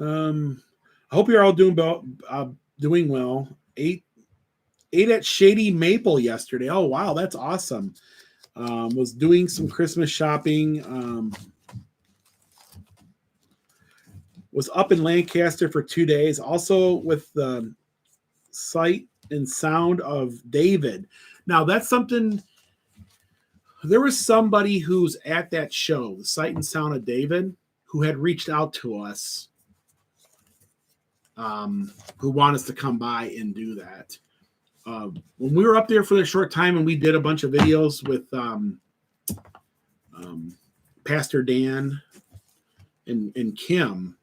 I hope you're all doing well. Ate at Shady Maple yesterday. Oh wow, that's awesome. Was doing some Christmas shopping. Was up in Lancaster for 2 days. Also with the sight and sound of David. Now that's something. There was somebody who's at that show, the Sight and Sound of David, who had reached out to us, who want us to come by and do that. When we were up there for the short time and we did a bunch of videos with Pastor Dan and Kim,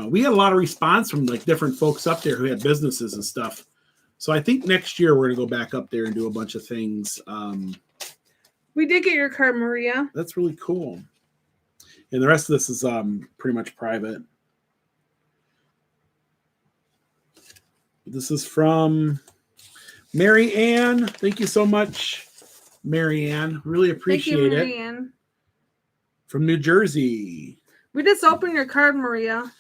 we had a lot of response from like different folks up there who had businesses and stuff. So I think next year we're going to go back up there and do a bunch of things. We did get your card, Maria. That's really cool. And the rest of this is pretty much private. This is from Mary Ann. Thank you so much, Mary Ann. Really appreciate it. Mary Ann. From New Jersey. We just opened your card, Maria.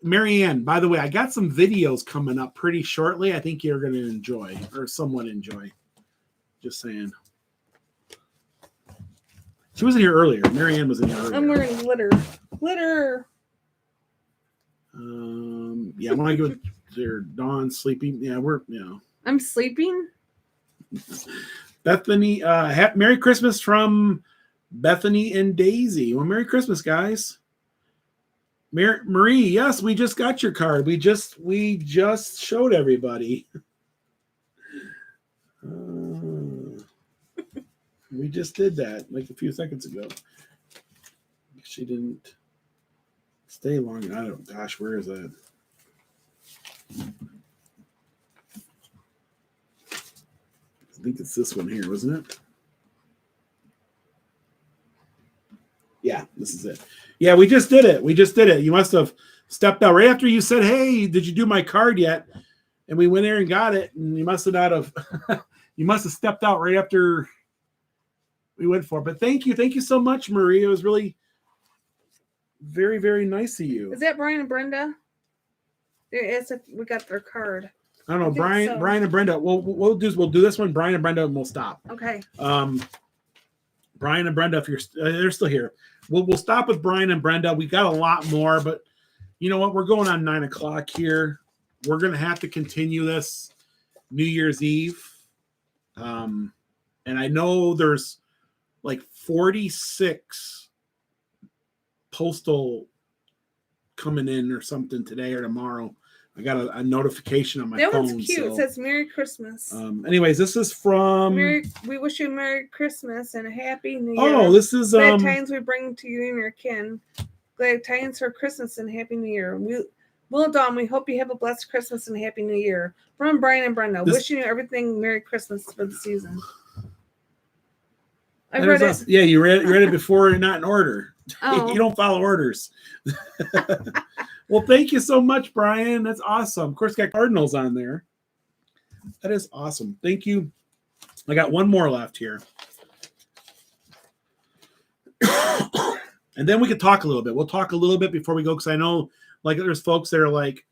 Marianne, by the way, I got some videos coming up pretty shortly. I think you're going to enjoy, or somewhat enjoy. Just saying. She wasn't here earlier. Marianne was in here earlier. I'm wearing glitter. Glitter. Yeah, I want to go there. Dawn sleeping. Yeah, I'm sleeping. Bethany, Merry Christmas from Bethany and Daisy. Well, Merry Christmas, guys. Marie, yes, we just got your card. We just showed everybody. We just did that like a few seconds ago. She didn't stay long. Gosh, where is that? I think it's this one here, wasn't it? Yeah, this is it. Yeah, we just did it. You must have stepped out right after you said, "Hey, did you do my card yet?" And we went there and got it. And you must have not have. You must have stepped out right after we went for it. But thank you so much, Marie. It was really very, very nice of you. Is that Brian and Brenda? It's if we got their card. I don't know, Brian and Brenda. We'll do this one, Brian and Brenda, and we'll stop. Okay. Brian and Brenda, if they're still here, we'll stop with Brian and Brenda. We got a lot more, but you know what? We're going on 9 o'clock here. We're gonna have to continue this New Year's Eve, and I know there's like 46 postal coming in or something today or tomorrow. I got a notification on my phone. That one's cute. It says Merry Christmas. Anyways, this is from... we wish you a Merry Christmas and a Happy New Year. Oh, this is... Glad tidings we bring to you and your kin. Glad tidings for Christmas and Happy New Year. Will Dawn, we hope you have a blessed Christmas and Happy New Year. From Brian and Brenda. Wishing you everything Merry Christmas for the season. I read it. Yeah, you read it before and not in order. Oh. You don't follow orders. Well, thank you so much, Brian. That's awesome. Of course, got Cardinals on there. That is awesome. Thank you. I got one more left here. And then we could talk a little bit. We'll talk a little bit before we go, because I know like there's folks that are like,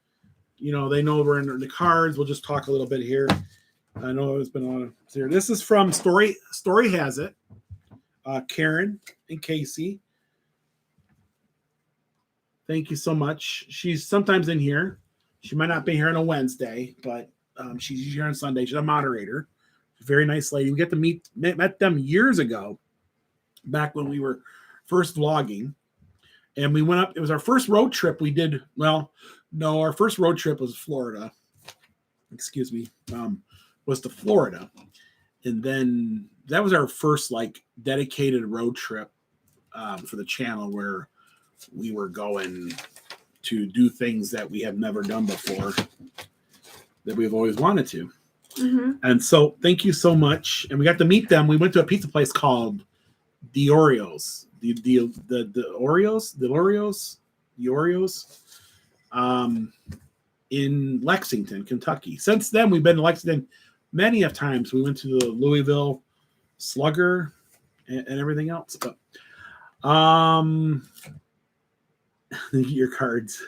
you know, they know we're in the cards. We'll just talk a little bit here. I know there's been a lot of here. This is from Story Has It. Karen and Casey. Thank you so much. She's sometimes in here. She might not be here on a Wednesday, but she's here on Sunday. She's a moderator. Very nice lady. We get to met them years ago, back when we were first vlogging. And we went up. It was our first road trip we did. Well, no, our first road trip was Florida. Excuse me. Was to Florida. And then that was our first like dedicated road trip for the channel, where we were going to do things that we have never done before, that we've always wanted to. Mm-hmm. And so thank you so much. And we got to meet them. We went to a pizza place called the Oreos, the Oreos, in Lexington, Kentucky. Since then, we've been to Lexington many of times. We went to the Louisville Slugger and everyththing else. But your cards.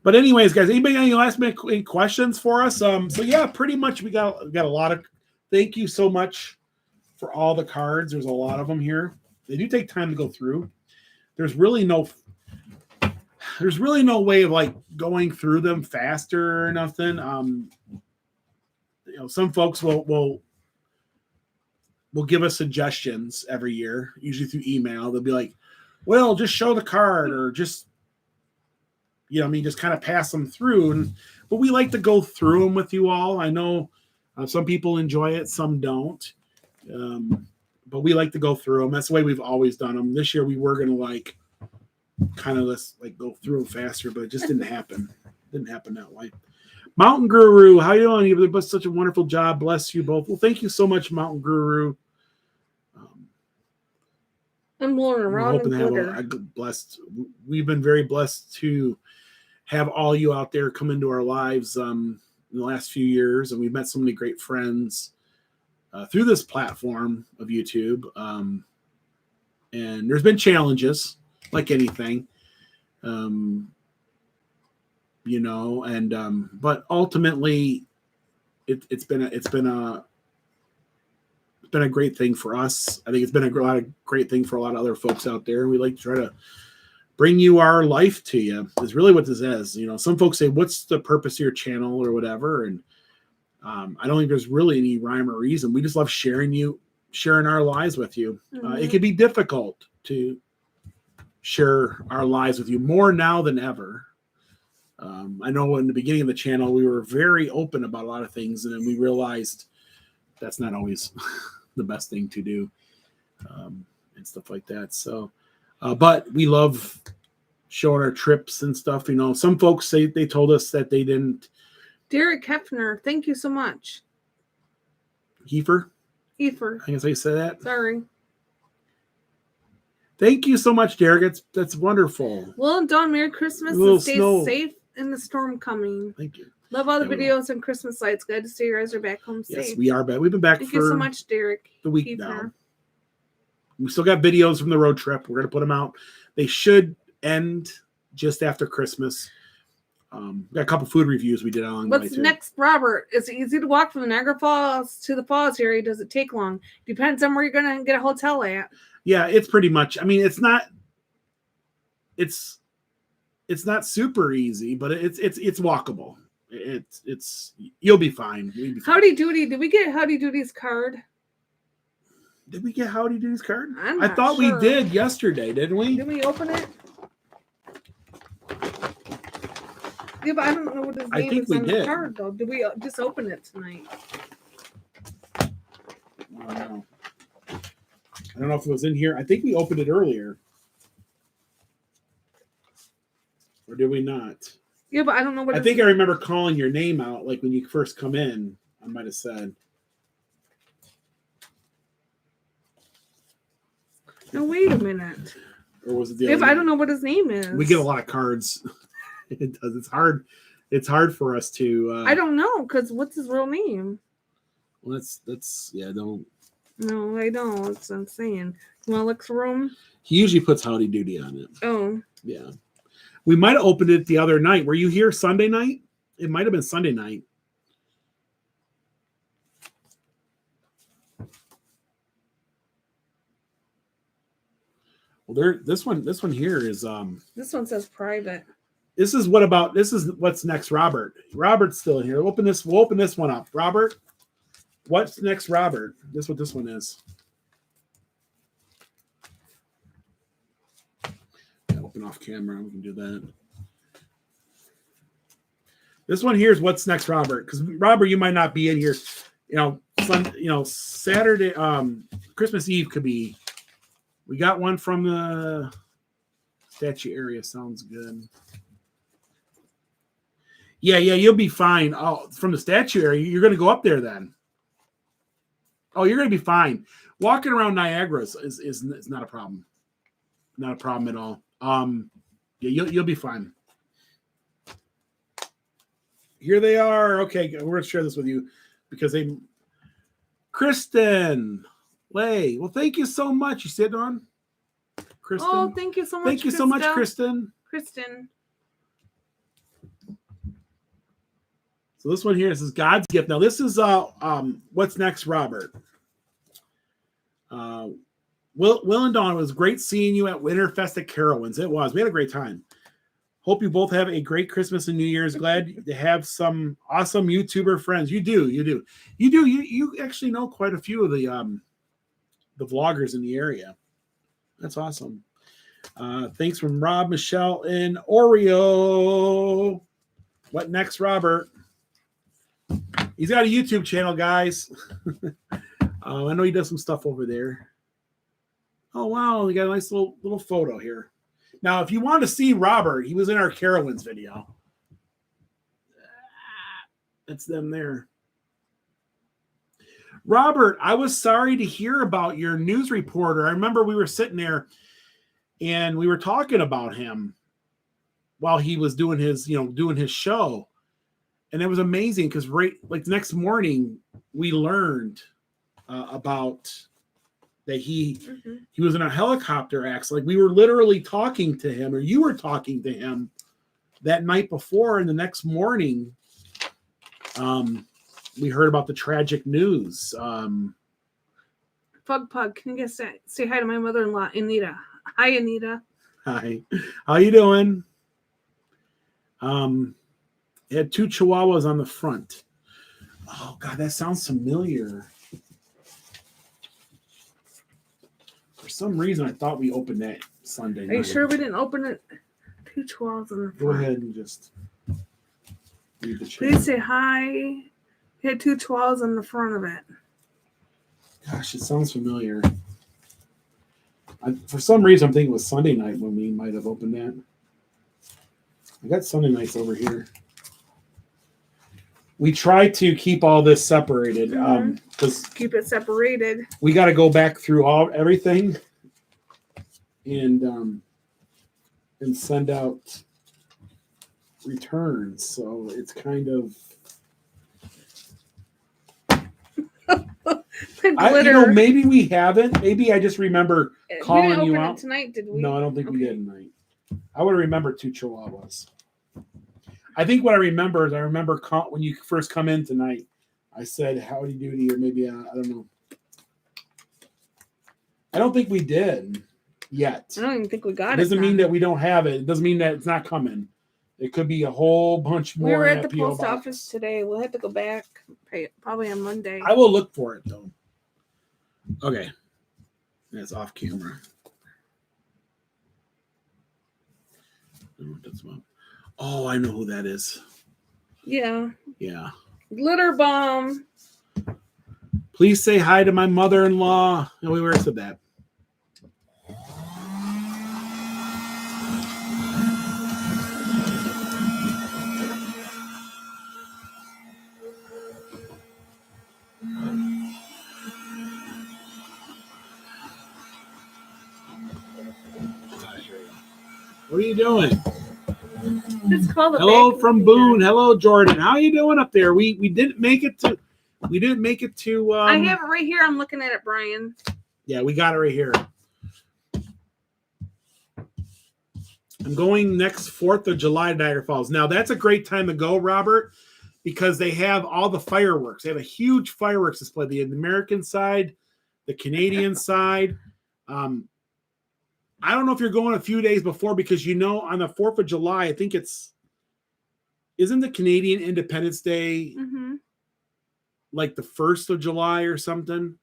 But anyways, guys, anybody got any last minute questions for us? So yeah, pretty much we got a lot of. Thank you so much for all the cards. There's a lot of them here. They do take time to go through. There's really no way of like going through them faster or nothing. You know, some folks will give us suggestions every year, usually through email. They'll be like, well, just show the card, or just, you know, I mean, just kind of pass them through. But we like to go through them with you all. I know some people enjoy it, some don't. But we like to go through them. That's the way we've always done them. This year we were going to like kind of go through them faster, but it just didn't happen. Didn't happen that way. Mountain Guru, how you doing? You've done such a wonderful job. Bless you both. Well, thank you so much, Mountain Guru. I'm blowing around in glitter. We've been very blessed to have all you out there come into our lives in the last few years, and we've met so many great friends through this platform of YouTube. And there's been challenges, like anything, but ultimately, it's been a great thing for us. I think it's been a great thing for a lot of other folks out there. We like to try to bring you our life to you. Is really what this is. Some folks say, "What's the purpose of your channel?" or whatever, and I don't think there's really any rhyme or reason. We just love sharing our lives with you. It can be difficult to share our lives with you more now than ever. I know in the beginning of the channel, we were very open about a lot of things, and then we realized that's not always the best thing to do, and stuff like that. So, but we love showing our trips and stuff. Some folks say they told us that they didn't. Derek Hefner, thank you so much. Heifer. I guess I said that. Sorry. Thank you so much, Derek. That's wonderful. Well done. Merry Christmas. And stay safe in the storm coming. Thank you. Love all the videos and Christmas lights. Glad to see you guys are back home safe. Yes, we are back. We've been back Thank you so much, Derek. The week now. We still got videos from the road trip. We're going to put them out. They should end just after Christmas. Got a couple food reviews we did along the way. What's next, Robert? Is it easy to walk from the Niagara Falls to the falls area? Does it take long? Depends on where you're going to get a hotel at. Yeah, it's pretty much. I mean, it's not super easy, but it's walkable. You'll be fine. Howdy Doody. Did we get Howdy Doody's card? Did we get Howdy Doody's card? I thought we did yesterday, didn't we? Did we open it? Yeah, but I don't know what his name is on the card, though. Did we just open it tonight? I don't know. I don't know if it was in here. I think we opened it earlier. Or did we not? Yeah, but I don't know what I think I remember calling your name out, like when you first come in. I might have said. No, wait a minute. Or was it the other I don't know what his name is. We get a lot of cards. It does. It's hard. It's hard for us to. I don't know, because what's his real name? Well, don't. No, I don't. That's what I'm saying. You want to look for him? He usually puts Howdy Doody on it. Oh. Yeah. We might have opened it the other night. Were you here Sunday night? It might have been Sunday night. Well, this one here is This one says private. This is what's next, Robert. Robert's still in here. We'll open this one up. Robert, what's next, Robert? This is what this one is. Open off camera. We can do that. This one here is what's next, Robert. Because Robert, you might not be in here. Saturday, Christmas Eve could be. We got one from the statue area. Sounds good. Yeah, you'll be fine. Oh, from the statue area, you're going to go up there then. Oh, you're going to be fine. Walking around Niagara is not a problem. Not a problem at all. Yeah, you'll be fine. Here they are. Okay, we're going to share this with you because Kristen Lay. Well, thank you so much. You sit on, Kristen. Oh, thank you so much. Thank you so much, Kristen. So this one here, this is God's gift. Now this is what's next, Robert. Will and Dawn, it was great seeing you at Winterfest at Carowinds. It was. We had a great time. Hope you both have a great Christmas and New Year's. Glad to have some awesome YouTuber friends. You do. You actually know quite a few of the vloggers in the area. That's awesome. Thanks from Rob, Michelle, and Oreo. What next, Robert? He's got a YouTube channel, guys. I know he does some stuff over there. Oh, wow. We got a nice little photo here. Now, if you want to see Robert, he was in our Carowinds video. That's them there. Robert, I was sorry to hear about your news reporter. I remember we were sitting there and we were talking about him while he was doing his show. And it was amazing because the next morning we learned about that he was in a helicopter accident. Like we were literally talking to him, or you were talking to him that night before, and the next morning, we heard about the tragic news. Pug, can you guys say hi to my mother-in-law, Anita? Hi, Anita. Hi, how you doing? It had 2 Chihuahuas on the front. Oh God, that sounds familiar. For some reason, I thought we opened that Sunday night. Are you sure we didn't open it? 2 Chihuahuas on the front. Go ahead and just read the chat. Please say hi. It had 2 Chihuahuas on the front of it. Gosh, it sounds familiar. For some reason, I'm thinking it was Sunday night when we might have opened that. I got Sunday nights over here. We try to keep all this separated because keep it separated. We got to go back through everything and send out returns. So it's kind of. Maybe we haven't. Maybe I just remember calling you out tonight. Did we? No, I don't think we did tonight. I would remember 2 Chihuahuas. I think what I remember is when you first come in tonight, I said, "Howdy doody," or maybe I don't know. I don't think we did yet. I don't even think we got it. It doesn't mean that we don't have it. It doesn't mean that it's not coming. It could be a whole bunch more. We were at the post office today. We'll have to go back probably on Monday. I will look for it though. Okay. That's off camera. Oh, I know who that is. Yeah. Yeah. Glitter bomb. Please say hi to my mother-in-law. No, we already said that. What are you doing? It's called Hello from Boone. Hello, Jordan. How are you doing up there? We didn't make it to. We didn't make it to. I have it right here. I'm looking at it, Brian. Yeah, we got it right here. I'm going next 4th of July to Niagara Falls. Now that's a great time to go, Robert, because they have all the fireworks. They have a huge fireworks display. The American side, the Canadian side. I don't know if you're going a few days before because on the 4th of July, I think isn't the Canadian Independence Day like the 1st of July or something?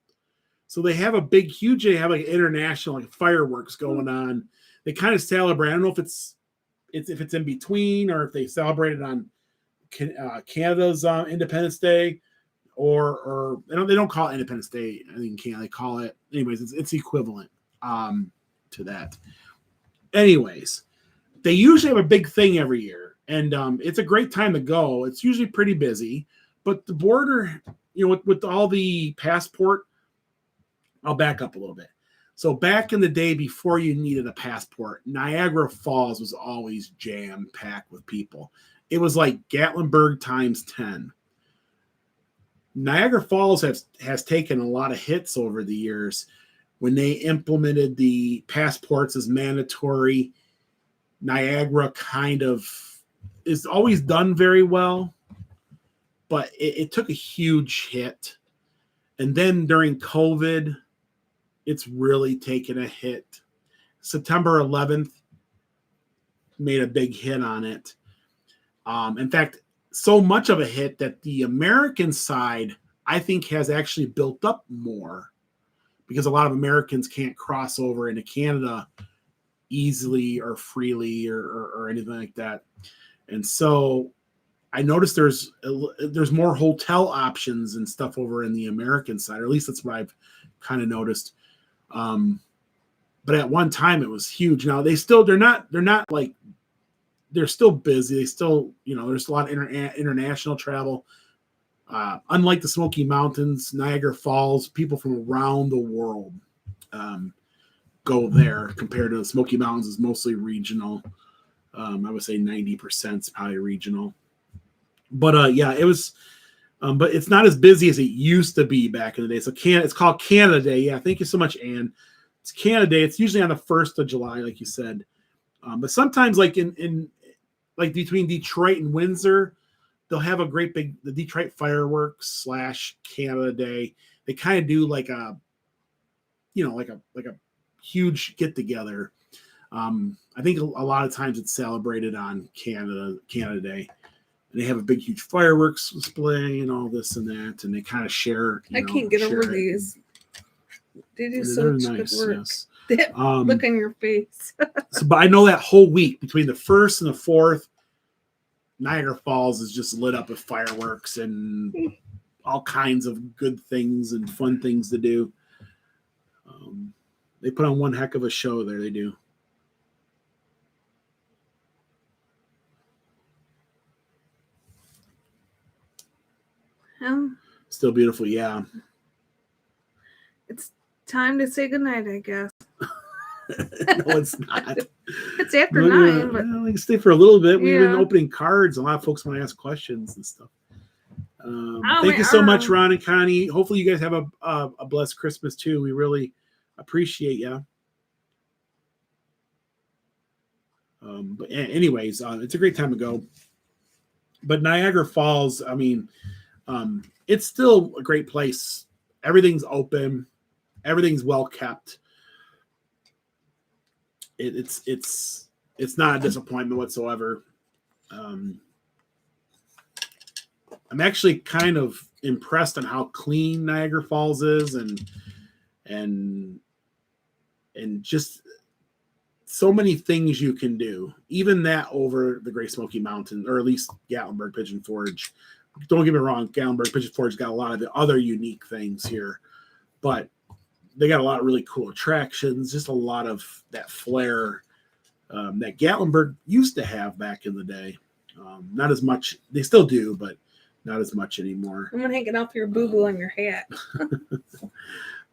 So they have they have like international fireworks going on. They kind of celebrate. I don't know if it's in between or if they celebrate it on Canada's Independence Day or they don't call it Independence Day. I think in Canada they call it anyways. It's equivalent. To that. Anyways, they usually have a big thing every year, and it's a great time to go. It's usually pretty busy, but the border, with all the passport, I'll back up a little bit. So back in the day before you needed a passport, Niagara Falls was always jam-packed with people. It was like Gatlinburg times 10. Niagara Falls has taken a lot of hits over the years. When they implemented the passports as mandatory, Niagara kind of is always done very well, but it took a huge hit. And then during COVID, it's really taken a hit. September 11th made a big hit on it. In fact, so much of a hit that the American side, I think, has actually built up more. Because a lot of Americans can't cross over into Canada easily or freely or anything like that. And so I noticed there's more hotel options and stuff over in the American side, or at least that's what I've kind of noticed. But at one time it was huge. Now they're still busy. They still, there's a lot of international travel. Unlike the Smoky Mountains, Niagara Falls, people from around the world go there compared to the Smoky Mountains is mostly regional. I would say 90% is probably regional. But yeah, it was But it's not as busy as it used to be back in the day. So it's called Canada Day. Yeah, thank you so much, Ann. It's Canada Day. It's usually on the 1st of July, like you said. But sometimes, like in like between Detroit and Windsor, they'll have a great big the Detroit fireworks / Canada Day. They kind of do like a huge get together. I think a lot of times it's celebrated on Canada Day. And they have a big, huge fireworks display and all this and that, and they kind of share. I can't get over these. They do so much good work. Yes. Look on your face. But I know that whole week between the 1st and the 4th, Niagara Falls is just lit up with fireworks and all kinds of good things and fun things to do. They put on one heck of a show there. They do. Still beautiful, yeah. It's time to say goodnight, I guess. No, it's not. It's after 9, but we can stay for a little bit. We've been opening cards. A lot of folks want to ask questions and stuff. Thank you so much, Ron and Connie. Hopefully, you guys have a blessed Christmas too. We really appreciate you. But anyways, it's a great time to go. But Niagara Falls, I mean, it's still a great place. Everything's open. Everything's well kept. It's not a disappointment whatsoever. I'm actually kind of impressed on how clean Niagara Falls is, and just so many things you can do. Even that over the Great Smoky Mountains, or at least Gatlinburg Pigeon Forge. Don't get me wrong, Gatlinburg Pigeon Forge got a lot of the other unique things here, but they got a lot of really cool attractions, just a lot of that flair that Gatlinburg used to have back in the day. Not as much. They still do, but not as much anymore. I'm going to hang it off your boo-boo on your hat.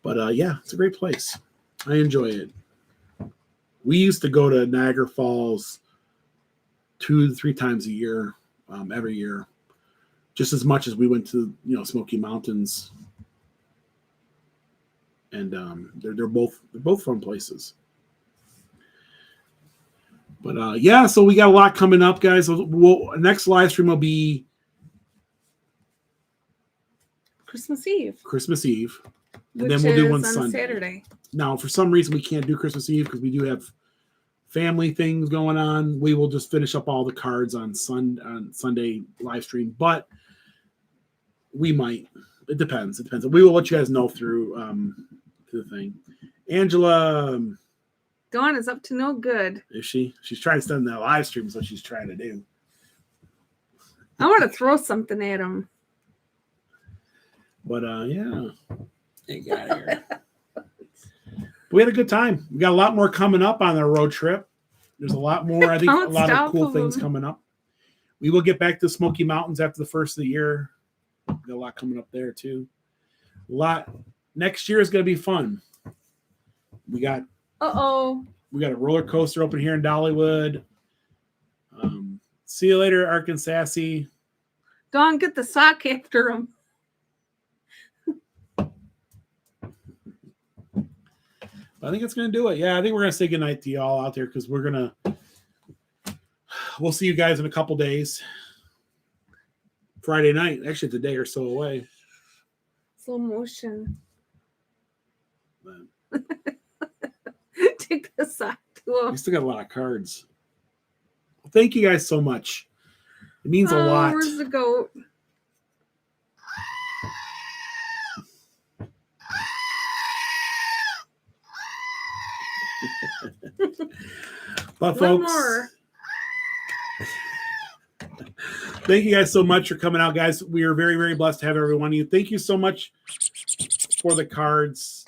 But yeah, it's a great place. I enjoy it. We used to go to Niagara Falls 2 to 3 times a year, every year, just as much as we went to Smoky Mountains. And they're both fun places. But yeah, so we got a lot coming up, guys. Next live stream will be Christmas Eve. And then we'll do one Sunday. Saturday. Now, for some reason, we can't do Christmas Eve because we do have family things going on. We will just finish up all the cards on Sunday live stream, but we might. It depends. We will let you guys know through the thing. Angela. Dawn is up to no good. Is she? She's trying to send that live stream, is what she's trying to do. I want to throw something at him. But yeah. Get out of here. We had a good time. We got a lot more coming up on our road trip. There's a lot more. I think a lot of cool things coming up. We will get back to Smoky Mountains after the first of the year. We got a lot coming up there too. A lot. Next year is going to be fun. We got a roller coaster open here in Dollywood. See you later, Arkansas. Dawn, get the sock after him. I think it's going to do it. Yeah, I think we're going to say goodnight to y'all out there because we'll see you guys in a couple days. Friday night. Actually, it's a day or so away. Slow motion. Take the sock to him. We still got a lot of cards. Well, thank you guys so much. It means a lot. Where's the goat? But folks, thank you guys so much for coming out, guys. We are very, very blessed to have every one of you. Thank you so much for the cards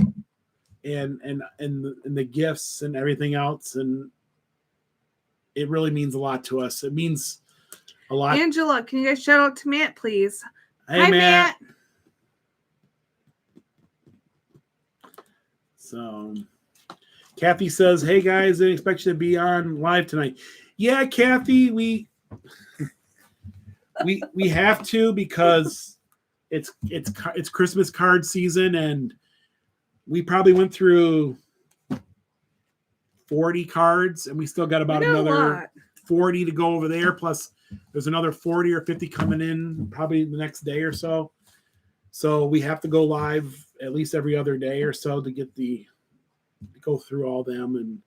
and the gifts and everything else. And it really means a lot to us. It means a lot. Angela, can you guys shout out to Matt, please? Hey, Hi, Matt. So Kathy says, hey guys, I expect you to be on live tonight. Yeah, Kathy, we have to because it's Christmas card season, and we probably went through 40 cards, and we still got about another 40 to go over there. Plus, there's another 40 or 50 coming in probably the next day or so. So we have to go live at least every other day or so to go through all them.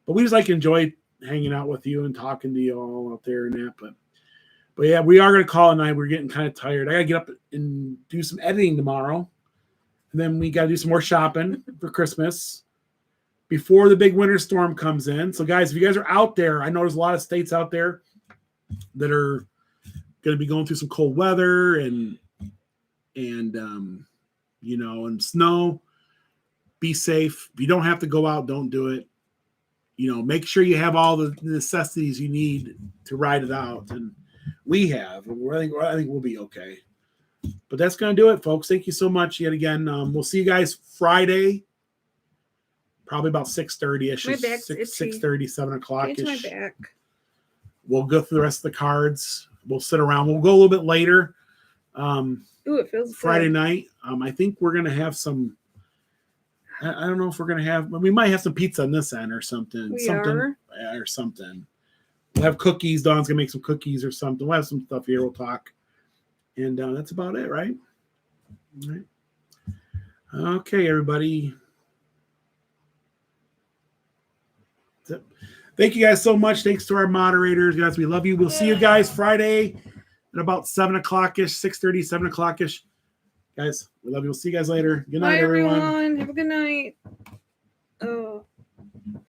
But we just enjoy hanging out with you and talking to you all out there and that. But yeah, we are going to call it night. We're getting kind of tired. I got to get up and do some editing tomorrow. And then we got to do some more shopping for Christmas before the big winter storm comes in. So guys, if you guys are out there, I know there's a lot of states out there that are going to be going through some cold weather and snow. Be safe. If you don't have to go out, don't do it. Make sure you have all the necessities you need to ride it out. And we have. I think we'll be okay. But that's going to do it, folks. Thank you so much yet again. We'll see you guys Friday, probably about 6:30ish. My back's 6:30, 7 o'clock-ish. Into my back. We'll go through the rest of the cards. We'll sit around. We'll go a little bit later. Ooh, it feels Friday good. night. I think we're going to have some. I don't know if we're going to have. We might have some pizza on this end or something. Or something. We'll have cookies. Dawn's going to make some cookies or something. We'll have some stuff here. We'll talk. And that's about it, right? All right. Okay, everybody. Thank you guys so much. Thanks to our moderators. Guys, we love you. We'll see you guys Friday at about 7 o'clock-ish, 6:30, 7 o'clock-ish. Guys, we love you. We'll see you guys later. Good night, Bye, everyone. Have a good night. Oh.